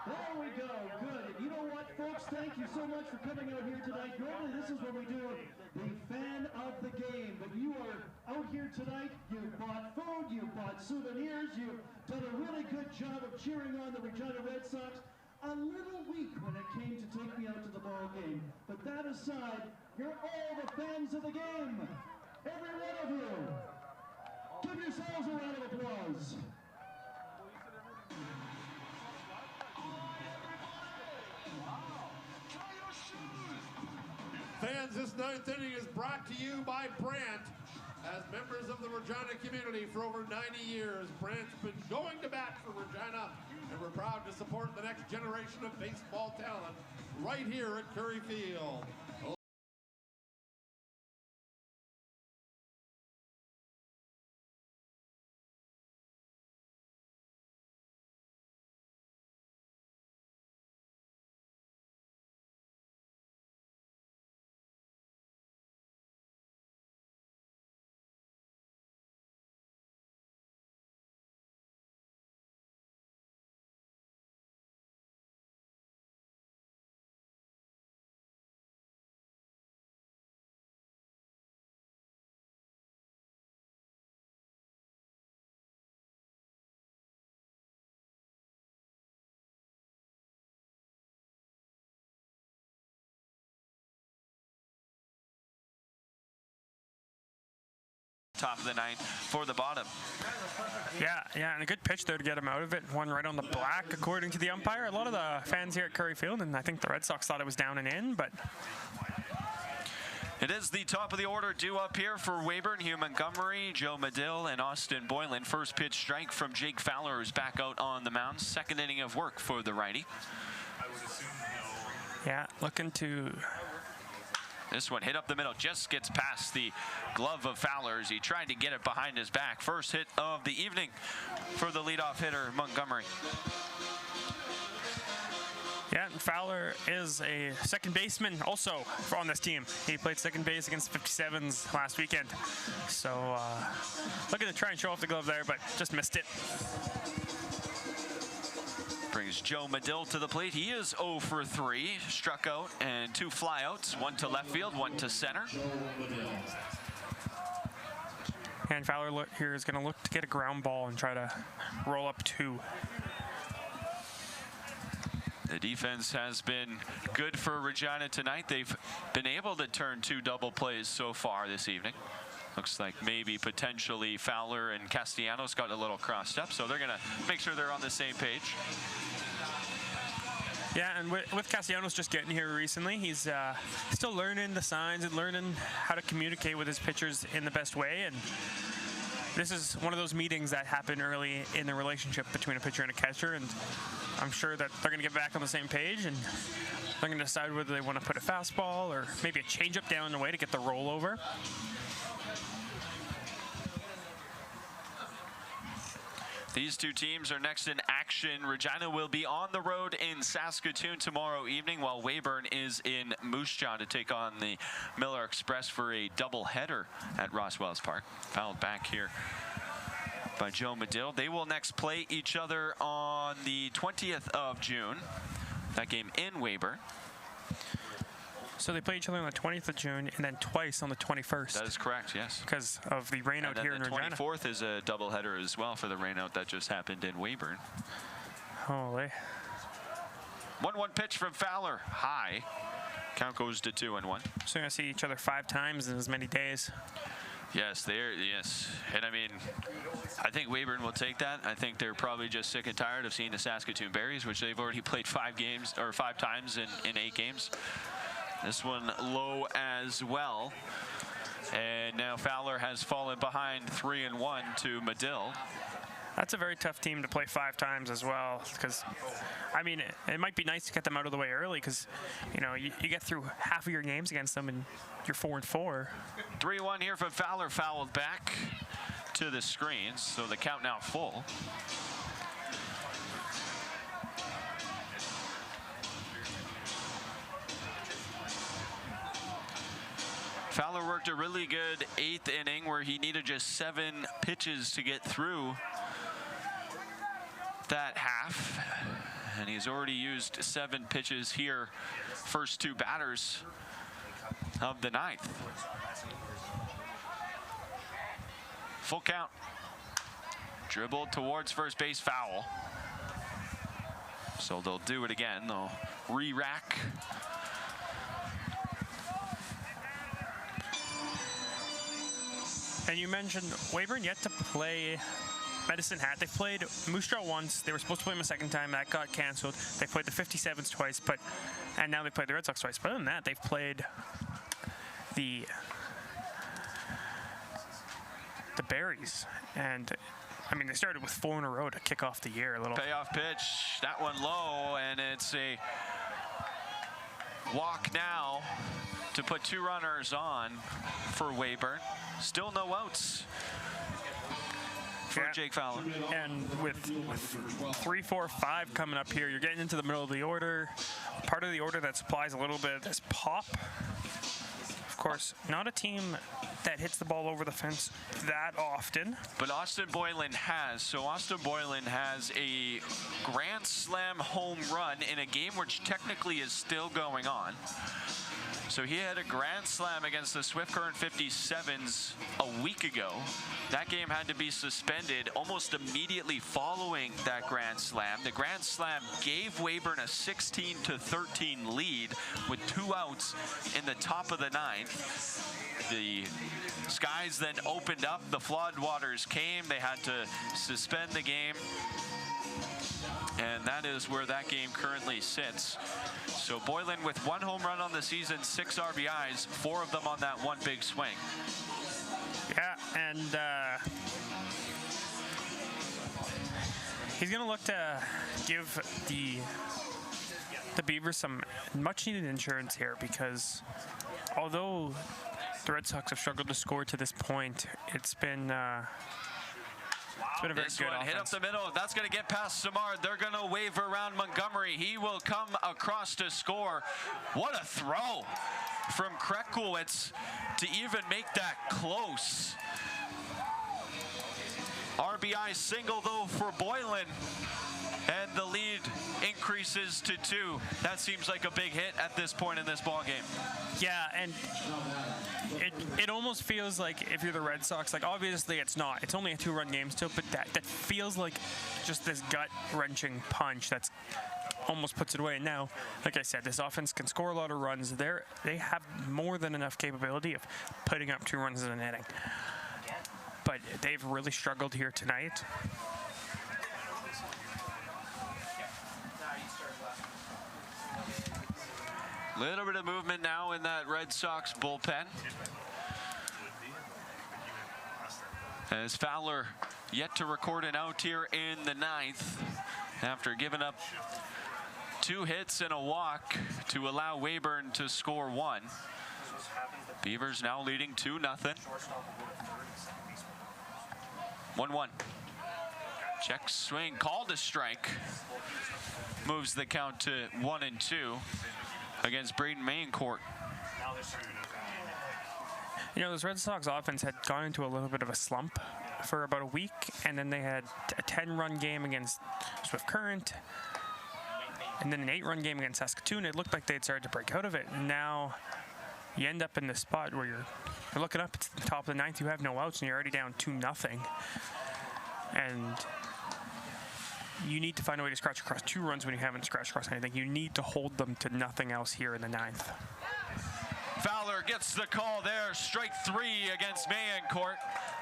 There we go, good. And you know what, folks, thank you so much for coming out here tonight. Normally this is what we do, the fan of the game. But you are out here tonight, you bought food, you bought souvenirs, you've done a really good job of cheering on the Regina Red Sox. A little weak when it came to take me out to the ball game. But that aside, you're all the fans of the game. Every one of you. Give yourselves a round of applause. Fans, this 9th inning is brought to you by Brandt. As members of the Regina community for over 90 years, Brandt's been going to bat for Regina, and we're proud to support the next generation of baseball talent right here at Curry Field. Top of the 9th for the bottom. Yeah, and a good pitch there to get him out of it. One right on the black, according to the umpire. A lot of the fans here at Curry Field, and I think the Red Sox thought it was down and in, but... It is the top of the order due up here for Weyburn, Hugh Montgomery, Joe Medill, and Austin Boylan. First pitch strike from Jake Fowler, who's back out on the mound. Second inning of work for the righty. Yeah, looking to... This one hit up the middle, just gets past the glove of Fowler's. He tried to get it behind his back. First hit of the evening for the leadoff hitter, Montgomery. Yeah, and Fowler is a second baseman also on this team. He played second base against the 57s last weekend. So looking to try and show off the glove there, but just missed it. Brings Joe Medill to the plate. He is 0 for 3, struck out, and 2 flyouts, one to left field, one to center. And Fowler here is going to look to get a ground ball and try to roll up 2. The defense has been good for Regina tonight. They've been able to turn 2 double plays so far this evening. Looks like maybe potentially Fowler and Castellanos got a little crossed up, so they're going to make sure they're on the same page. Yeah, and with Castellanos just getting here recently, he's still learning the signs and learning how to communicate with his pitchers in the best way. And this is one of those meetings that happen early in the relationship between a pitcher and a catcher, and I'm sure that they're going to get back on the same page, and they're going to decide whether they want to put a fastball or maybe a changeup down the way to get the rollover. These two teams are next in action. Regina will be on the road in Saskatoon tomorrow evening, while Weyburn is in Moose Jaw to take on the Miller Express for a doubleheader at Roswells Park. Fouled back here by Joe Medill. They will next play each other on the 20th of June. That game in Weyburn. So they play each other on the 20th of June and then twice on the 21st. That is correct, yes. Because of the rainout here in Regina. The 24th is a doubleheader as well for the rainout that just happened in Weyburn. Holy. 1-1 pitch from Fowler. High. Count goes to 2-1. So you're going to see each other 5 times in as many days. Yes, yes. And I mean, I think Weyburn will take that. I think they're probably just sick and tired of seeing the Saskatoon Berries, which they've already played 5 times in 8 games. This one low as well. And now Fowler has fallen behind 3-1 to Medill. That's a very tough team to play 5 times as well, because, I mean, it might be nice to get them out of the way early, because, you know, you get through half of your games against them and you're 4-4. 3-1 here from Fowler, fouled back to the screens, so the count now full. Fowler worked a really good 8th inning where he needed just 7 pitches to get through that half, and he's already used 7 pitches here, first 2 batters of the 9th. Full count. Dribbled towards first base, foul. So they'll do it again. They'll re-rack. And you mentioned Weyburn yet to play Medicine Hat. They played Moose Jaw once. They were supposed to play him a second time. That got canceled. They played the 57s twice, and now they played the Red Sox twice. But other than that, they've played the Berries. And, I mean, they started with 4 in a row to kick off the year. A little payoff pitch. That one low, and it's a walk now to put 2 runners on for Weyburn. Still no outs for Jake Fowler. And with 3, 4, 5 coming up here, you're getting into the middle of the order. Part of the order that supplies a little bit of this pop. Of course, not a team that hits the ball over the fence that often. But Austin Boylan has. So Austin Boylan has a grand slam home run in a game which technically is still going on. So he had a grand slam against the Swift Current 57s a week ago. That game had to be suspended almost immediately following that grand slam. The grand slam gave Weyburn a 16-13 lead with 2 outs in the top of the 9th. The skies then opened up. The floodwaters came. They had to suspend the game. And that is where that game currently sits. So Boylan with 1 home run on the season, 6 RBIs, 4 of them on that one big swing. Yeah, and he's going to look to give the Beavers some much-needed insurance here, because although the Red Sox have struggled to score to this point, it's been a very this good one offense. hit up the middle. That's going to get past Samard. They're going to wave around Montgomery. He will come across to score. What a throw from Krekowitz to even make that close. RBI single, though, for Boylan. And the lead increases to 2. That seems like a big hit at this point in this ball game. Yeah, and it almost feels like, if you're the Red Sox, like, obviously it's not. It's only a 2-run game still, but that feels like just this gut-wrenching punch that's almost puts it away. Now, like I said, this offense can score a lot of runs. They have more than enough capability of putting up 2 runs in an inning. But they've really struggled here tonight. Little bit of movement now in that Red Sox bullpen. As Fowler yet to record an out here in the 9th after giving up 2 hits and a walk to allow Weyburn to score 1. Beavers now leading 2-0. 1-1. Check swing, called a strike. Moves the count to 1-2. Against Braden Maincourt. You know, this Red Sox offense had gone into a little bit of a slump for about a week, and then they had a 10-run game against Swift Current, and then an 8-run game against Saskatoon. It looked like they had started to break out of it, and now you end up in this spot where you're looking up, it's the top of the 9th, you have no outs, and you're already down 2-0. And you need to find a way to scratch across 2 runs when you haven't scratched across anything. You need to hold them to nothing else here in the 9th. Fowler gets the call there. Strike 3 against Mayencourt.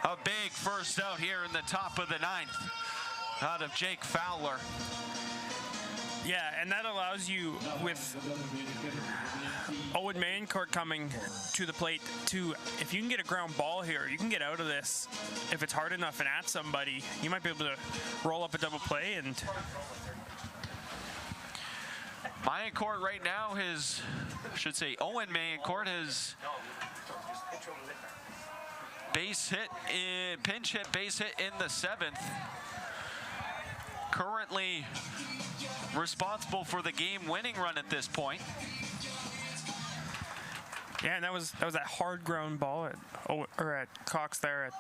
A big first out here in the top of the 9th out of Jake Fowler. Yeah, and that allows you, with Owen Mayencourt coming to the plate, to, if you can get a ground ball here, you can get out of this. If it's hard enough and at somebody, you might be able to roll up a double play. And Mayencourt right now Owen Mayencourt has pinch hit base hit in the 7th. Currently responsible for the game-winning run at this point. Yeah, and that was that hard ground ball at Cox there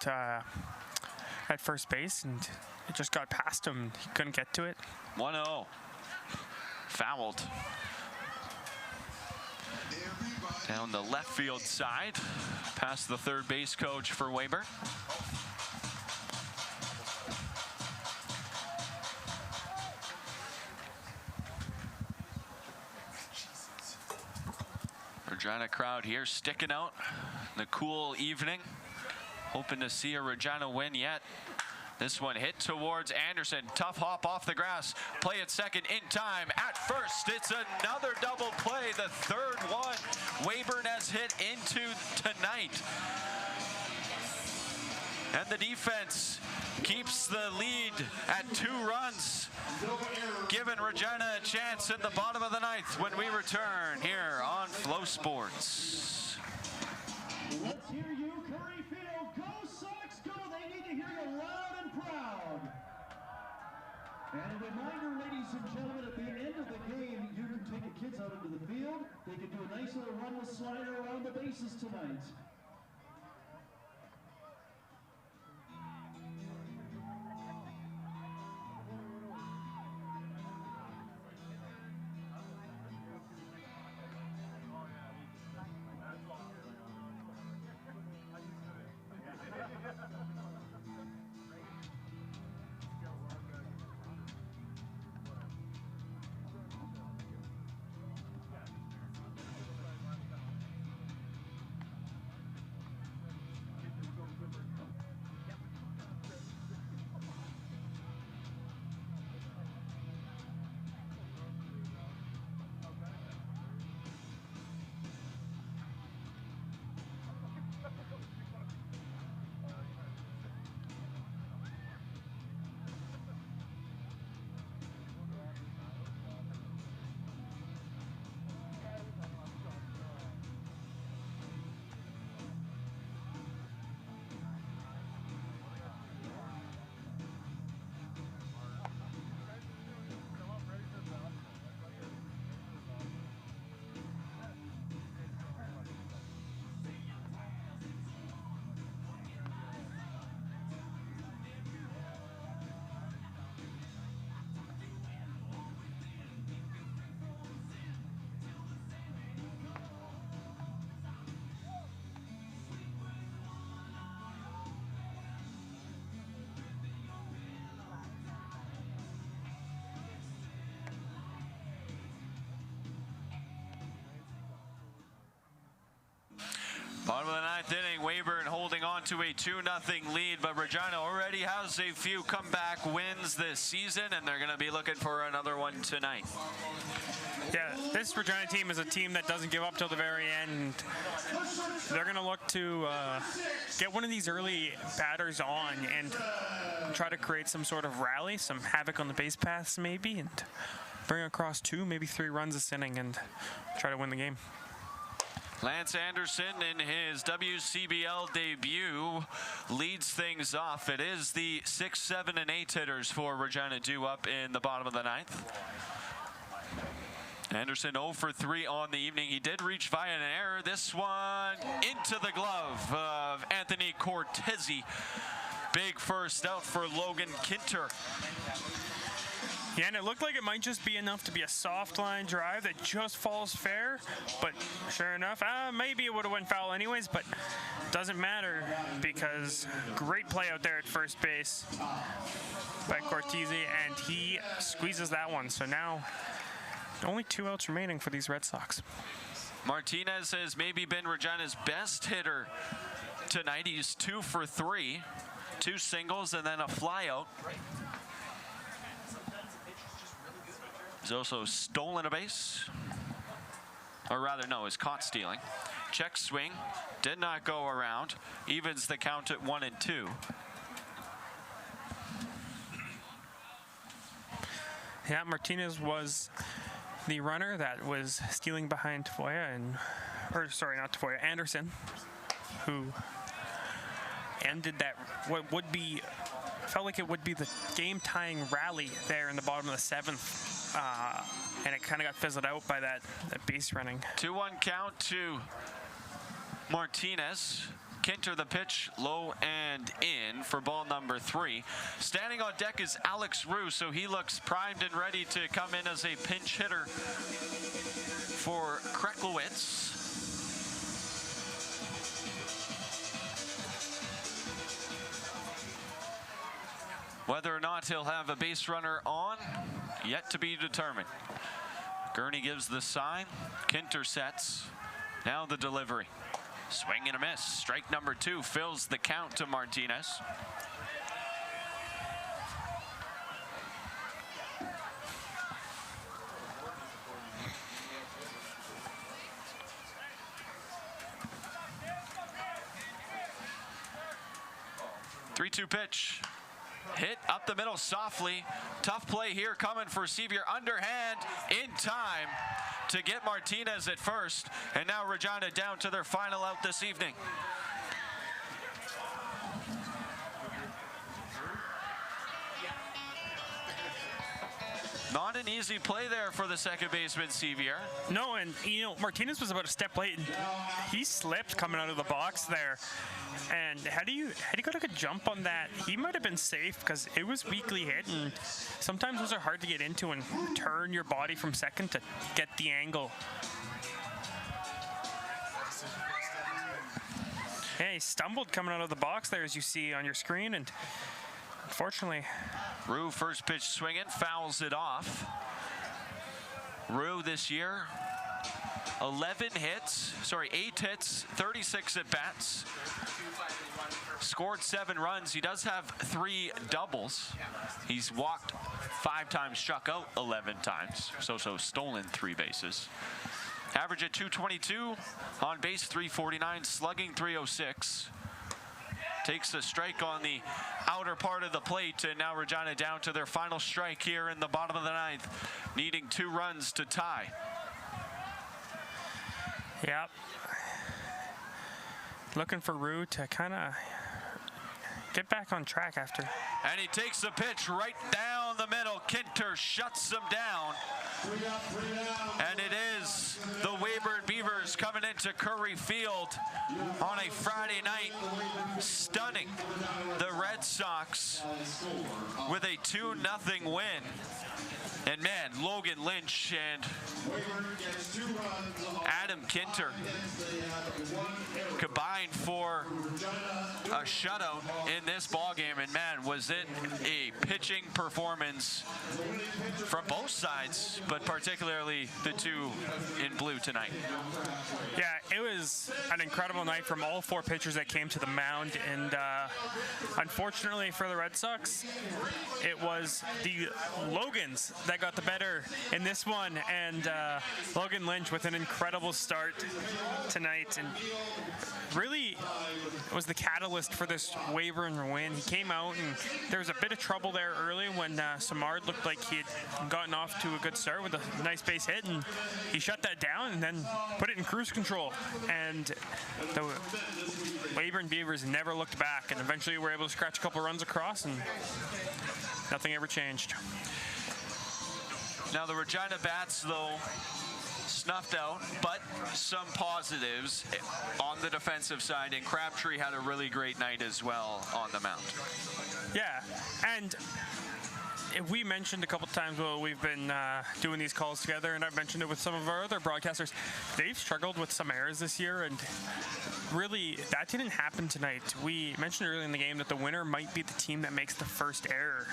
at first base, and it just got past him. He couldn't get to it. 1-0. Fouled. Down the left field side, past the third base coach for Weyburn. Regina crowd here sticking out in the cool evening. Hoping to see a Regina win yet. This one hit towards Anderson. Tough hop off the grass. Play at second in time. At first, it's another double play. The third one Weyburn has hit into tonight. And the defense keeps the lead at 2 runs, giving Regina a chance in the bottom of the 9th when we return here on Flow Sports. Let's hear you, Curryfield. Go Sox, go! They need to hear you loud and proud. And a reminder, ladies and gentlemen, at the end of the game, you can take the kids out into the field. They can do a nice little run with slider around the bases tonight. Bottom of the 9th inning, Weyburn holding on to a 2-0 lead, but Regina already has a few comeback wins this season, and they're going to be looking for another one tonight. Yeah, this Regina team is a team that doesn't give up till the very end. They're going to look to get one of these early batters on and try to create some sort of rally, some havoc on the base paths maybe, and bring across 2, maybe 3 runs this inning and try to win the game. Lance Anderson in his WCBL debut leads things off. It is the 6, 7, and 8 hitters for Regina due up in the bottom of the 9th. Anderson 0 for 3 on the evening. He did reach via an error. This one into the glove of Anthony Cortese. Big first out for Logan Kinter. Yeah, and it looked like it might just be enough to be a soft line drive that just falls fair, but sure enough, maybe it would have went foul anyways, but doesn't matter because great play out there at first base by Cortese, and he squeezes that one. So now only 2 outs remaining for these Red Sox. Martinez has maybe been Regina's best hitter tonight. He's 2 for 3, 2 singles and then a flyout. He's also stolen a base, or rather, no, is caught stealing. Check swing, did not go around, evens the count at 1 and 2. Yeah, Martinez was the runner that was stealing behind Tafoya Anderson, who ended that what would be, felt like it would be the game-tying rally there in the bottom of the 7th, and it kind of got fizzled out by that base running. 2-1 count to Martinez. Kinter the pitch, low and in for ball number 3. Standing on deck is Alex Roux, so he looks primed and ready to come in as a pinch hitter for Krecklewitz. Whether or not he'll have a base runner on, yet to be determined. Gurney gives the sign, Kinter sets, now the delivery. Swing and a miss. Strike number 2 fills the count to Martinez. Three-two pitch. Hit up the middle softly. Tough play here coming for Sevier. Underhand in time to get Martinez at first. And now Regina down to their final out this evening. Not an easy play there for the second baseman, Sevier. No, and Martinez was about a step late, and he slipped coming out of the box there. And had he got a good jump on that, he might have been safe because it was weakly hit, and sometimes those are hard to get into and turn your body from second to get the angle. Yeah, he stumbled coming out of the box there, as you see on your screen, and unfortunately. Roux first pitch swinging, fouls it off. Roux this year, 8 hits, 36 at bats. Scored 7 runs. He does have 3 doubles. He's walked 5 times, struck out 11 times. So stolen 3 bases. Average at 222, on base 349, slugging 306. Takes a strike on the outer part of the plate, and now Regina down to their final strike here in the bottom of the 9th, needing 2 runs to tie. Yep. Looking for Roux to kind of get back on track after. And he takes the pitch right down the middle. Kinter shuts him down. And it is the Weyburn Beavers coming into Curry Field on a Friday night, stunning the Red Sox with a 2-0 win. And man, Logan Lynch and Adam Kinter combined for a shutout in this ballgame. And man, was it a pitching performance from both sides, but particularly the 2 in blue tonight. Yeah, it was an incredible night from all 4 pitchers that came to the mound. And unfortunately for the Red Sox, it was the Logans that got the better in this one, and Logan Lynch with an incredible start tonight, and really was the catalyst for this Weyburn win. He came out, and there was a bit of trouble there early when Samard looked like he had gotten off to a good start with a nice base hit, and he shut that down and then put it in cruise control. And the Weyburn Beavers never looked back, and eventually were able to scratch a couple runs across, and nothing ever changed. Now the Regina bats, though, snuffed out, but some positives on the defensive side, and Crabtree had a really great night as well on the mound. Yeah, and we mentioned a couple times while we've been doing these calls together, and I've mentioned it with some of our other broadcasters, they've struggled with some errors this year, and really that didn't happen tonight. We mentioned earlier in the game that the winner might be the team that makes the first error.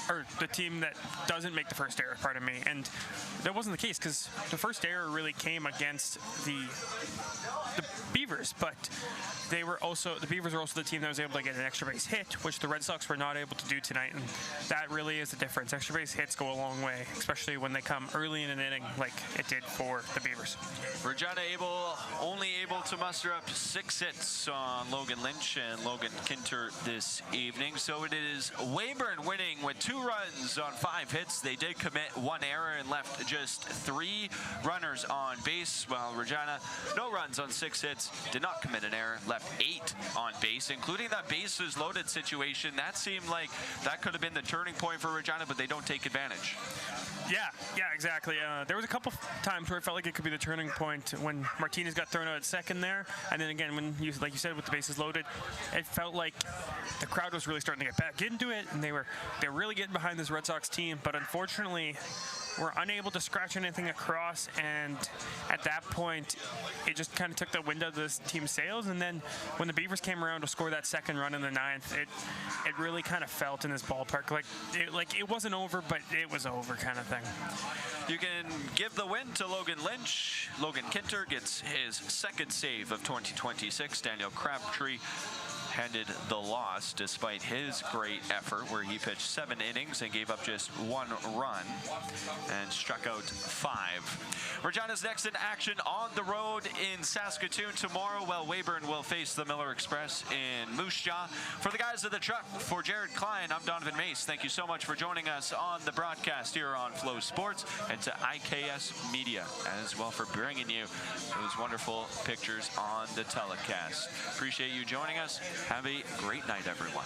or the team that doesn't make the first error, pardon me. And that wasn't the case, because the first error really came against the Beavers, but the Beavers were also the team that was able to get an extra base hit, which the Red Sox were not able to do tonight, and that really is the difference. Extra base hits go a long way, especially when they come early in an inning like it did for the Beavers. Regina only able to muster up 6 hits on Logan Lynch and Logan Kinter this evening, so it is Weyburn winning with 2 runs on 5 hits. They did commit 1 error and left just 3 runners on base, while Regina, no runs on 6 hits, did not commit an error, left 8 on base, including that bases loaded situation. That seemed like that could have been the turning point for Regina, but they don't take advantage. Yeah, exactly. There was a couple times where it felt like it could be the turning point when Martinez got thrown out at second there, and then again when like you said, with the bases loaded, it felt like the crowd was really starting to get back into it, and they were really getting behind this Red Sox team. But unfortunately, we're unable to scratch anything across, and at that point, it just kind of took the wind out of this team's sails. And then when the Beavers came around to score that second run in the 9th, it really kind of felt in this ballpark like it wasn't over, but it was over kind of thing. You can give the win to Logan Lynch. Logan Kinter gets his 2nd save of 2026. Daniel Crabtree handed the loss despite his great effort, where he pitched 7 innings and gave up just 1 run and struck out 5. Regina's next in action on the road in Saskatoon tomorrow, while Weyburn will face the Miller Express in Moose Jaw. For the guys of the truck, for Jared Klein, I'm Donovan Mace. Thank you so much for joining us on the broadcast here on Flow Sports, and to IKS Media as well for bringing you those wonderful pictures on the telecast. Appreciate you joining us. Have a great night, everyone.